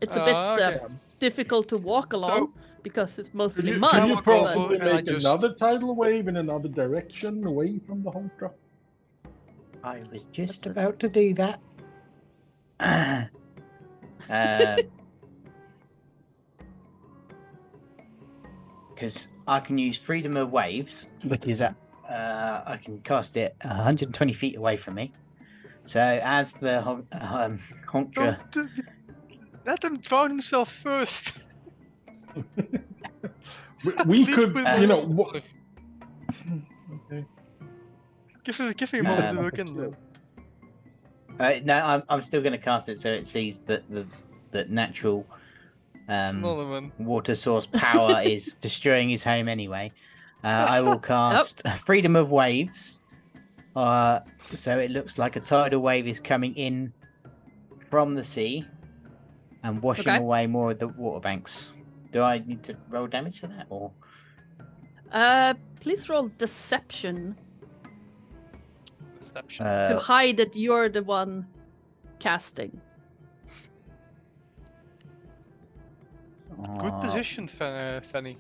It's a bit Okay. difficult to walk along because it's mostly Could mud. you walk possibly over and I make just- another tidal wave in another direction away from the home truck? I was just That's it. about to do that. Because I can use Freedom of Waves, which is I can cast it 120 feet away from me. So as the Honktra, Don't let him drown himself first. We Please could, put him him you know, in what? water. Okay. Give me a moment to look in then. no, I'm still going to cast it so it sees that the natural Nolan. water source power is destroying his home anyway. I will cast Freedom of Waves. So it looks like a tidal wave is coming in from the sea and washing Okay. away more of the water banks. Do I need to roll damage for that, or? Please roll deception Deception. to hide that you're the one casting. Good position, Fanny.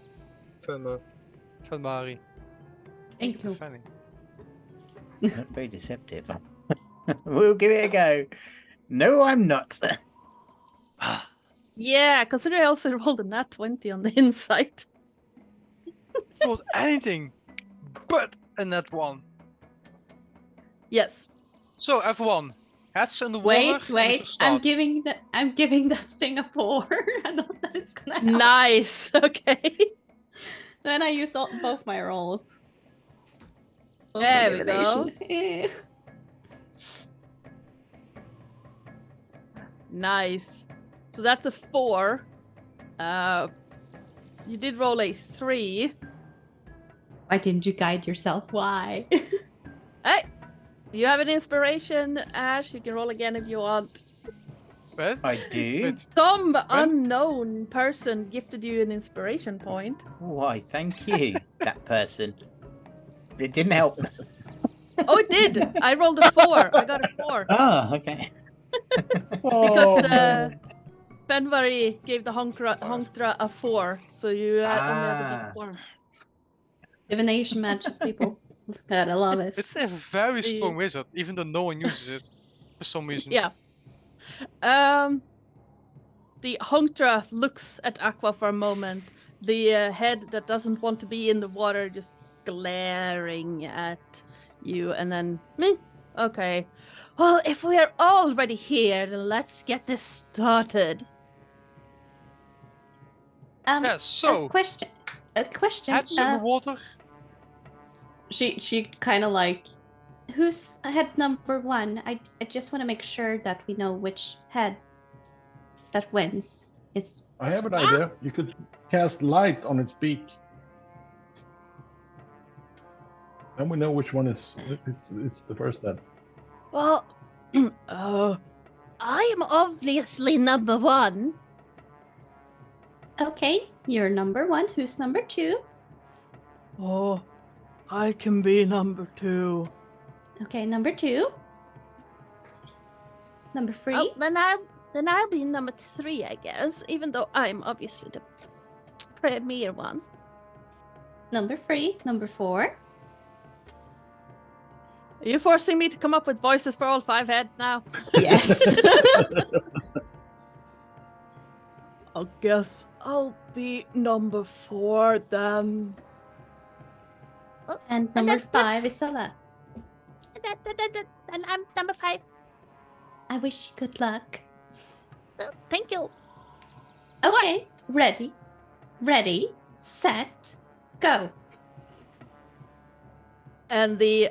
Fanmari. Thank you. Fanny. Not very deceptive. We'll give it a go. No, I'm not. Yeah, consider I also rolled a nat 20 on the inside. Rolled anything but a net one. Yes. So everyone, heads in the water. and we Wait! shall I'm start. giving that thing a 4. I don't know that it's gonna help. Nice. Okay. Then I use both my rolls. Both There my we go. relation. Nice. So that's a 4. You did roll a 3. Why didn't you guide yourself? Why? Hey, do you have an inspiration, Ash? You can roll again if you want. What? I do. Wait, Some unknown person gifted you an inspiration point. Why, thank you, that person. It didn't help. Oh, it did. I rolled a 4. I got a 4 Oh, okay. because Oh, Fenvari gave the Honktra a 4, so you only had to get 4. Divination magic, people. God, I love it. it's a very The- strong wizard, even though no one uses it for some reason. Yeah. The Honktra looks at Aqua for a moment. The head that doesn't want to be in the water just glaring at you, and then me. Okay. Well, if we are already here, then let's get this started. Yeah, so A question. heads in the water. She kind of like, who's head number 1? I just want to make sure that we know which head that wins. It's I have an idea. You could cast light on its beak. And we know which one is it's the first head. Well, I am obviously number 1. okay. You're number 1. Who's number 2? Oh, I can be number 2. Okay, number 2. Number 3. Oh, then I'll be number 3, I guess. Even though I'm obviously the premier one. Number 3. Number 4. Are you forcing me to come up with voices for all 5 heads now? Yes. I guess I'll be number 4 then. And number 5 is Salah. And I'm number 5. I wish you good luck. Thank you. Okay, ready, set, go. And the...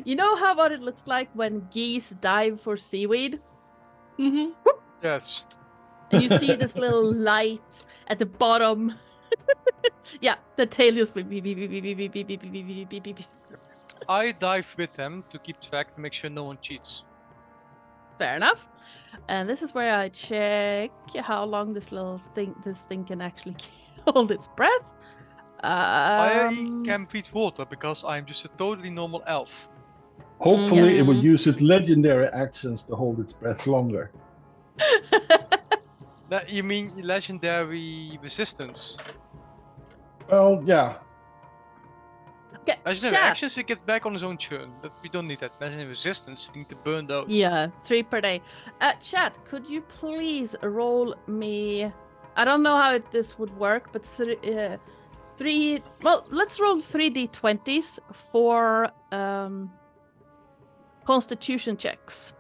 You know how what it looks like when geese dive for seaweed? Mm-hmm. Yes. And you see this little light at the bottom. Yeah, the tail just beep, beep, beep, beep, beep, beep, beep, beep, beep, beep, beep, beep, beep. I dive with them to keep track to make sure no one cheats. Fair enough. And this is where I check how long this thing can actually hold its breath. I can breathe water because I'm just a totally normal elf. Hopefully, Yes. it would use its legendary actions to hold its breath longer. You mean legendary resistance? Well, yeah. Okay, Legendary chat. actions, it gets back on his own turn. But we don't need that. Legendary resistance, we need to burn those. Yeah, 3 per day. Chat, could you please roll me... I don't know how this would work, but 3... Well, let's roll 3d20s for constitution checks.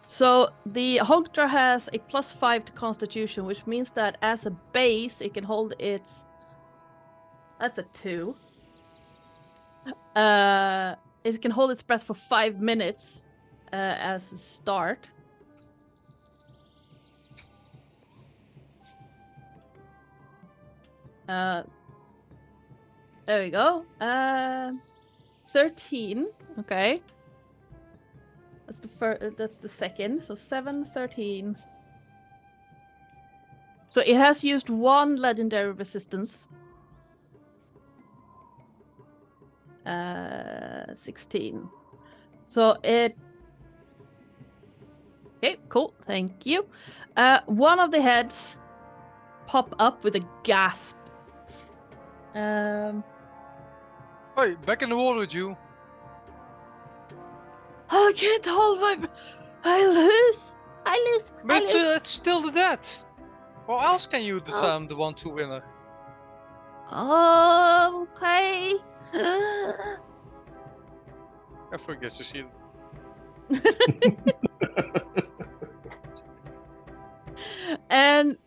So the Hogtra has a +5 to constitution, which means that as a base, it can hold its... That's a 2. It can hold its breath for 5 minutes as a start. There we go. 13. Okay. That's the first. That's the second. So 7, 13. So it has used 1 legendary resistance. 16. So it... Okay, cool. Thank you. One of the heads pop up with a gasp. Hey, back in the water with you. I can't hold my... I lose. But it's still the dead. Or else can you disarm the 1-2 winner? Okay. I forget to see it. And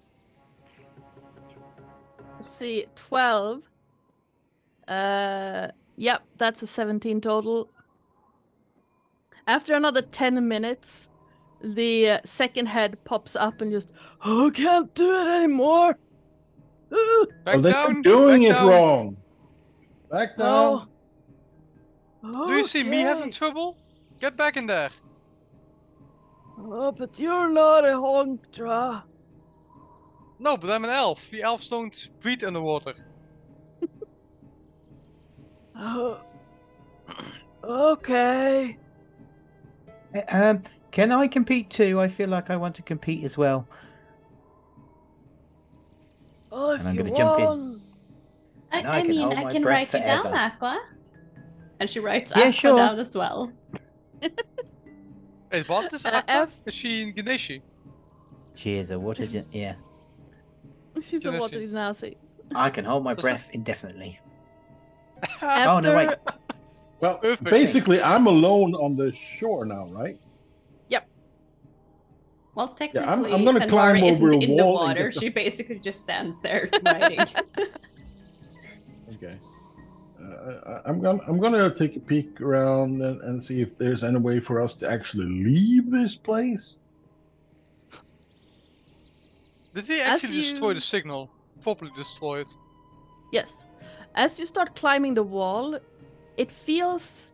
let's see, 12. Yep, that's a 17 total. After another 10 minutes, the second head pops up and just, oh, I can't do it anymore. Back They're down. doing back it down. wrong. Back down. Oh. Do you see me having Okay. trouble? Get back in there. Oh, but you're not a Hogtra. No, but I'm an elf. The elves don't breathe underwater. Oh. Okay. Can I compete too? I feel like I want to compete as well. Oh, if And I'm you gonna jump in. want. And I can mean, hold I my can breath write you down, forever. Aqua. And she writes Yeah, Aqua sure. down as well. Wait, what is Uh, Aqua? F- Is she in Ganeshi? She is a water. Yeah, She's a water Genasi. genasi. I can hold my What's that? breath indefinitely. After... Oh no, wait. Well, Perfect. basically, I'm alone on the shore now, right? Well, I'm technically, gonna Panvara climb over isn't a in the wall and water. get the- She basically just stands there writing. Okay. I'm gonna take a peek around and see if there's any way for us to actually leave this place. Did he As actually destroy you- the signal? Properly destroy it. Yes. As you start climbing the wall, it feels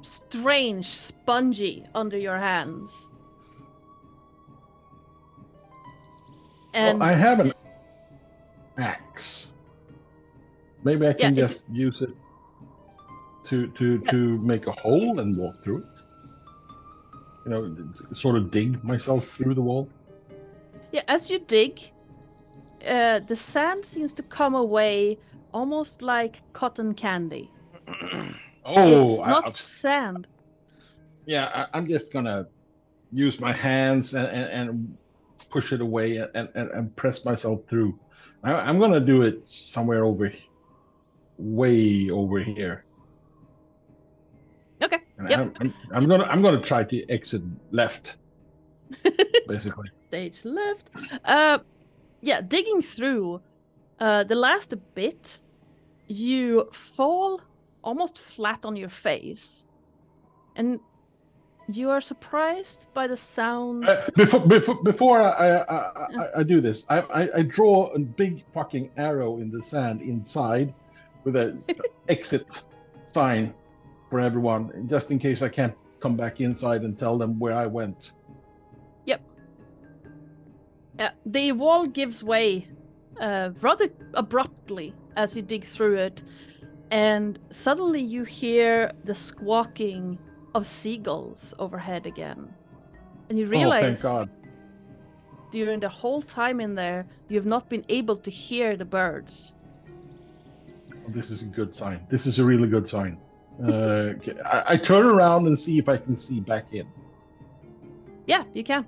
strange, spongy under your hands. And Well, I have an axe. Maybe I can Yeah, it's- just use it to make a hole and walk through it. You know, sort of dig myself through the wall. yeah, as you dig, the sand seems to come away almost like cotton candy. Oh, It's not sand. yeah. I'm just gonna use my hands and push it away and press myself through. I'm gonna do it somewhere way over here. Okay. And Yep. I'm gonna try to exit left, basically. Stage left. Yeah, digging through the last bit, you fall almost flat on your face, and you are surprised by the sound. Before I do this, I draw a big fucking arrow in the sand inside with a exit sign for everyone, just in case I can't come back inside and tell them where I went. Yep. The wall gives way rather abruptly as you dig through it, and suddenly you hear the squawking of seagulls overhead again. And you Oh, realize thank God. during the whole time in there, you have not been able to hear the birds. This is a good sign. This is a really good sign. I turn around and see if I can see back in. Yeah, you can.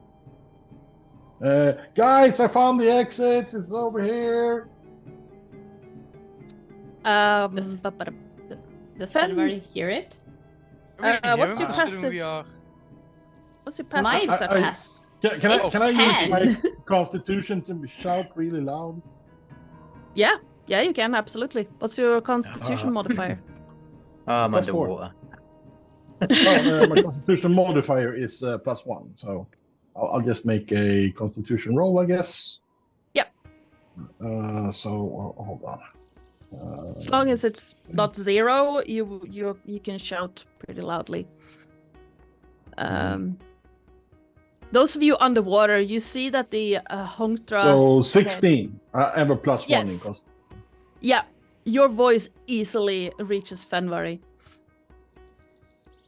Guys, I found the exits. It's over here. Does anybody hear it? What's your considering passive? we are... What's your My passive? pass. Can I use 10. my constitution to shout really loud? Yeah, you can, absolutely. What's your constitution modifier? I'm Plus 4. underwater. My constitution modifier is +1, so I'll just make a constitution roll, I guess. Yep. So hold on. As long as it's not 0, you can shout pretty loudly. Those of you underwater, you see that the Hongtra. So 16. I have a +1 in Yes. constitution. Yeah, your voice easily reaches Fenvari.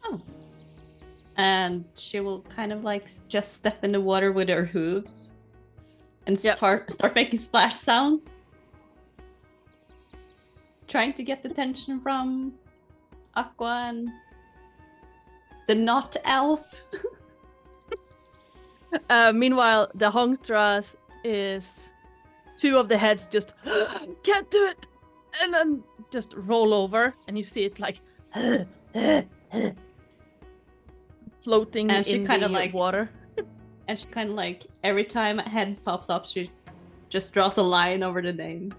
Oh. And she will kind of like just step in the water with her hooves and Yep. start making splash sounds. Trying to get the attention from Aqua and the not elf. Meanwhile, the Hongtras is 2 of the heads just can't do it, and then just roll over, and you see it like floating And she in kinda the like- water. And she kind of like, every time a head pops up, she just draws a line over the name.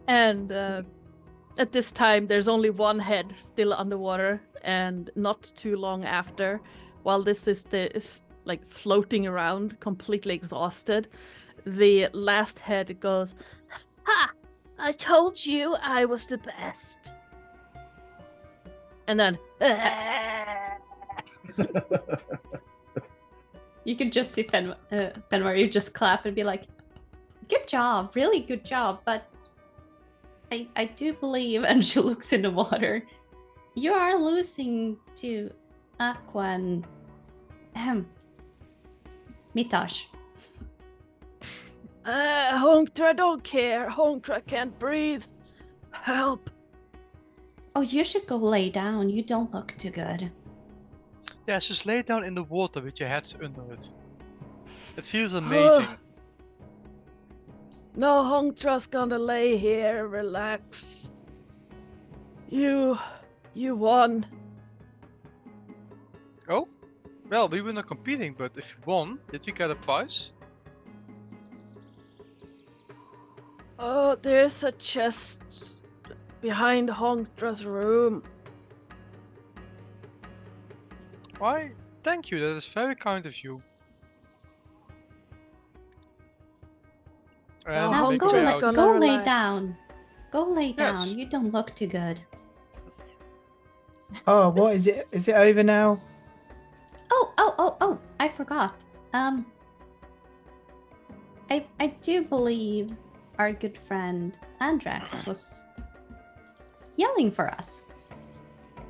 And at this time, there's only one head still underwater, and not too long after, while this is like floating around, completely exhausted, the last head goes, "Ha! I told you I was the best." And then, You can just see Fenrir just clap and be like, "Good job, really good job, but I do believe," and she looks in the water, "you are losing to Aqua and Mitash." Hongtra don't care. Hongtra can't breathe. Help. Oh, you should go lay down. You don't look too good. Yeah, just lay down in the water with your heads under it. It feels amazing. No, Hongtra's gonna lay here, relax. You won. Oh? Well, we were not competing, but if you won, did we get a prize? Oh, there's a chest behind Hongtra's room. Why? Thank you, that is very kind of you. And Now make go, your way let's out. go. Go lay relax. down. Go lay down. Yes. You don't look too good. Oh, what is it? Is it over now? Oh, I forgot. I do believe our good friend Andrax was yelling for us.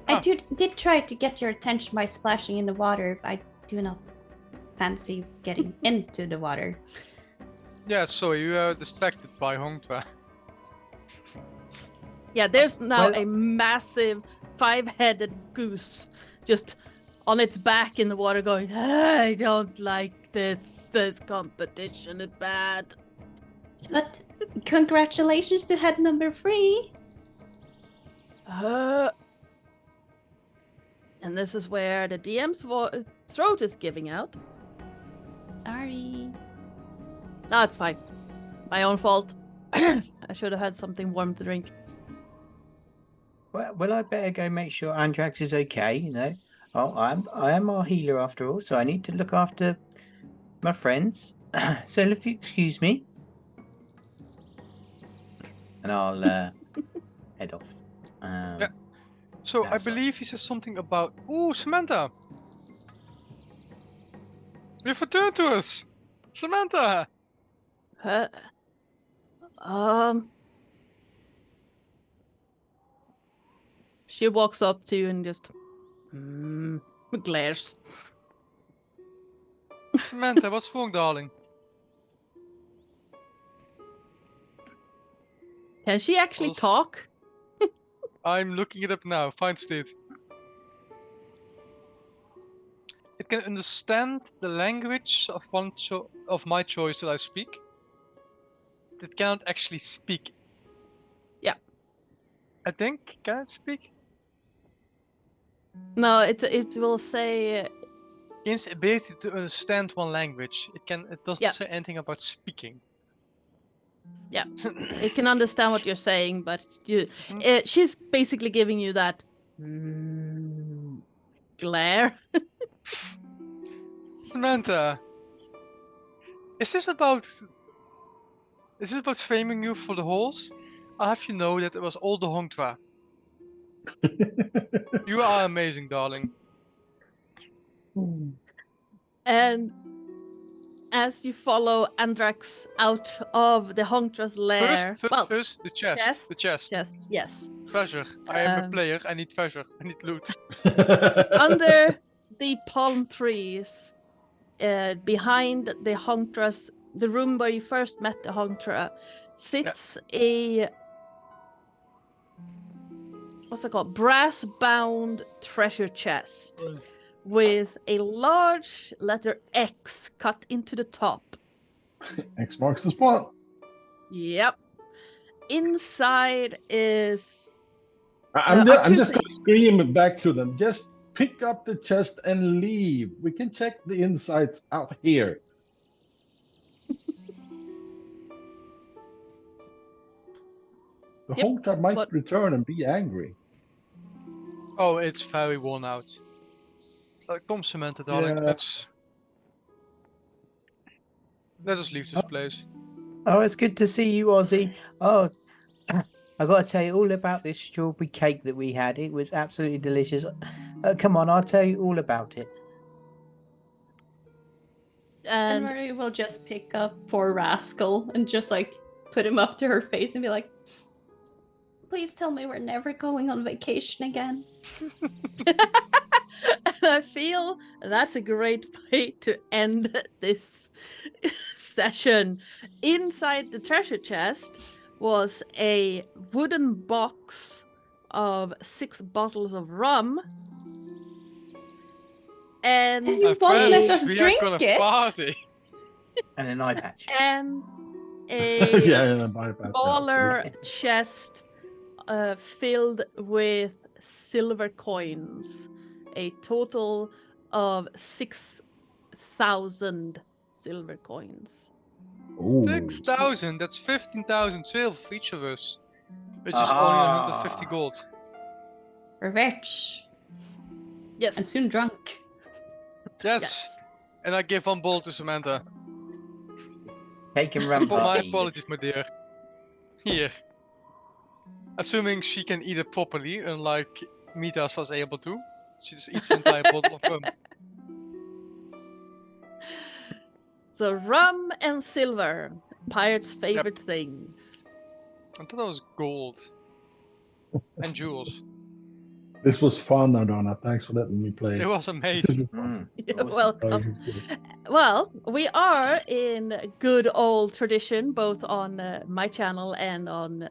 I Ah. did try to get your attention by splashing in the water, but I do not fancy getting into the water. Yeah, so you are distracted by Hongtra. Yeah, there's now Well- a massive 5-headed goose just on its back in the water going, I don't like this. This competition is bad. But congratulations to head number 3. And this is where the DM's throat is giving out. Sorry. No, it's fine. My own fault. I should have had something warm to drink. Well, I better go make sure Andrax is okay. You know, I am our healer after all, so I need to look after my friends. So if you excuse me, and I'll head off. Yeah. So I that's all. believe he says something about. Ooh, Samantha! You've returned to us! Samantha! Huh? She walks up to you and just glares. Samantha, what's wrong, darling? Can she actually Also- talk? I'm looking it up now. Find state. It can understand the language of of my choice that I speak. It cannot actually speak. Yeah. I think. Can it speak? No, it will say Its ability to understand one language. It doesn't Yeah. say anything about speaking. Yeah. it can understand what you're saying, but she's basically giving you that glare. Samantha, is this about framing you for the halls? I have you know that it was all the Hongtra. You are amazing, darling. And as you follow Andrax out of the Hongtra's lair, First, the chest. The chest. yes. Treasure. I am a player. I need treasure. I need loot. Under the palm trees, behind the Hongtra's, the room where you first met the Hongtra, sits a what's it called? Brass-bound treasure chest with a large letter X cut into the top. X marks the spot. Yep. Inside is I'm are two just going to things. scream back to them. Just pick up the chest and leave. We can check the insides out here. The Yep, Hongtra might but- return and be angry. Oh, it's very worn out. Come, Samantha, darling. Yeah. Let us leave this place. Oh, it's good to see you, Ozzy. Oh, I got to tell you all about this strawberry cake that we had. It was absolutely delicious. Come on, I'll tell you all about it. And And Murray will just pick up poor Rascal and just like put him up to her face and be like, please tell me we're never going on vacation again. and I feel that's a great way to end this session. Inside the treasure chest was a wooden box of 6 bottles of rum. And You My won't let friends, us we drink are gonna it? party. And an eye patch. and a Yeah, my bad. smaller chest filled with silver coins, a total of 6,000 silver coins. Ooh. 6,000. That's 15,000 silver for each of us, which is only 150 gold. We're rich Yes. and soon drunk. Yes. And I give 1 ball to Samantha. Cake and rum For my party. apologies, my dear. Here. Assuming she can eat it properly, unlike Mitas was able to. She just eats the entire bottle of rum. So rum and silver, pirates' favorite things. I thought that was gold. And jewels. This was fun, Ardanna. Thanks for letting me play. It was amazing. You're Awesome. welcome. Well, we are in good old tradition, both on my channel and on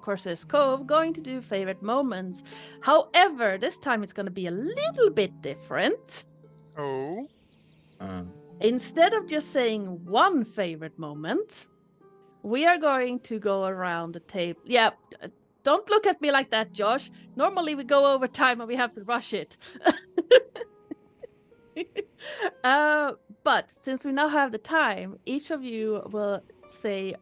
Corsair's Cove, going to do favorite moments. However, this time it's going to be a little bit different. Oh. Instead of just saying one favorite moment, we are going to go around the table. Yeah, don't look at me like that, Josh. Normally we go over time and we have to rush it. But since we now have the time, each of you will say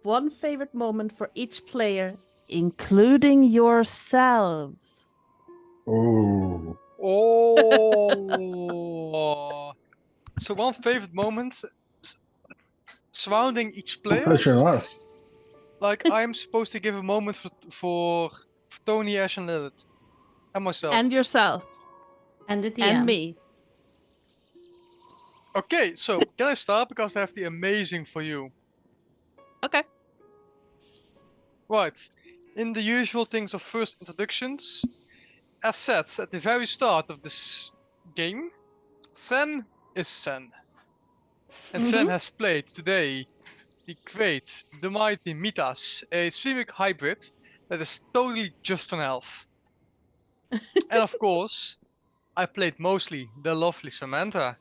one favorite moment for each player, including yourselves. Oh. Oh. So one favorite moment surrounding each No player. pressure on us. Like I'm supposed to give a moment for Tony, Ash, and Lillith, and myself. And yourself. And the DM. And me. Okay, so can I start because I have the amazing for you. Okay. Right. In the usual things of first introductions, as said at the very start of this game, Sen is Sen. And Sen has played today the great, the mighty Mitas, a Simic hybrid that is totally just an elf. And of course, I played mostly the lovely Samantha,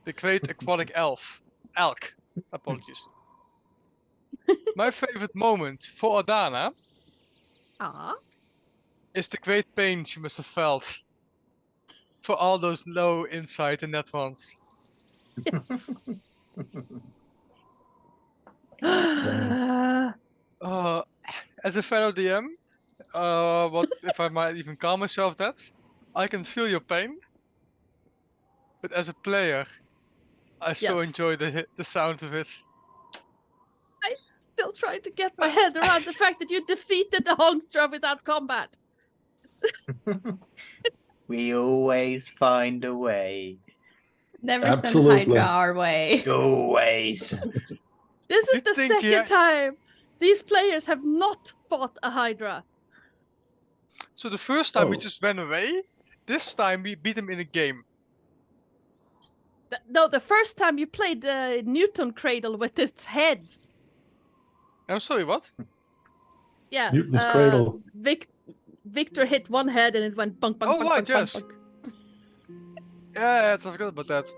the great aquatic elf. Elk. Apologies. My favorite moment for Ardanna is the great pain she must have felt for all those low insight in that ones. Yes. As a fellow DM, what if I might even call myself that? I can feel your pain, but as a player, I so Yes. enjoy the sound of it. I'm still trying to get my head around the fact that you defeated the Hongstra without combat. We always find a way. Never Absolutely. send Hydra our way. Always. This is You the think second time these players have not fought a Hydra. So the first time we Oh. just ran away. This time we beat him in a game. No, the first time you played Newton Cradle with its heads. I'm sorry, what? Yeah. Newton's Cradle. Victor hit one head and it went bunk, bunk, Oh, bunk, right, bunk, yes. bunk, Yes, I forgot about that.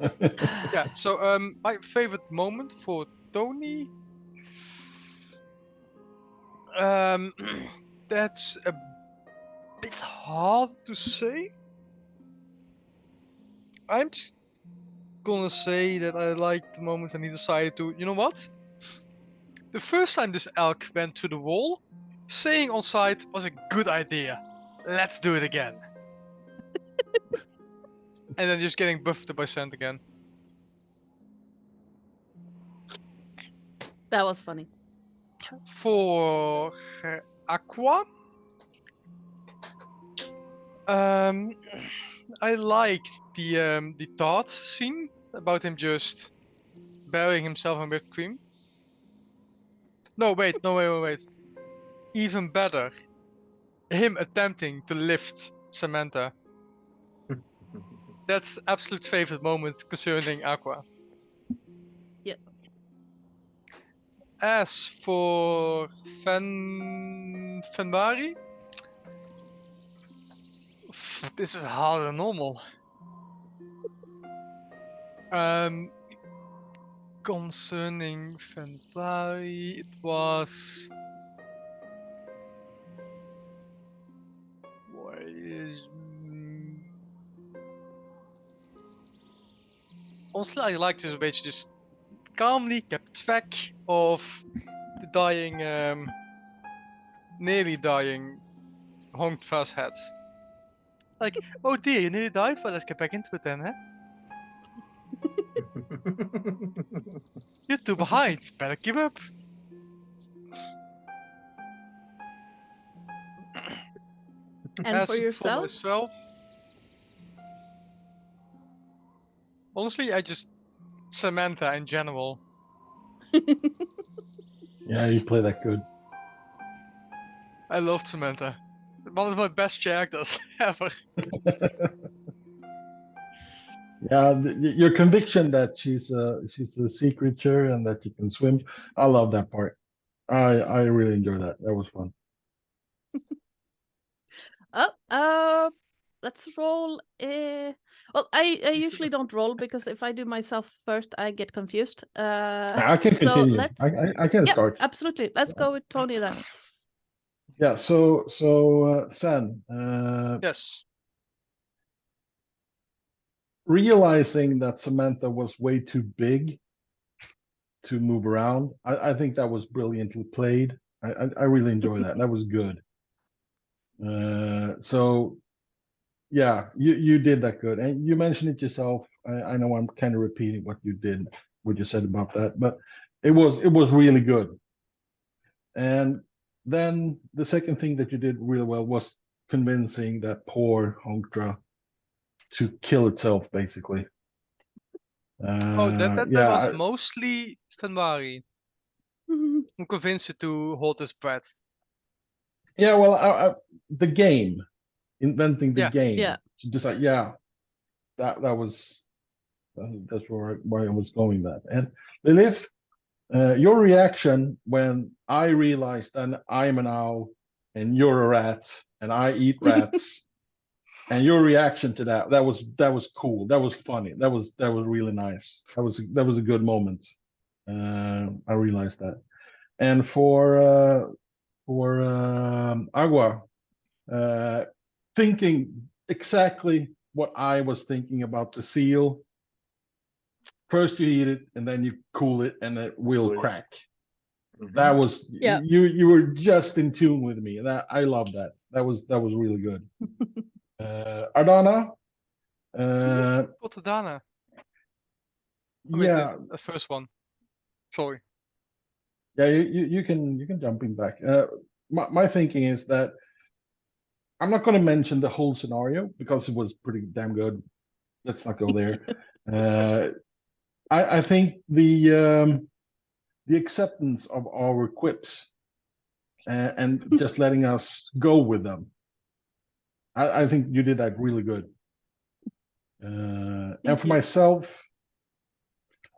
bunk. Yeah, so my favorite moment for Tony. That's a bit hard to say. I'm just gonna say that I liked the moment when he decided to, you know what? The first time this elk went to the wall, saying on sight was a good idea. Let's do it again. And then just getting buffed by Sand again. That was funny. For Aqua, I liked the thought scene about him just burying himself in whipped cream. No, wait. Even better, him attempting to lift Samantha. That's absolute favorite moment concerning Aqua. Yep. As for Fenvari, this is harder than normal. Concerning Fenvari, it was. Honestly, I like this bitch just calmly kept track of the dying, nearly dying Hongtva's head. Like, oh dear, you nearly died? Well, let's get back into it then, huh? You're too behind. Better keep up. And As for yourself? myself, honestly, I just Samantha in general. Yeah, you play that good. I loved Samantha. One of my best characters ever. Yeah, your conviction that she's a sea creature and that you can swim, I love that part. I really enjoy that. That was fun. Oh, let's roll. Well, I usually don't roll because if I do myself first, I get confused. I can so continue. let's. I can Yeah, start. absolutely. Let's go with Tony then. Yeah. So San, Yes. realizing that Samantha was way too big to move around, I think that was brilliantly played. I really enjoy that. That was good. So yeah, you did that good, and you mentioned it yourself. I know I'm kind of repeating what you said about that, but it was really good. And then the second thing that you did really well was convincing that poor Honkdra to kill itself, basically. Oh, that Yeah, was mostly Fenwari who convinced it to hold his breath. yeah. Well, the game, inventing the Yeah. game. Yeah. To decide, yeah, that was that's where I was going. That and Lillith, your reaction when I realized that I'm an owl and you're a rat and I eat rats, and your reaction to that was cool. That was funny. That was really nice. That was a good moment. I realized that. And for Agua, thinking exactly what I was thinking about the seal. First you eat it and then you cool it and it will Cool it. crack. Mhm. That was Yeah. you were just in tune with me. That I love that. That was really good. Ardanna, Ardanna. I mean, yeah, the first one. Sorry. yeah, you can jump in back. My thinking is that I'm not going to mention the whole scenario because it was pretty damn good. Let's not go there. I think the acceptance of our quips and just letting us go with them. I think you did that really good. And for you. myself,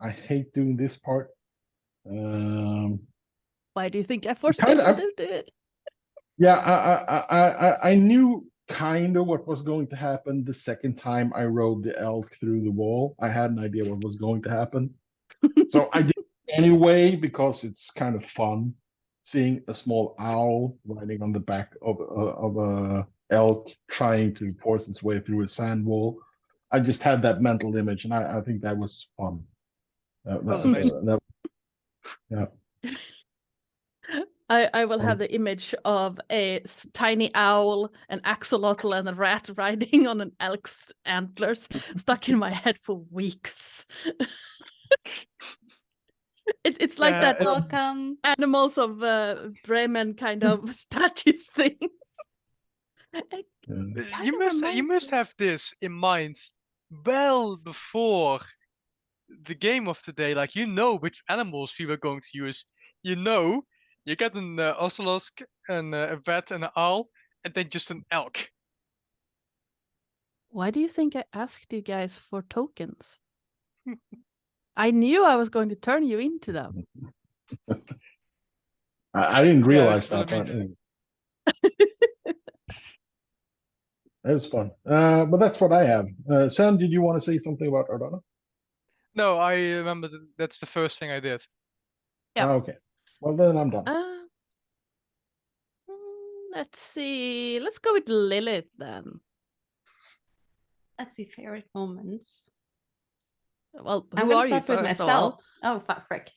I hate doing this part. Why do you think I forced Kinda, people to do it? Yeah, I knew kind of what was going to happen the second time I rode the elk through the wall. I had an idea what was going to happen. So I did it anyway because it's kind of fun seeing a small owl riding on the back of a elk trying to force its way through a sand wall. I just had that mental image, and I think that was fun. That's amazing. Yeah. I will have the image of a tiny owl, an axolotl, and a rat riding on an elk's antlers stuck in my head for weeks. It's like Yeah, that Welcome. Animals of Bremen kind of statue thing. You must have this in mind well before the game of today. Like, you know which animals we were going to use. You know, you get an ocelot, a rat, and an owl, and then just an elk. Why do you think I asked you guys for tokens? I knew I was going to turn you into them. I didn't realize that's what that. I mean. It was fun. But that's what I have. Sam, did you want to say something about Ardanna? No, I remember that's the first thing I did. Yeah. Okay. Well, then I'm done. Let's see. Let's go with Lillith then. Let's see, favorite moments. Well, I'm who gonna are you start with first of all? myself. Oh, frick.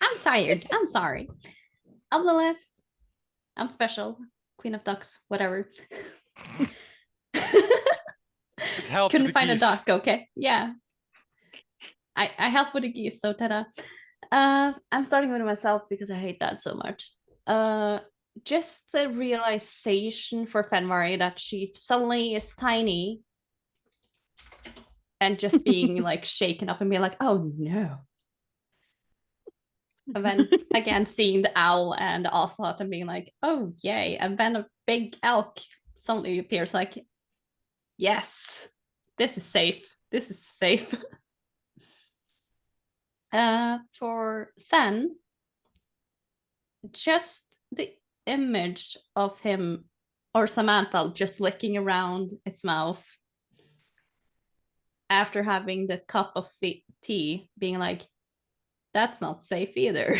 I'm tired. I'm sorry. I'm Lillith. I'm special. Queen of ducks, whatever. It helped Couldn't with the find geese. a duck, okay? Yeah. I help with the geese, so ta-da. I'm starting with myself because I hate that so much. Just the realization for Fenwari that she suddenly is tiny and just being like shaken up and being like, oh no. And then again, seeing the owl and the ocelot and being like, oh, yay. And then a big elk suddenly appears like, yes, this is safe. This is safe. For Sen, just the image of him or Samantha just licking around its mouth after having the cup of tea, being like, that's not safe either.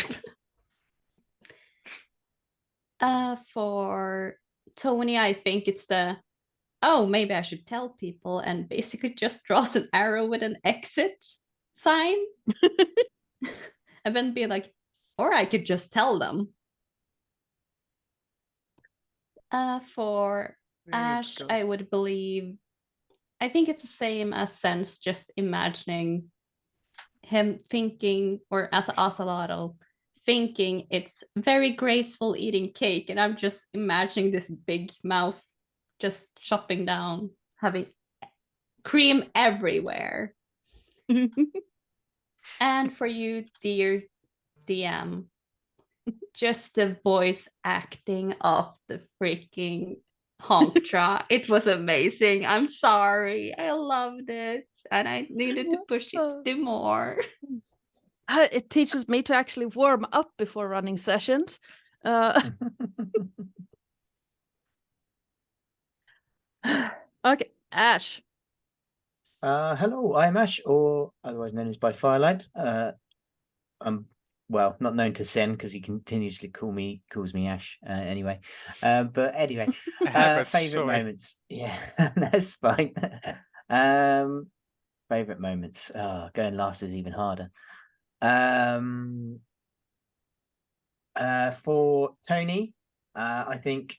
For Tony, I think it's the, oh, maybe I should tell people, and basically just draws an arrow with an exit sign. And then be like, or I could just tell them. For Ash, I would believe, I think it's the same as Sense, just imagining him thinking, or as Ocelotl, thinking it's very graceful eating cake, and I'm just imagining this big mouth just chopping down, having cream everywhere. And for you, dear DM, just the voice acting of the freaking Honktra. It was amazing. I'm sorry. I loved it. And I needed to push it to do more. It teaches me to actually warm up before running sessions. Okay, Ash. Hello, I'm Ash, or otherwise known as by Firelight. I'm well, not known to Sen because he continuously calls me Ash. Anyway, but anyway, favorite moments. Yeah, that's fine. Favorite moments. Oh, going last is even harder. For Tony, I think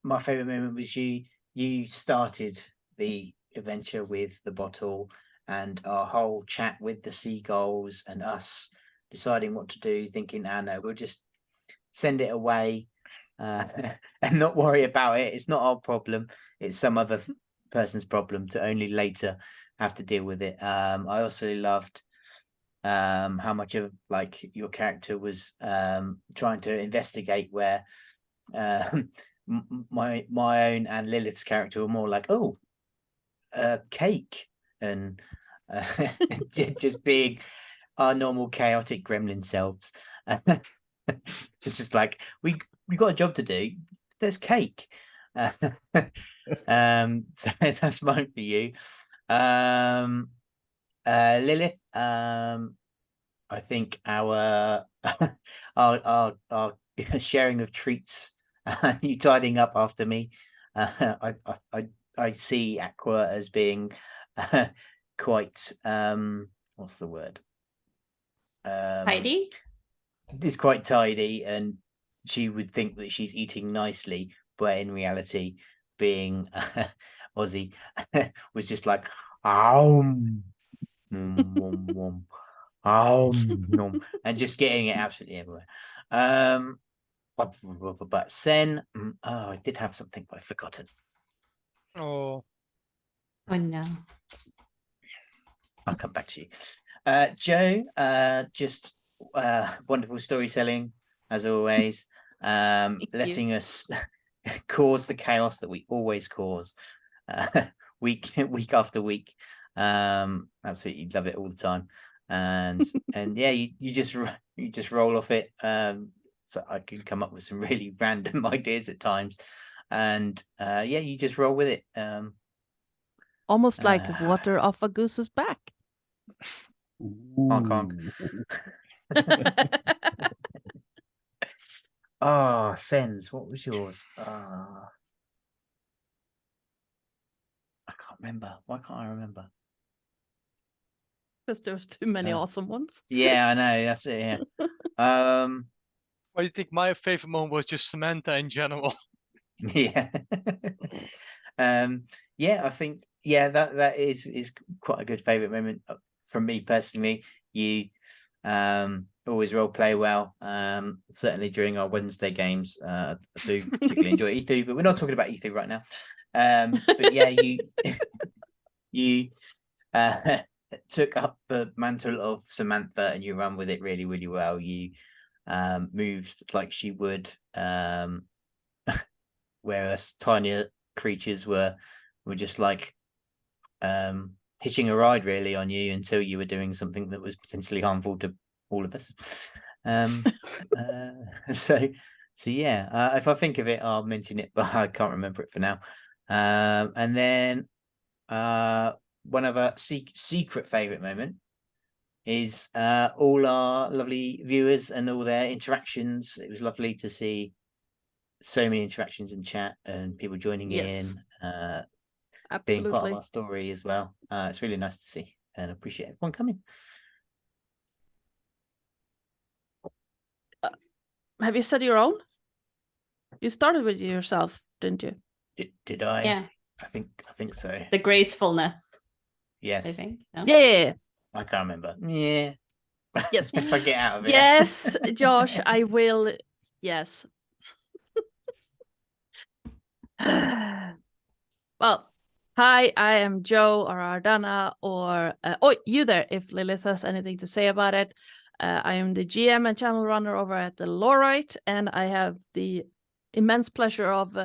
my favorite moment was you started the adventure with the bottle and our whole chat with the seagulls and us deciding what to do, thinking, no, we'll just send it away and not worry about it. It's not our problem. It's some other person's problem to only later have to deal with it. I also loved how much of like your character was trying to investigate where my own and Lilith's character were more like, oh, cake, and just being our normal chaotic gremlin selves. It's just like we got a job to do. There's cake. So that's mine for you. Lilith, I think our our sharing of treats, you tidying up after me. I see Aqua as being quite what's the word? Tidy? It's quite tidy, and she would think that she's eating nicely, but in reality, being Aussie, was just like nom, nom, and just getting it absolutely everywhere. But Sen, I did have something, but I've forgotten. Oh no. I'll come back to you. Joe, just wonderful storytelling as always. Letting us cause the chaos that we always cause, week after week. Absolutely love it all the time. And yeah, you just roll off it. So I can come up with some really random ideas at times. And yeah, you just roll with it. Almost like water off a goose's back. Hong Kong. Sens, what was yours? I can't remember. Why can't I remember? Because there's too many awesome ones. Yeah, I know. That's it. Yeah. Well, you think my favorite moment was just Samantha in general? Yeah. Yeah, I think that is quite a good favorite moment from me personally. You always role play well. Certainly during our Wednesday games, I do particularly enjoy E3, but we're not talking about E3 right now. But yeah, you took up the mantle of Samantha and you run with it really, really well. You moved like she would, whereas tinier creatures were just like hitching a ride really on you until you were doing something that was potentially harmful to all of us. So yeah, if I think of it, I'll mention it, but I can't remember it for now. And then one of our secret favorite moment is all our lovely viewers and all their interactions. It was lovely to see so many interactions in chat and people joining in, being part of our story as well. It's really nice to see and appreciate everyone coming. Have you said your own? You started with yourself, didn't you? Did I? Yeah. I think so. The gracefulness. Yes. I think. No? Yeah. I can't remember. Yeah. Yes. If I get out of it. Yes, Josh, I will. Yes. Well, hi, I am Joe or Ardanna or you there if Lillith has anything to say about it. I am the GM and channel runner over at the Lorite, and I have the immense pleasure of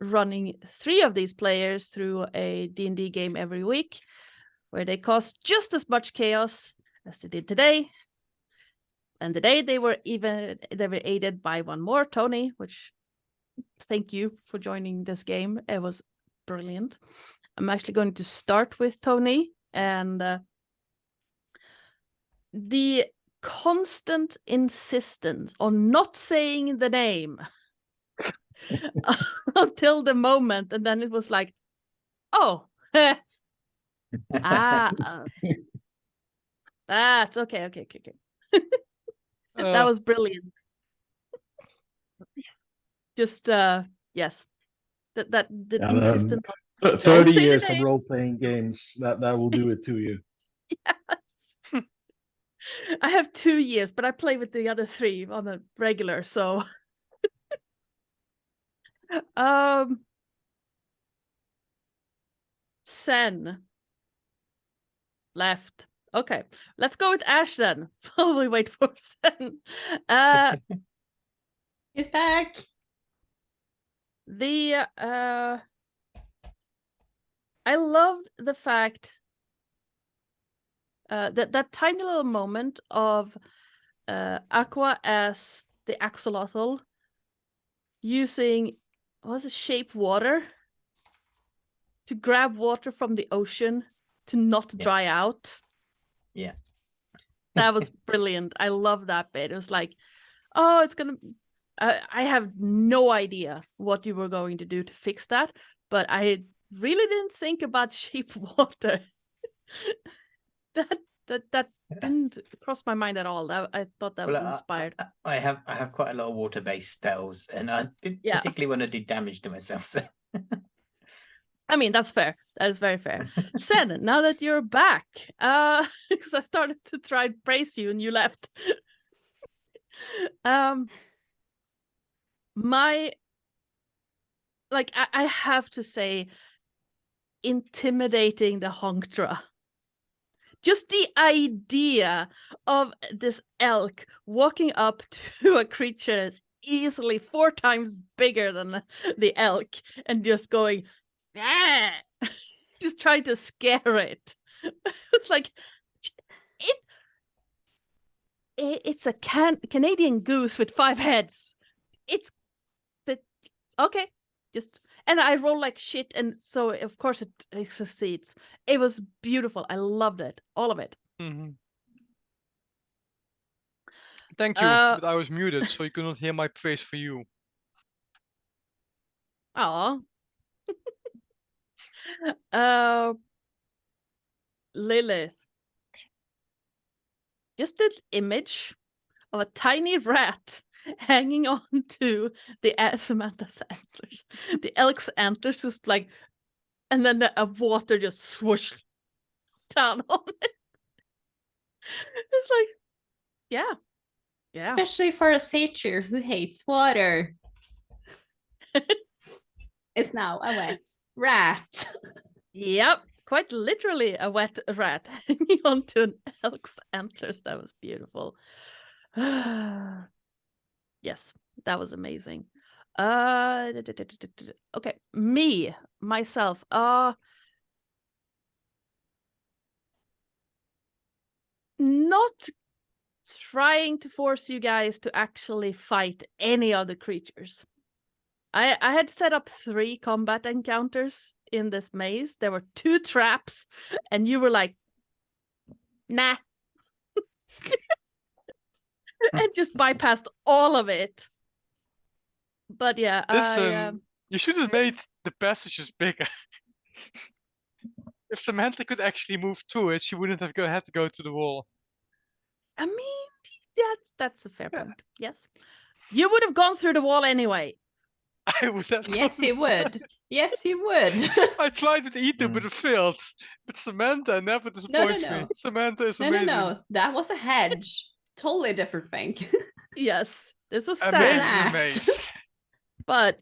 running 3 of these players through a D&D game every week, where they cause just as much chaos as they did today. And today they were aided by one more, Tony, which thank you for joining this game. It was brilliant. I'm actually going to start with Tony, and the constant insistence on not saying the name until the moment, and then it was like, oh, that's okay. That was brilliant. Just yes, that insistent. 30 years of role-playing games, that will do it to you. Yes. I have 2 years, but I play with the other 3 on a regular, so Sen left. Okay, let's go with Ash then while we wait for Sen. He's back. I loved the fact that tiny little moment of Aqua as the axolotl using shape water to grab water from the ocean to not dry out. Yeah. That was brilliant. I love that bit. It was like, oh, it's gonna I have no idea what you were going to do to fix that, but I really didn't think about shape water. that didn't cross my mind at all. I thought that was inspired. I have quite a lot of water-based spells, and I didn't particularly want to do damage to myself. So, I mean, that's fair. That is very fair. Sen, now that you're back, because I started to try and praise you and you left. I have to say, intimidating the Honktra. Just the idea of this elk walking up to a creature that's easily 4 times bigger than the elk and just going, ah! Just trying to scare it. It's like, it's a Canadian goose with 5 heads. It's okay. And I roll like shit, and so of course it succeeds. It was beautiful. I loved it, all of it. Mm-hmm. Thank you, but I was muted, so you could not hear my praise for you. Aw. Lillith. Just an image of a tiny rat hanging on to the Samantha's antlers. The elk's antlers just like, and then the water just swooshed down on it. It's like, yeah. Especially for a satyr who hates water. It's now a wet rat. Yep. quite literally a wet rat hanging onto an elk's antlers. That was beautiful. Yes, that was amazing. Okay, myself. Not trying to force you guys to actually fight any other creatures. I had set up 3 combat encounters in this maze. There were 2 traps, and you were like, nah. And just bypassed all of it. But yeah, Listen, you should have made the passages bigger. If Samantha could actually move through it, she wouldn't have had to go to the wall. I mean, that's a fair point. Yes. You would have gone through the wall anyway. I would have. Yes, he would. Yes, he would. I tried it either, but it failed. But Samantha never disappoints me. no. Samantha is No, amazing. no. That was a hedge. Totally different thing. Yes, this was Amazing sad. maze. But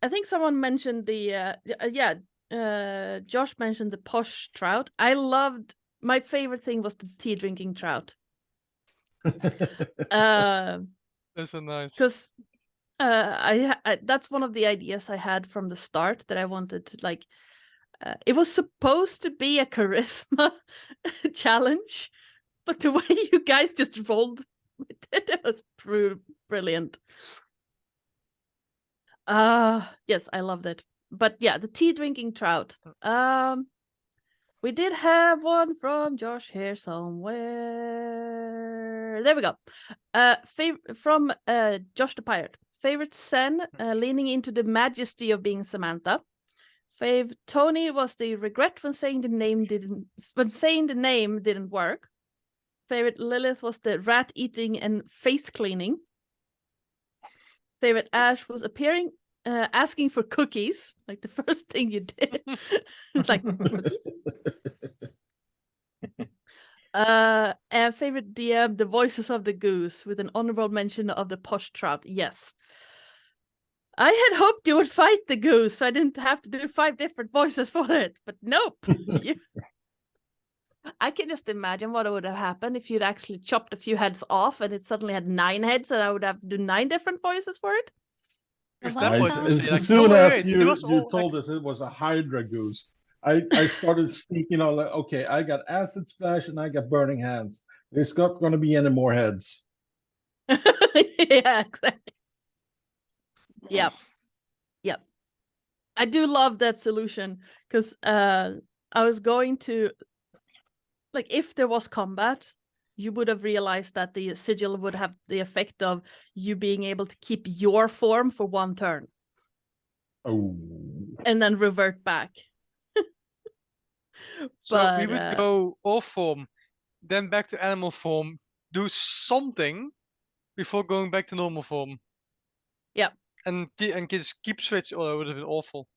I think someone mentioned the Josh mentioned the posh trout. I loved, my favorite thing was the tea drinking trout. That's so nice. Because I that's one of the ideas I had from the start, that I wanted to, like, it was supposed to be a charisma challenge, but the way you guys just rolled with it was brilliant. Yes, I loved it. But yeah, the tea drinking trout. We did have one from Josh here somewhere. There we go. From Josh the Pirate. Favorite Sen, leaning into the majesty of being Samantha. Fave Tony was the regret when saying the name didn't work. Favorite Lillith was the rat eating and face cleaning. Favorite Ash was appearing, asking for cookies, like the first thing you did. It's like, cookies? And favorite DM, the voices of the goose, with an honorable mention of the posh trout. Yes. I had hoped you would fight the goose, so I didn't have to do 5 different voices for it. But nope. I can just imagine what would have happened if you'd actually chopped a few heads off and it suddenly had 9 heads, and I would have to do 9 different voices for it. Because Well, that was as actually like, soon no, as wait, you, it was you all told us it was a Hydra goose, I started sneaking on, like, okay, I got acid splash and I got burning hands. There's not going to be any more heads. Yeah, exactly. Yep. I do love that solution, because I was going to, like, if there was combat, you would have realized that the sigil would have the effect of you being able to keep your form for 1 turn. Oh. And then revert back. So we would But, go off form, then back to animal form, do something before going back to normal form. Yep. And just keep switch, or it would have been awful.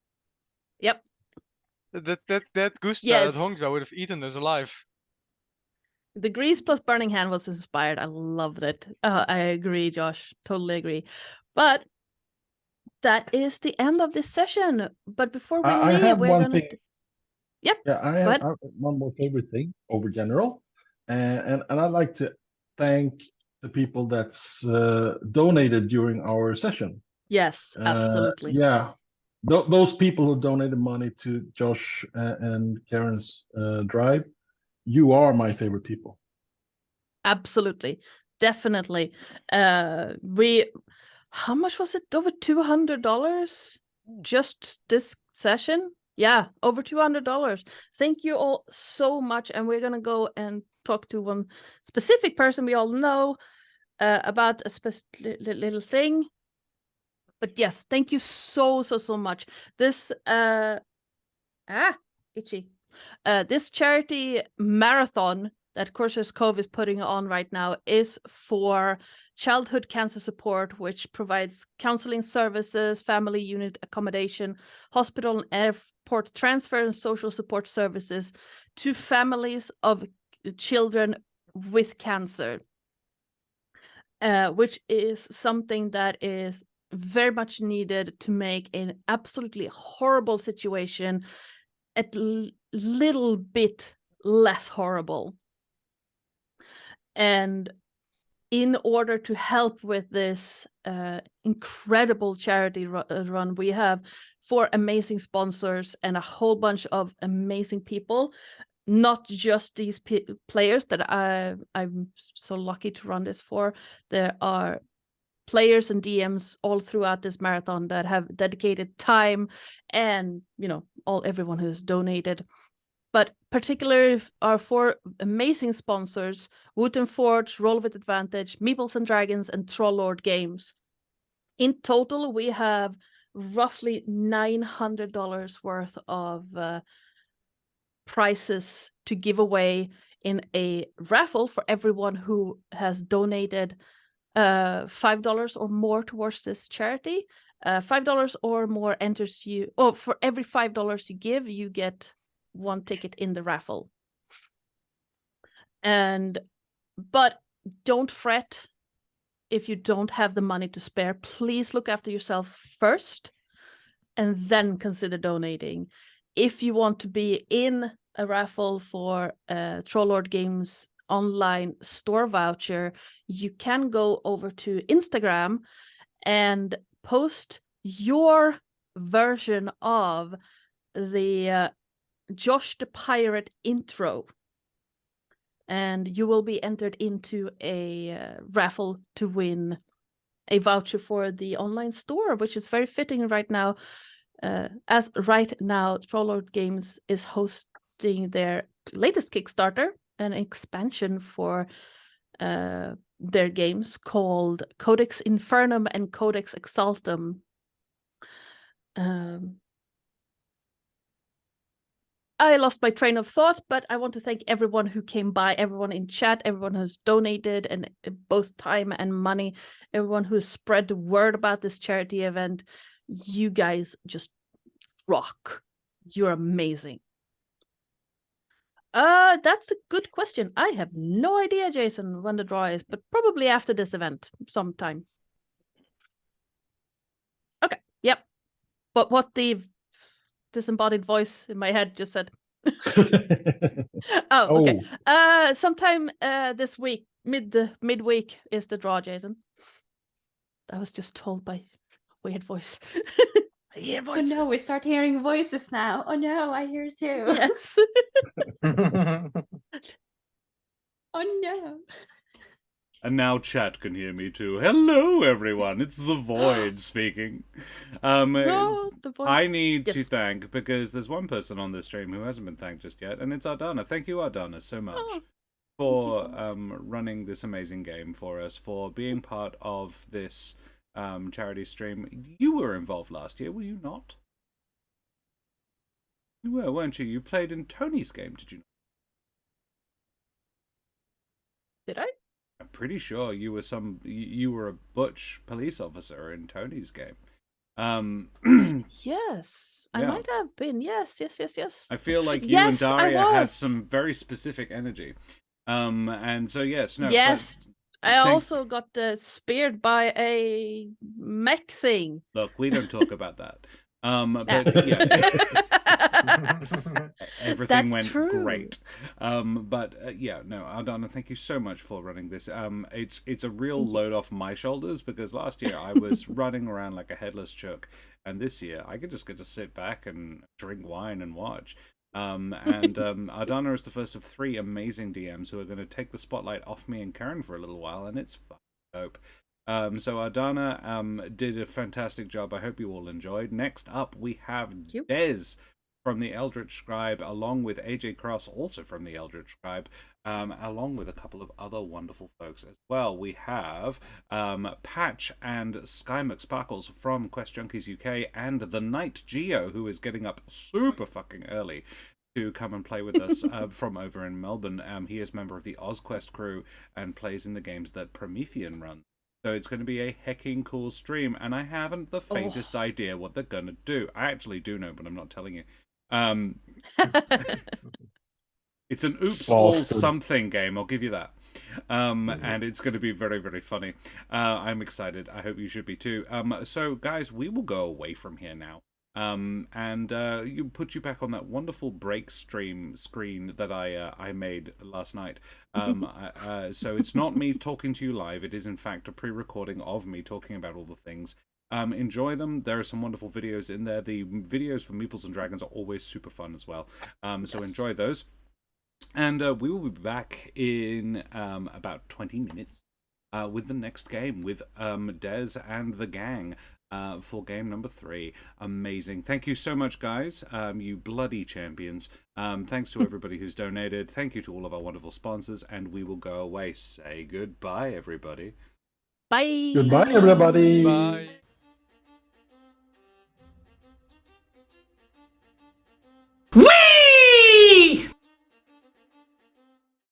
Yep. That goose Yes. that Hongja would have eaten us alive. The grease plus burning hand was inspired. I loved it. I agree, Josh. Totally agree. But that is the end of this session. But before we I leave, have we're one gonna. thing. Yep. Yeah, I have one more favorite thing over general, and I'd like to thank the people that's donated during our session. Yes, absolutely. Yeah, those people who donated money to Josh and Karen's drive, you are my favorite people. Absolutely. Definitely. How much was it? Over $200 just this session? Yeah, over $200. Thank you all so much. And we're gonna go and talk to one specific person we all know about a little thing. But yes, thank you so much. This itchy. This charity marathon that Courses Cove is putting on right now is for childhood cancer support, which provides counseling services, family unit accommodation, hospital and airport transfer, and social support services to families of children with cancer, which is something that is very much needed to make an absolutely horrible situation little bit less horrible. And in order to help with this incredible charity run, we have 4 amazing sponsors and a whole bunch of amazing people. Not just these players that I'm so lucky to run this for. There are players and DMs all throughout this marathon that have dedicated time, and everyone who's donated. But particularly our 4 amazing sponsors: Woot & Forge, Roll with Advantage, Meeples and Dragons, and Trollord Games. In total, we have roughly $900 worth of prizes to give away in a raffle for everyone who has donated $5 or more towards this charity. $5 or more enters you. Oh, for every $5 you give, you get 1 ticket in the raffle. But don't fret if you don't have the money to spare. Please look after yourself first, and then consider donating. If you want to be in a raffle for Trollord Games online store voucher, you can go over to Instagram and post your version of the Josh the Pirate intro, and you will be entered into a raffle to win a voucher for the online store, which is very fitting right now. As right now, Trollord Games is hosting their latest Kickstarter, an expansion for their games called Codex Infernum and Codex Exaltum. I lost my train of thought, but I want to thank everyone who came by, everyone in chat, everyone who's donated, and both time and money, everyone who spread the word about this charity event. You guys just rock. You're amazing. That's a good question. I have no idea, Jason, when the draw is, but probably after this event sometime. Okay, yep. But what the disembodied voice in my head just said. Oh, okay. Sometime this week, midweek is the draw, Jason. I was just told by weird voice. I hear voices. Oh no, we start hearing voices now. Oh no, I hear it too. Yes. Oh no. And now chat can hear me too. Hello, everyone. It's the Void speaking. No, the Void. I need to Yes. thank, because there's one person on this stream who hasn't been thanked just yet, and it's Ardanna. Thank you, Ardanna, so much for running this amazing game for us, for being part of this charity stream. You were involved last year, were you not? You were, weren't you? You played in Tony's game, did you not? Did I? I'm pretty sure you were a butch police officer in Tony's game. Yes, I Yeah. might have been. Yes. I feel like you Yes, and I Daria had was. some very specific energy. And so yes, no. Yes, I thank- also got speared by a mech thing. Look, we don't talk about that. But yeah, everything That's went true. great. Yeah, no, Ardanna, thank you so much for running this. It's a real load off my shoulders, because last year I was running around like a headless chook, and this year I could just get to sit back and drink wine and watch. Ardanna is the first of 3 amazing DMs who are going to take the spotlight off me and Karen for a little while, and it's fucking dope. So Ardanna did a fantastic job. I hope you all enjoyed. Next up, we have Des from the Eldritch Scribe, along with AJ Cross, also from the Eldritch Scribe, along with a couple of other wonderful folks as well. We have Patch and Sky McSparkles from Quest Junkies UK, and the Knight Geo, who is getting up super fucking early to come and play with us from over in Melbourne. He is a member of the OzQuest crew and plays in the games that Promethean runs. So it's going to be a hecking cool stream, and I haven't the faintest idea what they're going to do. I actually do know, but I'm not telling you. It's an oops all something game, I'll give you that. And it's going to be very, very funny. I'm excited. I hope you should be too. So guys, we will go away from here now. and you put you back on that wonderful break stream screen that I made last night. So it's not me talking to you live. It is in fact a pre-recording of me talking about all the things. Enjoy them. There are some wonderful videos in there. The videos for Meeples and Dragons are always super fun as well. So enjoy those. And we will be back in about 20 minutes with the next game with Des and the gang. For game number 3. Amazing. Thank you so much, guys. You bloody champions. Thanks to everybody who's donated. Thank you to all of our wonderful sponsors. And we will go away. Say goodbye, everybody. Bye. Goodbye, everybody. Bye.